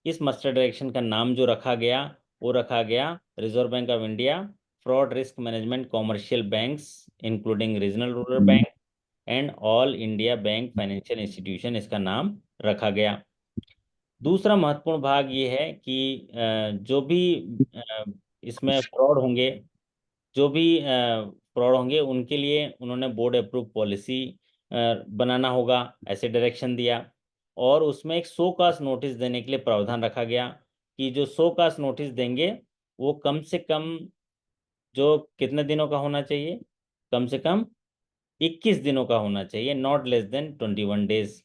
इस मास्टर डायरेक्शन का नाम जो रखा गया, वो रखा गया reserve bank of India fraud risk management commercial banks including regional rural bank and all India bank financial institution, इसका नाम रखा गया। दूसरा महत्वपूर्ण भाग ये है कि जो भी अ, इसमें फ्रॉड होंगे, जो भी फ्रॉड होंगे, उनके लिए उन्होंने बोर्ड अप्रूव पॉलिसी बनाना होगा, ऐसे डायरेक्शन दिया। और उसमें एक शो काज नोटिस देने के लिए प्रावधान रखा गया कि जो शो काज नोटिस देंगे, वो कम से कम, जो कितने दिनों का होना चाहिए, कम से कम 21 दिनों का होना चाहिए, not less than 21 days.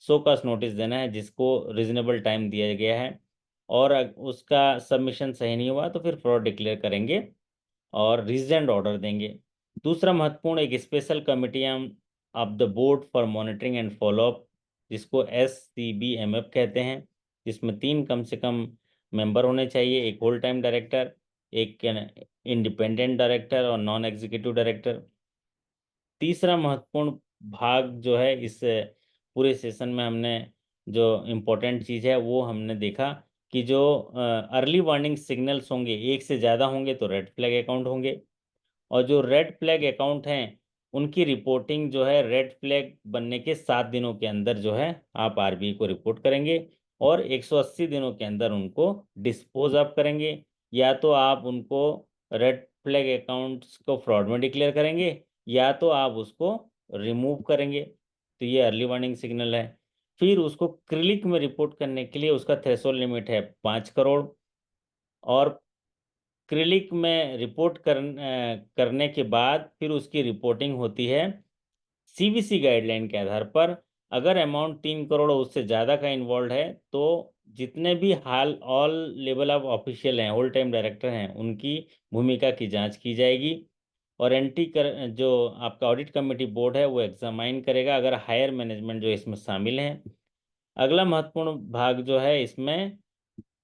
Show cause notice देना है, जिसको रिजनेबल टाइम दिया गया है। और उसका सबमिशन सही नहीं हुआ तो फिर फ्रॉड डिक्लेयर करेंगे और रिजेंड ऑर्डर देंगे। दूसरा महत्वपूर्ण, एक special committee of the board for monitoring and follow up, जिसको SCBMF कहते हैं, जिसमें 3 कम से कम मेंबर होने चाहिए, एक होल टाइम डायरेक्टर, एक इंडिपेंडेंट डायरेक्टर और नॉन एग्जीक्यूटिव डायरेक्टर। तीसरा महत्वपूर्ण भाग जो है इस पूरे सेशन में, हमने जो इम्पोर्टेंट चीज़ है वो हमने देखा कि जो अर्ली वार्निंग सिग्नल्स होंगे, एक से ज़्यादा होंगे तो रेड फ्लैग अकाउंट होंगे, और जो रेड फ्लैग अकाउंट हैं, उनकी रिपोर्टिंग जो है रेड फ्लैग बनने के 7 दिनों के अंदर जो है आप आरबीआई को रिपोर्ट करेंगे, और 180 दिनों के अंदर उनको डिस्पोज ऑफ करेंगे। या तो आप उनको रेड फ्लैग अकाउंट्स को फ्रॉड में डिक्लेयर करेंगे, या तो आप उसको रिमूव करेंगे। तो ये अर्ली वार्निंग सिग्नल है। फिर उसको क्रिलिक में रिपोर्ट करने के लिए उसका थ्रेशोल्ड लिमिट है 5 करोड़, और क्रिलिक में रिपोर्ट करने के बाद फिर उसकी रिपोर्टिंग होती है CVC गाइडलाइन के आधार पर। अगर अमाउंट 3 करोड़ और उससे ज़्यादा का इन्वॉल्व है, तो जितने भी हाल ऑल लेवल ऑफ ऑफिशियल हैं, होल टाइम डायरेक्टर हैं, उनकी भूमिका की जांच की जाएगी, और जो आपका ऑडिट कमेटी बोर्ड है वो एग्जामाइन करेगा अगर हायर मैनेजमेंट जो इसमें शामिल हैं। अगला महत्वपूर्ण भाग जो है इसमें,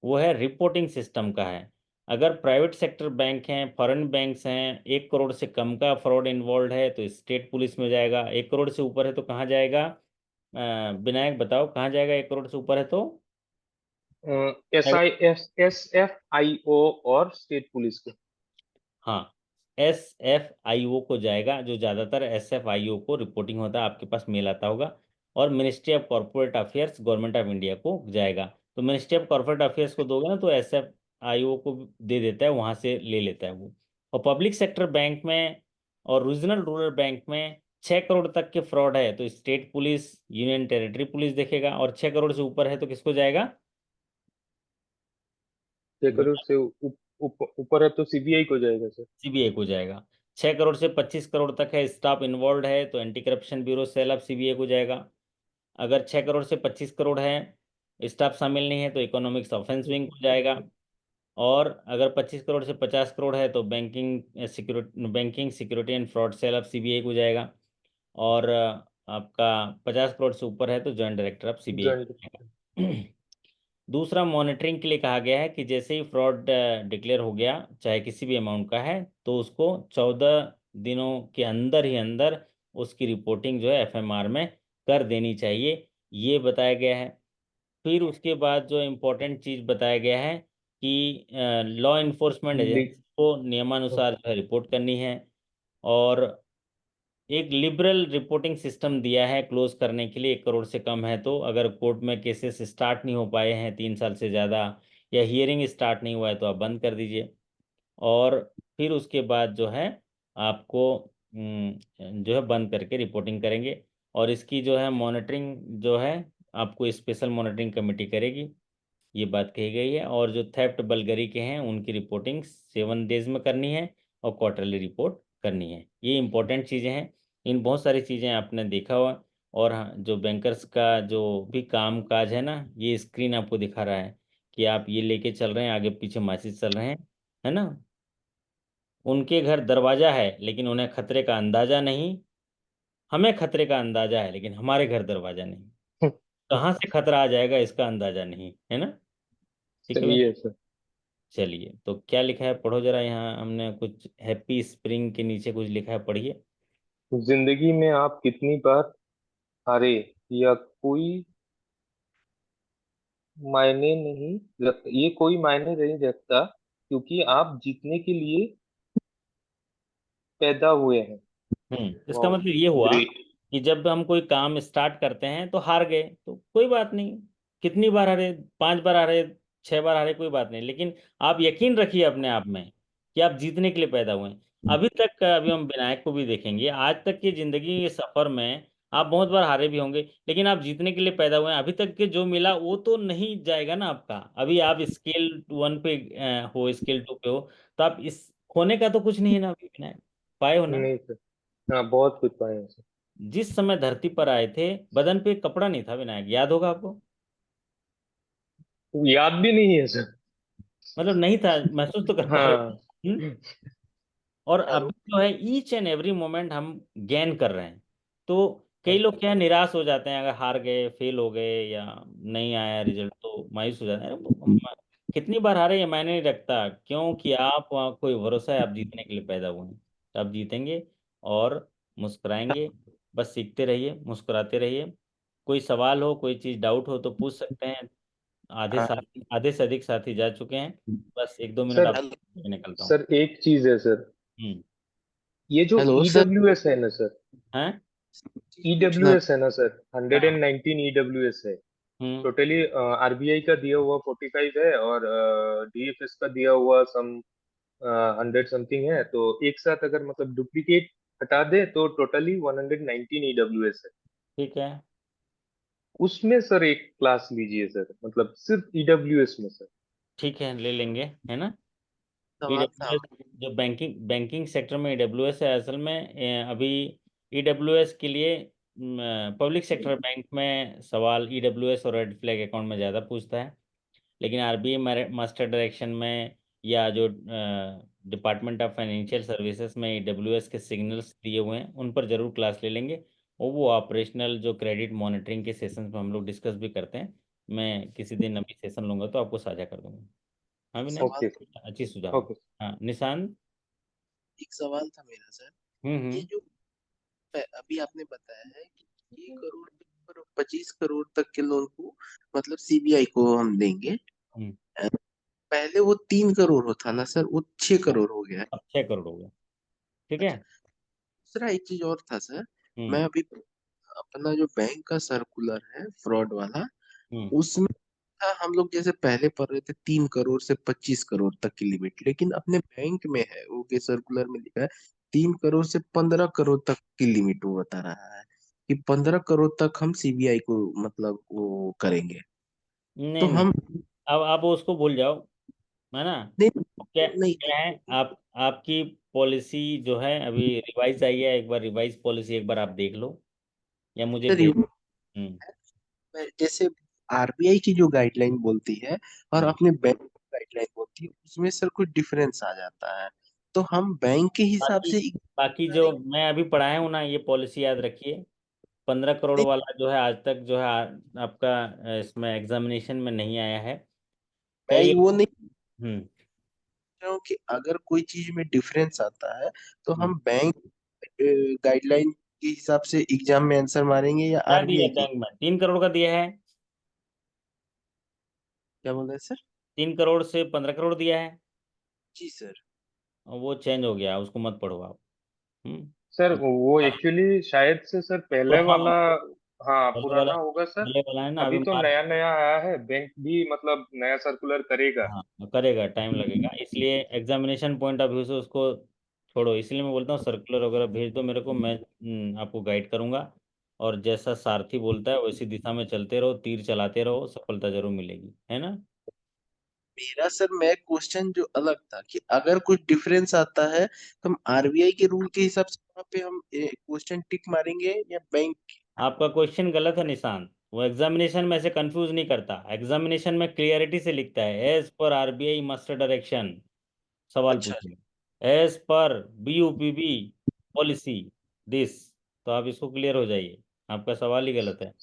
वो है रिपोर्टिंग सिस्टम का है। अगर प्राइवेट सेक्टर बैंक हैं, फॉरेन बैंक्स हैं, 1 करोड़ से कम का फ्रॉड इन्वॉल्व है तो स्टेट पुलिस में जाएगा। 1 करोड़ से ऊपर है तो कहाँ जाएगा? विनायक बताओ, कहाँ जाएगा 1 करोड़ से ऊपर है तो? SFIO और स्टेट पुलिस को। हाँ, SFIO को जाएगा, जो ज़्यादातर SFIO को रिपोर्टिंग होता है, आपके पास मेल आता होगा। और ministry of corporate affairs government of India को जाएगा। तो मिनिस्ट्री ऑफ कॉर्पोरेट अफेयर्स को दोगे ना तो SFIO को दे देता है, वहाँ से ले लेता है वो। और पब्लिक सेक्टर बैंक में और रीजनल रूरल बैंक में 6 करोड़ तक के फ्रॉड है तो state police, union territory police देखेगा, और 6 करोड़ से ऊपर है तो किसको जाएगा? 6 करोड़ से ऊपर है तो CBI को जाएगा सर। CBI को जाएगा। 6 करोड़ से 25 करोड़ तक है, स्टाफ इन्वॉल्व है तो anti corruption bureau cell of CBI को जाएगा। अगर 6 करोड़ से 25 करोड़ है, स्टाफ शामिल नहीं है, तो इकोनॉमिक्स ऑफेंस विंग को जाएगा। और अगर 25 करोड़ से 50 करोड़ है तो banking security and fraud cell of CBI को जाएगा। और आपका 50 करोड़ से ऊपर है तो जॉइंट डायरेक्टर ऑफ CBI को जॉइंट। जाएगा। दूसरा मॉनिटरिंग के लिए कहा गया है कि जैसे ही फ्रॉड डिक्लेयर हो गया, चाहे किसी भी अमाउंट का है, तो उसको 14 दिनों के अंदर ही अंदर उसकी रिपोर्टिंग जो है एफएमआर में कर देनी चाहिए, ये बताया गया है। फिर उसके बाद जो इम्पोर्टेंट चीज़ बताया गया है कि लॉ इन्फोर्समेंट ली- एजेंसी को नियमानुसार जो है रिपोर्ट करनी है। और एक लिबरल रिपोर्टिंग सिस्टम दिया है क्लोज करने के लिए, 1 करोड़ से कम है तो, अगर कोर्ट में केसेस स्टार्ट नहीं हो पाए हैं 3 साल से ज़्यादा, या हियरिंग स्टार्ट नहीं हुआ है, तो आप बंद कर दीजिए। और फिर उसके बाद जो है आपको जो है बंद करके रिपोर्टिंग करेंगे। और इसकी जो है मॉनिटरिंग जो है आपको स्पेशल मॉनिटरिंग कमेटी करेगी, ये बात कही गई है। और जो थेफ्ट बल्गरी के हैं उनकी रिपोर्टिंग 7 डेज में करनी है, और क्वार्टरली रिपोर्ट करनी है। ये इंपॉर्टेंट चीज़ें हैं। इन बहुत सारी चीज़ें आपने देखा हुआ। और हाँ, जो बैंकर्स का जो भी काम काज है ना, ये स्क्रीन आपको दिखा रहा है कि आप ये लेके चल रहे हैं, आगे पीछे मैसेज चल रहे हैं, है ना। उनके घर दरवाजा है लेकिन उन्हें खतरे का अंदाजा नहीं, हमें खतरे का अंदाजा है लेकिन हमारे घर दरवाजा नहीं। कहाँ से खतरा आ जाएगा इसका अंदाजा नहीं, है ना। ठीक है सही भाई। है सर। चलिए, तो क्या लिखा है पढ़ो जरा। यहाँ हमने कुछ हैप्पी स्प्रिंग के नीचे कुछ लिखा है, पढ़िए। जिंदगी में आप कितनी बार हारे, या कोई मायने नहीं रखता, ये कोई मायने नहीं रखता, क्योंकि आप जीतने के लिए पैदा हुए हैं। इसका वाह, मतलब ये हुआ ग्रेट। कि जब हम कोई काम स्टार्ट करते हैं तो हार गए तो कोई बात नहीं। कितनी बार हारे, 5 बार हारे, 6 बार हारे, कोई बात नहीं, लेकिन आप यकीन रखिए अपने आप में कि आप जीतने के लिए पैदा हुए हैं। अभी तक अभी हम विनायक को भी देखेंगे, आज तक की जिंदगी के सफर में आप बहुत बार हारे भी होंगे, लेकिन आप जीतने के लिए पैदा हुए हैं। अभी तक के जो मिला वो तो नहीं जाएगा ना आपका। अभी आप स्केल 1 पे हो, स्केल 2 पे हो, तो आप इस खोने का तो कुछ नहीं है ना अभी विनायक, पाए हो ना। नहीं सर। हाँ, बहुत कुछ पाए हैं सर। जिस समय धरती पर आए थे, बदन पे कपड़ा नहीं था विनायक, याद होगा आपको। याद भी नहीं है सर। मतलब नहीं था, महसूस तो कर पा रहे हाँ। हो। और हेलो अभी जो है ईच एंड एवरी मोमेंट हम गेन कर रहे हैं। तो कई लोग क्या है, निराश हो जाते हैं अगर हार गए, फेल हो गए, या नहीं आया रिजल्ट, तो मायूस हो जाते हैं। अरे कितनी बार हारे ये मायने नहीं रखता, क्योंकि आप वहाँ कोई भरोसा है, आप जीतने के लिए पैदा हुए हैं, तो आप जीतेंगे और मुस्कुराएंगे। बस सीखते रहिए, मुस्कुराते रहिए। कोई सवाल हो, कोई चीज़ डाउट हो तो पूछ सकते हैं। आधे हाँ साथी, आधे से अधिक साथी जा चुके हैं। बस 1-2 मिनट सर, आप, हेलो निकलता हूँ। सर एक चीज है सर। हम्म। ये जो हेलो सर ईडब्ल्यूएस है ना सर, हैं। चीज पूछना ईडब्ल्यूएस है ना सर, हंड्रेड हाँ। एंड नाइनटीन ईडब्ल्यूएस है। हम्म। टोटली आरबीआई का दिया हुआ 45 है, और डीएफएस का दिया हुआ सम 100 समथिंग है। तो एक साथ अगर मतलब डुप्लीकेट हटा दे तो टोटली 119 ईडब्ल्यूएस है। ठीक है। उसमें सर एक क्लास लीजिए सर, मतलब सिर्फ ईडब्ल्यूएस में सर। ठीक है, ले लेंगे, है ना। सवाल था ईडब्ल्यूएस, जो बैंकिंग बैंकिंग सेक्टर में ईडब्ल्यूएस है असल में, अभी ईडब्ल्यूएस के लिए पब्लिक सेक्टर बैंक में सवाल ईडब्ल्यूएस और रेड फ्लैग अकाउंट में ज़्यादा पूछता है। लेकिन आरबीआई मास्टर डायरेक्शन में, या जो डिपार्टमेंट ऑफ फाइनेंशियल सर्विसेज में ईडब्ल्यूएस के सिग्नल्स दिए हुए हैं, उन पर जरूर क्लास ले लेंगे। और वो ऑपरेशनल जो क्रेडिट मॉनिटरिंग के सेशंस में हम लोग डिस्कस भी करते हैं। मैं किसी दिन अभी सेशन लूंगा तो आपको साझा कर दूंगा। हाँ विनय, सवाल ओके था अच्छी सुझाव है। ओके। हाँ निशान। एक सवाल था मेरा सर। ये हम्म। जो अभी आपने बताया है कि 1 करोड़ और 25 करोड़ तक के लोन को मतलब सीबीआई को हम देंगे। हम्म। पहले वो 3 करोड़ होता ना सर, वो 6 करोड़ हो गया है। अब 6 करोड़ हो गया। ठीक है। अच्छा, दूसरा एक चीज और था सर। मैं हम्म। अभी अपना जो बैंक का सर्कुलर है फ्रॉड वाला, हम्म। उसमें था हम लोग जैसे पहले पढ़ रहे थे 3 करोड़ से 25 करोड़ तक की लिमिट, लेकिन अपने बैंक में है वो के सर्कुलर में लिखा है 3 करोड़ से 15 करोड़ तक की लिमिट वो बता रहा है कि 15 करोड़ तक हम सीबीआई को मतलब वो करेंगे। तो नहीं नहीं, हम अब आप उसको भूल जाओ, है ना। नहीं क्या नहीं क्या है, आप आपकी पॉलिसी जो है अभी रिवाइज आई है, एक बार रिवाइज पॉलिसी एक बार आप देख लो, या मुझे सर, भेज। हम्म। जैसे आरबीआई की जो गाइडलाइन बोलती है और हम्म। अपने बैंक की गाइडलाइन बोलती है, उसमें सर कुछ डिफरेंस आ जाता है। तो हम बैंक के हिसाब बाकी से बाकी जो करेंगे। मैं अभी पढ़ाया हूँ ना, ये पॉलिसी याद रखिए। 15 करोड़ नहीं, वाला जो है आज तक जो है आपका इसमें एग्जामिनेशन में नहीं आया है। मैं कई वो नहीं हम्म कह रहा हूँ कि अगर कोई चीज में डिफरेंस आता है तो हम्म। हम बैंक गाइडलाइन के हिसाब से एग्जाम में आंसर मारेंगे या क्या दिया आरबीआई है के? बैंक में? 3 करोड़ का दिया है। क्या बोल रहे हैं सर? 3 करोड़ से 15 करोड़ दिया है, जी सर। और वो चेंज हो गया, उसको मत पढ़ो आप। सर तो वो एक्चुअली शायद से सर पहले पुराना वाला, हाँ पहले वाला पुराना होगा सर। पहले वाला है ना, अभी अभी तो मार्च। नया नया आया है, बैंक भी मतलब नया सर्कुलर करेगा। हाँ, करेगा, टाइम लगेगा, इसलिए एग्जामिनेशन पॉइंट ऑफ व्यू से उसको छोड़ो। इसलिए मैं बोलता हूँ सर्कुलर वगैरह भेज दो मेरे को, मैं आपको गाइड करूंगा। और जैसा सारथी बोलता है वैसी दिशा में चलते रहो, तीर चलाते रहो, सफलता जरूर मिलेगी, है ना। मेरा सर मैं क्वेश्चन जो अलग था कि अगर कुछ डिफरेंस आता है तो हम आरबीआई के रूल के हिसाब से वहाँ पे हम क्वेश्चन टिक मारेंगे या बैंक? आपका क्वेश्चन गलत है निशांत। वो एग्जामिनेशन में से कंफ्यूज नहीं करता, एग्जामिनेशन में क्लियरिटी से लिखता है as per RBI master direction. सवाल अच्छा पूछेगा एज पर बीयूपीबी पॉलिसी दिस, तो आप इसको क्लियर हो जाइए। आपका सवाल ही गलत है,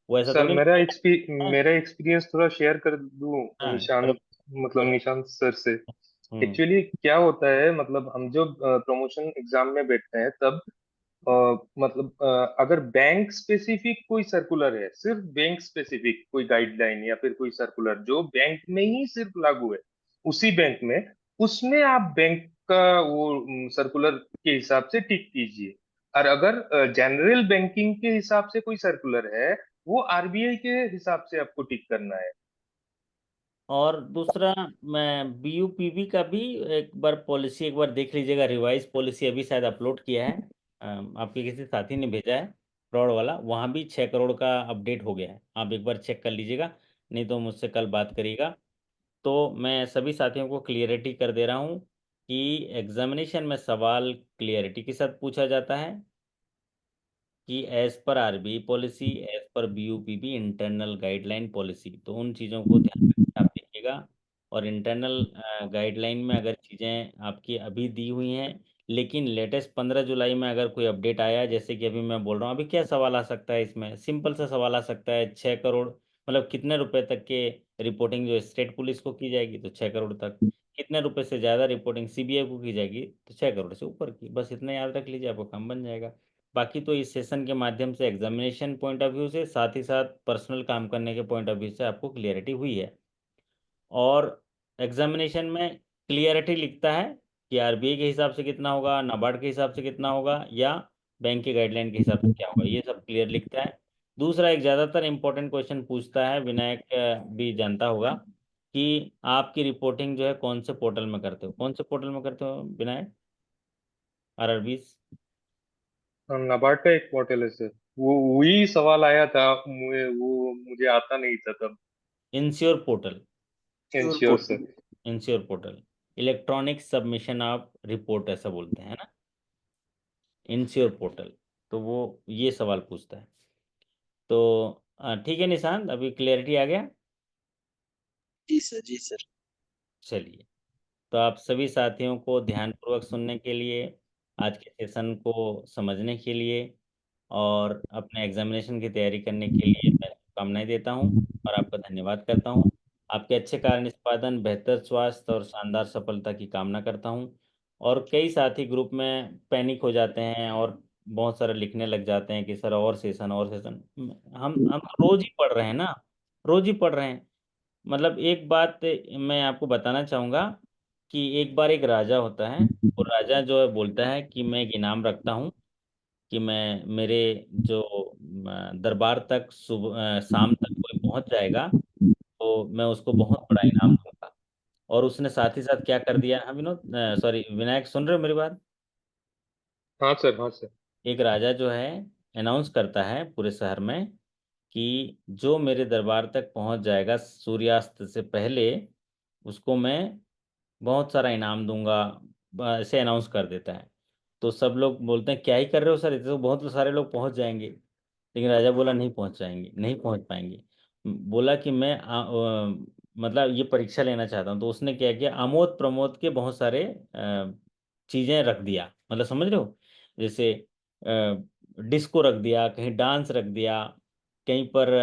वो ऐसा सर थोड़ी ना। मेरा एक्सपीरियंस थोड़ा शेयर कर दूं हाँ, करो निशांत, मतलब करो। निशांत सर से। हम्म एक्चुअली क्या होता है, मतलब हम जब प्रमोशन एग्जाम में बैठते हैं तब मतलब अगर बैंक स्पेसिफिक कोई सर्कुलर है, सिर्फ बैंक स्पेसिफिक कोई गाइडलाइन या फिर कोई सर्कुलर जो बैंक में ही सिर्फ लागू है, उसी बैंक में, उसमें आप बैंक का वो सर्कुलर के हिसाब से टिक कीजिए। और अगर जनरल बैंकिंग के हिसाब से कोई सर्कुलर है, वो आरबीआई के हिसाब से आपको टिक करना है। और दूसरा, मैं बीयूपीबी का भी एक बार पॉलिसी एक बार देख लीजिएगा, रिवाइज पॉलिसी अभी शायद अपलोड किया है, आपके किसी साथी ने भेजा है, फ्रॉड वाला। वहाँ भी 6 करोड़ का अपडेट हो गया है, आप एक बार चेक कर लीजिएगा, नहीं तो मुझसे कल बात करिएगा। तो मैं सभी साथियों को क्लियरिटी कर दे रहा हूँ कि एग्जामिनेशन में सवाल क्लियरिटी के साथ पूछा जाता है कि as per RBI policy, as per बीयूपीबी internal guideline policy, तो उन चीज़ों को ध्यान रखिए, आप देखिएगा। और इंटरनल गाइडलाइन में अगर चीज़ें आपकी अभी दी हुई हैं, लेकिन लेटेस्ट 15 जुलाई में अगर कोई अपडेट आया, जैसे कि अभी मैं बोल रहा हूँ, अभी क्या सवाल आ सकता है इसमें, सिंपल सा सवाल आ सकता है, 6 करोड़ मतलब कितने रुपए तक के रिपोर्टिंग जो स्टेट पुलिस को की जाएगी, तो 6 करोड़ तक। कितने रुपए से ज़्यादा रिपोर्टिंग सीबीआई को की जाएगी, तो 6 करोड़ से ऊपर की, बस इतना याद रख लीजिए, आपका काम बन जाएगा। बाकी तो इस सेशन के माध्यम से एग्जामिनेशन पॉइंट ऑफ व्यू से, साथ ही साथ पर्सनल काम करने के पॉइंट ऑफ व्यू से आपको क्लियरिटी हुई है। और एग्जामिनेशन में क्लियरिटी लिखता है कि आरबीआई के हिसाब से कितना होगा, नाबार्ड के हिसाब से कितना होगा, या बैंक के गाइडलाइन के हिसाब से क्या होगा, ये सब क्लियर लिखता है। दूसरा, एक ज़्यादातर इंपॉर्टेंट क्वेश्चन पूछता है, विनायक भी जानता होगा, कि आपकी रिपोर्टिंग जो है कौन से पोर्टल में करते हो, कौन से पोर्टल में करते हो विनायक, आरआरबीज? नाबार्ड का एक पोर्टल है सर, वो वही सवाल आया था मुझे, वो मुझे आता नहीं था तब। Ensure portal. Sure ensure portal. Sir. Ensure portal, electronic submission of report ऐसा बोलते हैं ना, इंश्योर पोर्टल। तो वो ये सवाल पूछता है। तो ठीक है निशांत, अभी क्लियरिटी आ गया। जी सर, जी सर। चलिए, तो आप सभी साथियों को ध्यानपूर्वक सुनने के लिए, आज के सेशन को समझने के लिए, और अपने एग्जामिनेशन की तैयारी करने के लिए मैं शुभकामनाएं देता हूं, और आपका धन्यवाद करता हूं। आपके अच्छे कार्य निष्पादन, बेहतर स्वास्थ्य और शानदार सफलता की कामना करता हूं। और कई साथी ग्रुप में पैनिक हो जाते हैं और बहुत सारा लिखने लग जाते हैं कि सर और सेशन और सेशन। हम रोज ही पढ़ रहे हैं ना, रोज ही पढ़ रहे हैं। मतलब एक बात मैं आपको बताना चाहूँगा कि एक बार एक राजा होता है, वो राजा जो है बोलता है कि मैं एक इनाम रखता हूँ कि मैं मेरे जो दरबार तक सुबह शाम तक कोई पहुंच जाएगा, तो मैं उसको बहुत बड़ा इनाम दूंगा। और उसने साथ ही साथ क्या कर दिया, हाँ विनोद, सॉरी विनायक, सुन रहे हो मेरी बात? हाँ सर, हाँ सर। एक राजा जो है अनाउंस करता है पूरे शहर में कि जो मेरे दरबार तक पहुंच जाएगा सूर्यास्त से पहले, उसको मैं बहुत सारा इनाम दूंगा, ऐसे अनाउंस कर देता है। तो सब लोग बोलते हैं क्या ही कर रहे हो सर, इतने तो बहुत सारे लोग पहुंच जाएंगे। लेकिन राजा बोला नहीं पहुंच जाएंगे, नहीं पहुंच पाएंगे। बोला कि मैं मतलब ये परीक्षा लेना चाहता हूँ। तो उसने क्या किया, आमोद प्रमोद के बहुत सारे चीजें रख दिया, मतलब समझ रहे हो, जैसे डिस्को रख दिया, कहीं डांस रख दिया, कहीं पर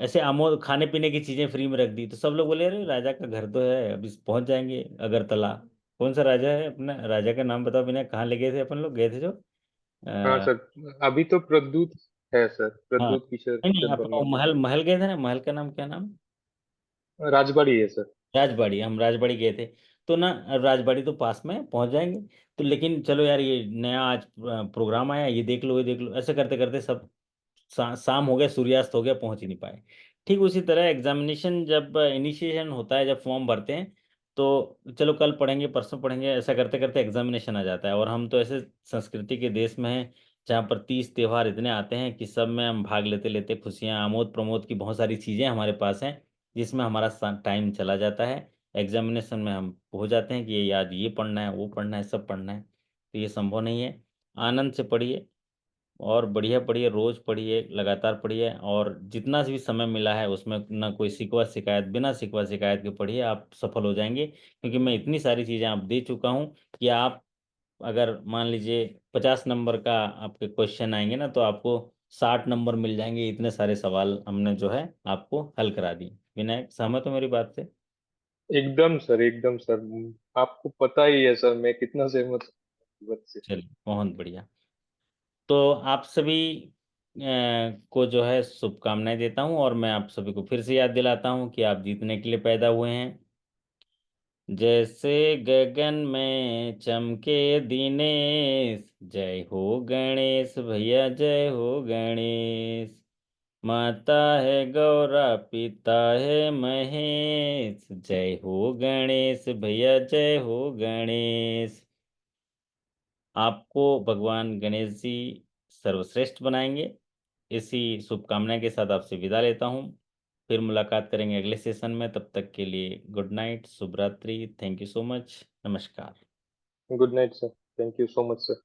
ऐसे आमोद खाने पीने की चीजें फ्री में रख दी, तो सब लोग बोले अरे राजा का घर तो है, अभी पहुंच जाएंगे अगरतला। कौन सा राजा है अपना, राजा का नाम बताओ, बिना कहाँ ले गए थे अपन लोग, गए थे जो हाँ आ, सर, अभी तो प्रद्युत है सर, हाँ प्रद्युत किशोर नहीं नहीं, किशोर अपन वर्मा। वो महल महल गए थे ना, महल का नाम क्या नाम, राजबाड़ी है सर। राजबाड़ी, हम राजबाड़ी गए थे। तो ना राजबाड़ी तो पास में है, पहुंच जाएंगे। तो लेकिन चलो यार, ये नया आज प्रोग्राम आया, ये देख लो ये देख लो, ऐसे करते करते सब शाम हो गया, सूर्यास्त हो गया, पहुंच ही नहीं पाए। ठीक उसी तरह एग्जामिनेशन जब इनिशिएशन होता है, जब फॉर्म भरते हैं, तो चलो कल पढ़ेंगे परसों पढ़ेंगे, ऐसा करते करते एग्जामिनेशन आ जाता है। और हम तो ऐसे संस्कृति के देश में हैं जहाँ पर 30 त्योहार इतने आते हैं कि सब में हम भाग लेते लेते खुशियाँ आमोद प्रमोद की बहुत सारी चीज़ें हमारे पास हैं, जिसमें हमारा टाइम चला जाता है। एग्जामिनेशन में हम हो जाते हैं कि ये याद, ये पढ़ना है, वो पढ़ना है, सब पढ़ना है, तो ये संभव नहीं है। आनंद से पढ़िए और बढ़िया पढ़िए, रोज पढ़िए, लगातार पढ़िए, और जितना भी समय मिला है उसमें ना कोई शिकवा शिकायत, बिना शिकवा शिकायत के पढ़िए, आप सफल हो जाएंगे। क्योंकि मैं इतनी सारी चीज़ें आप दे चुका हूँ कि आप अगर मान लीजिए 50 नंबर का आपके क्वेश्चन आएंगे ना, तो आपको 60 नंबर मिल जाएंगे। इतने सारे सवाल हमने जो है आपको हल करा दिए। विनायक, सहमत हो मेरी बात से? एकदम सर, एकदम सर। आपको पता ही है सर मैं कितना सहमत हूँ इस बात से। चलिए बहुत बढ़िया। तो आप सभी को जो है शुभकामनाएं देता हूं, और मैं आप सभी को फिर से याद दिलाता हूं कि आप जीतने के लिए पैदा हुए हैं। जैसे गगन में चमके दिनेश, जय हो गणेश भैया, जय हो गणेश। माता है गौरा, पिता है महेश, जय हो गणेश भैया, जय हो गणेश। आपको भगवान गणेश जी सर्वश्रेष्ठ बनाएंगे। इसी शुभकामना के साथ आपसे विदा लेता हूँ। फिर मुलाकात करेंगे अगले सेशन में, तब तक के लिए गुड नाइट, शुभ रात्रि, थैंक यू सो मच, नमस्कार। Good night sir, thank you so much sir.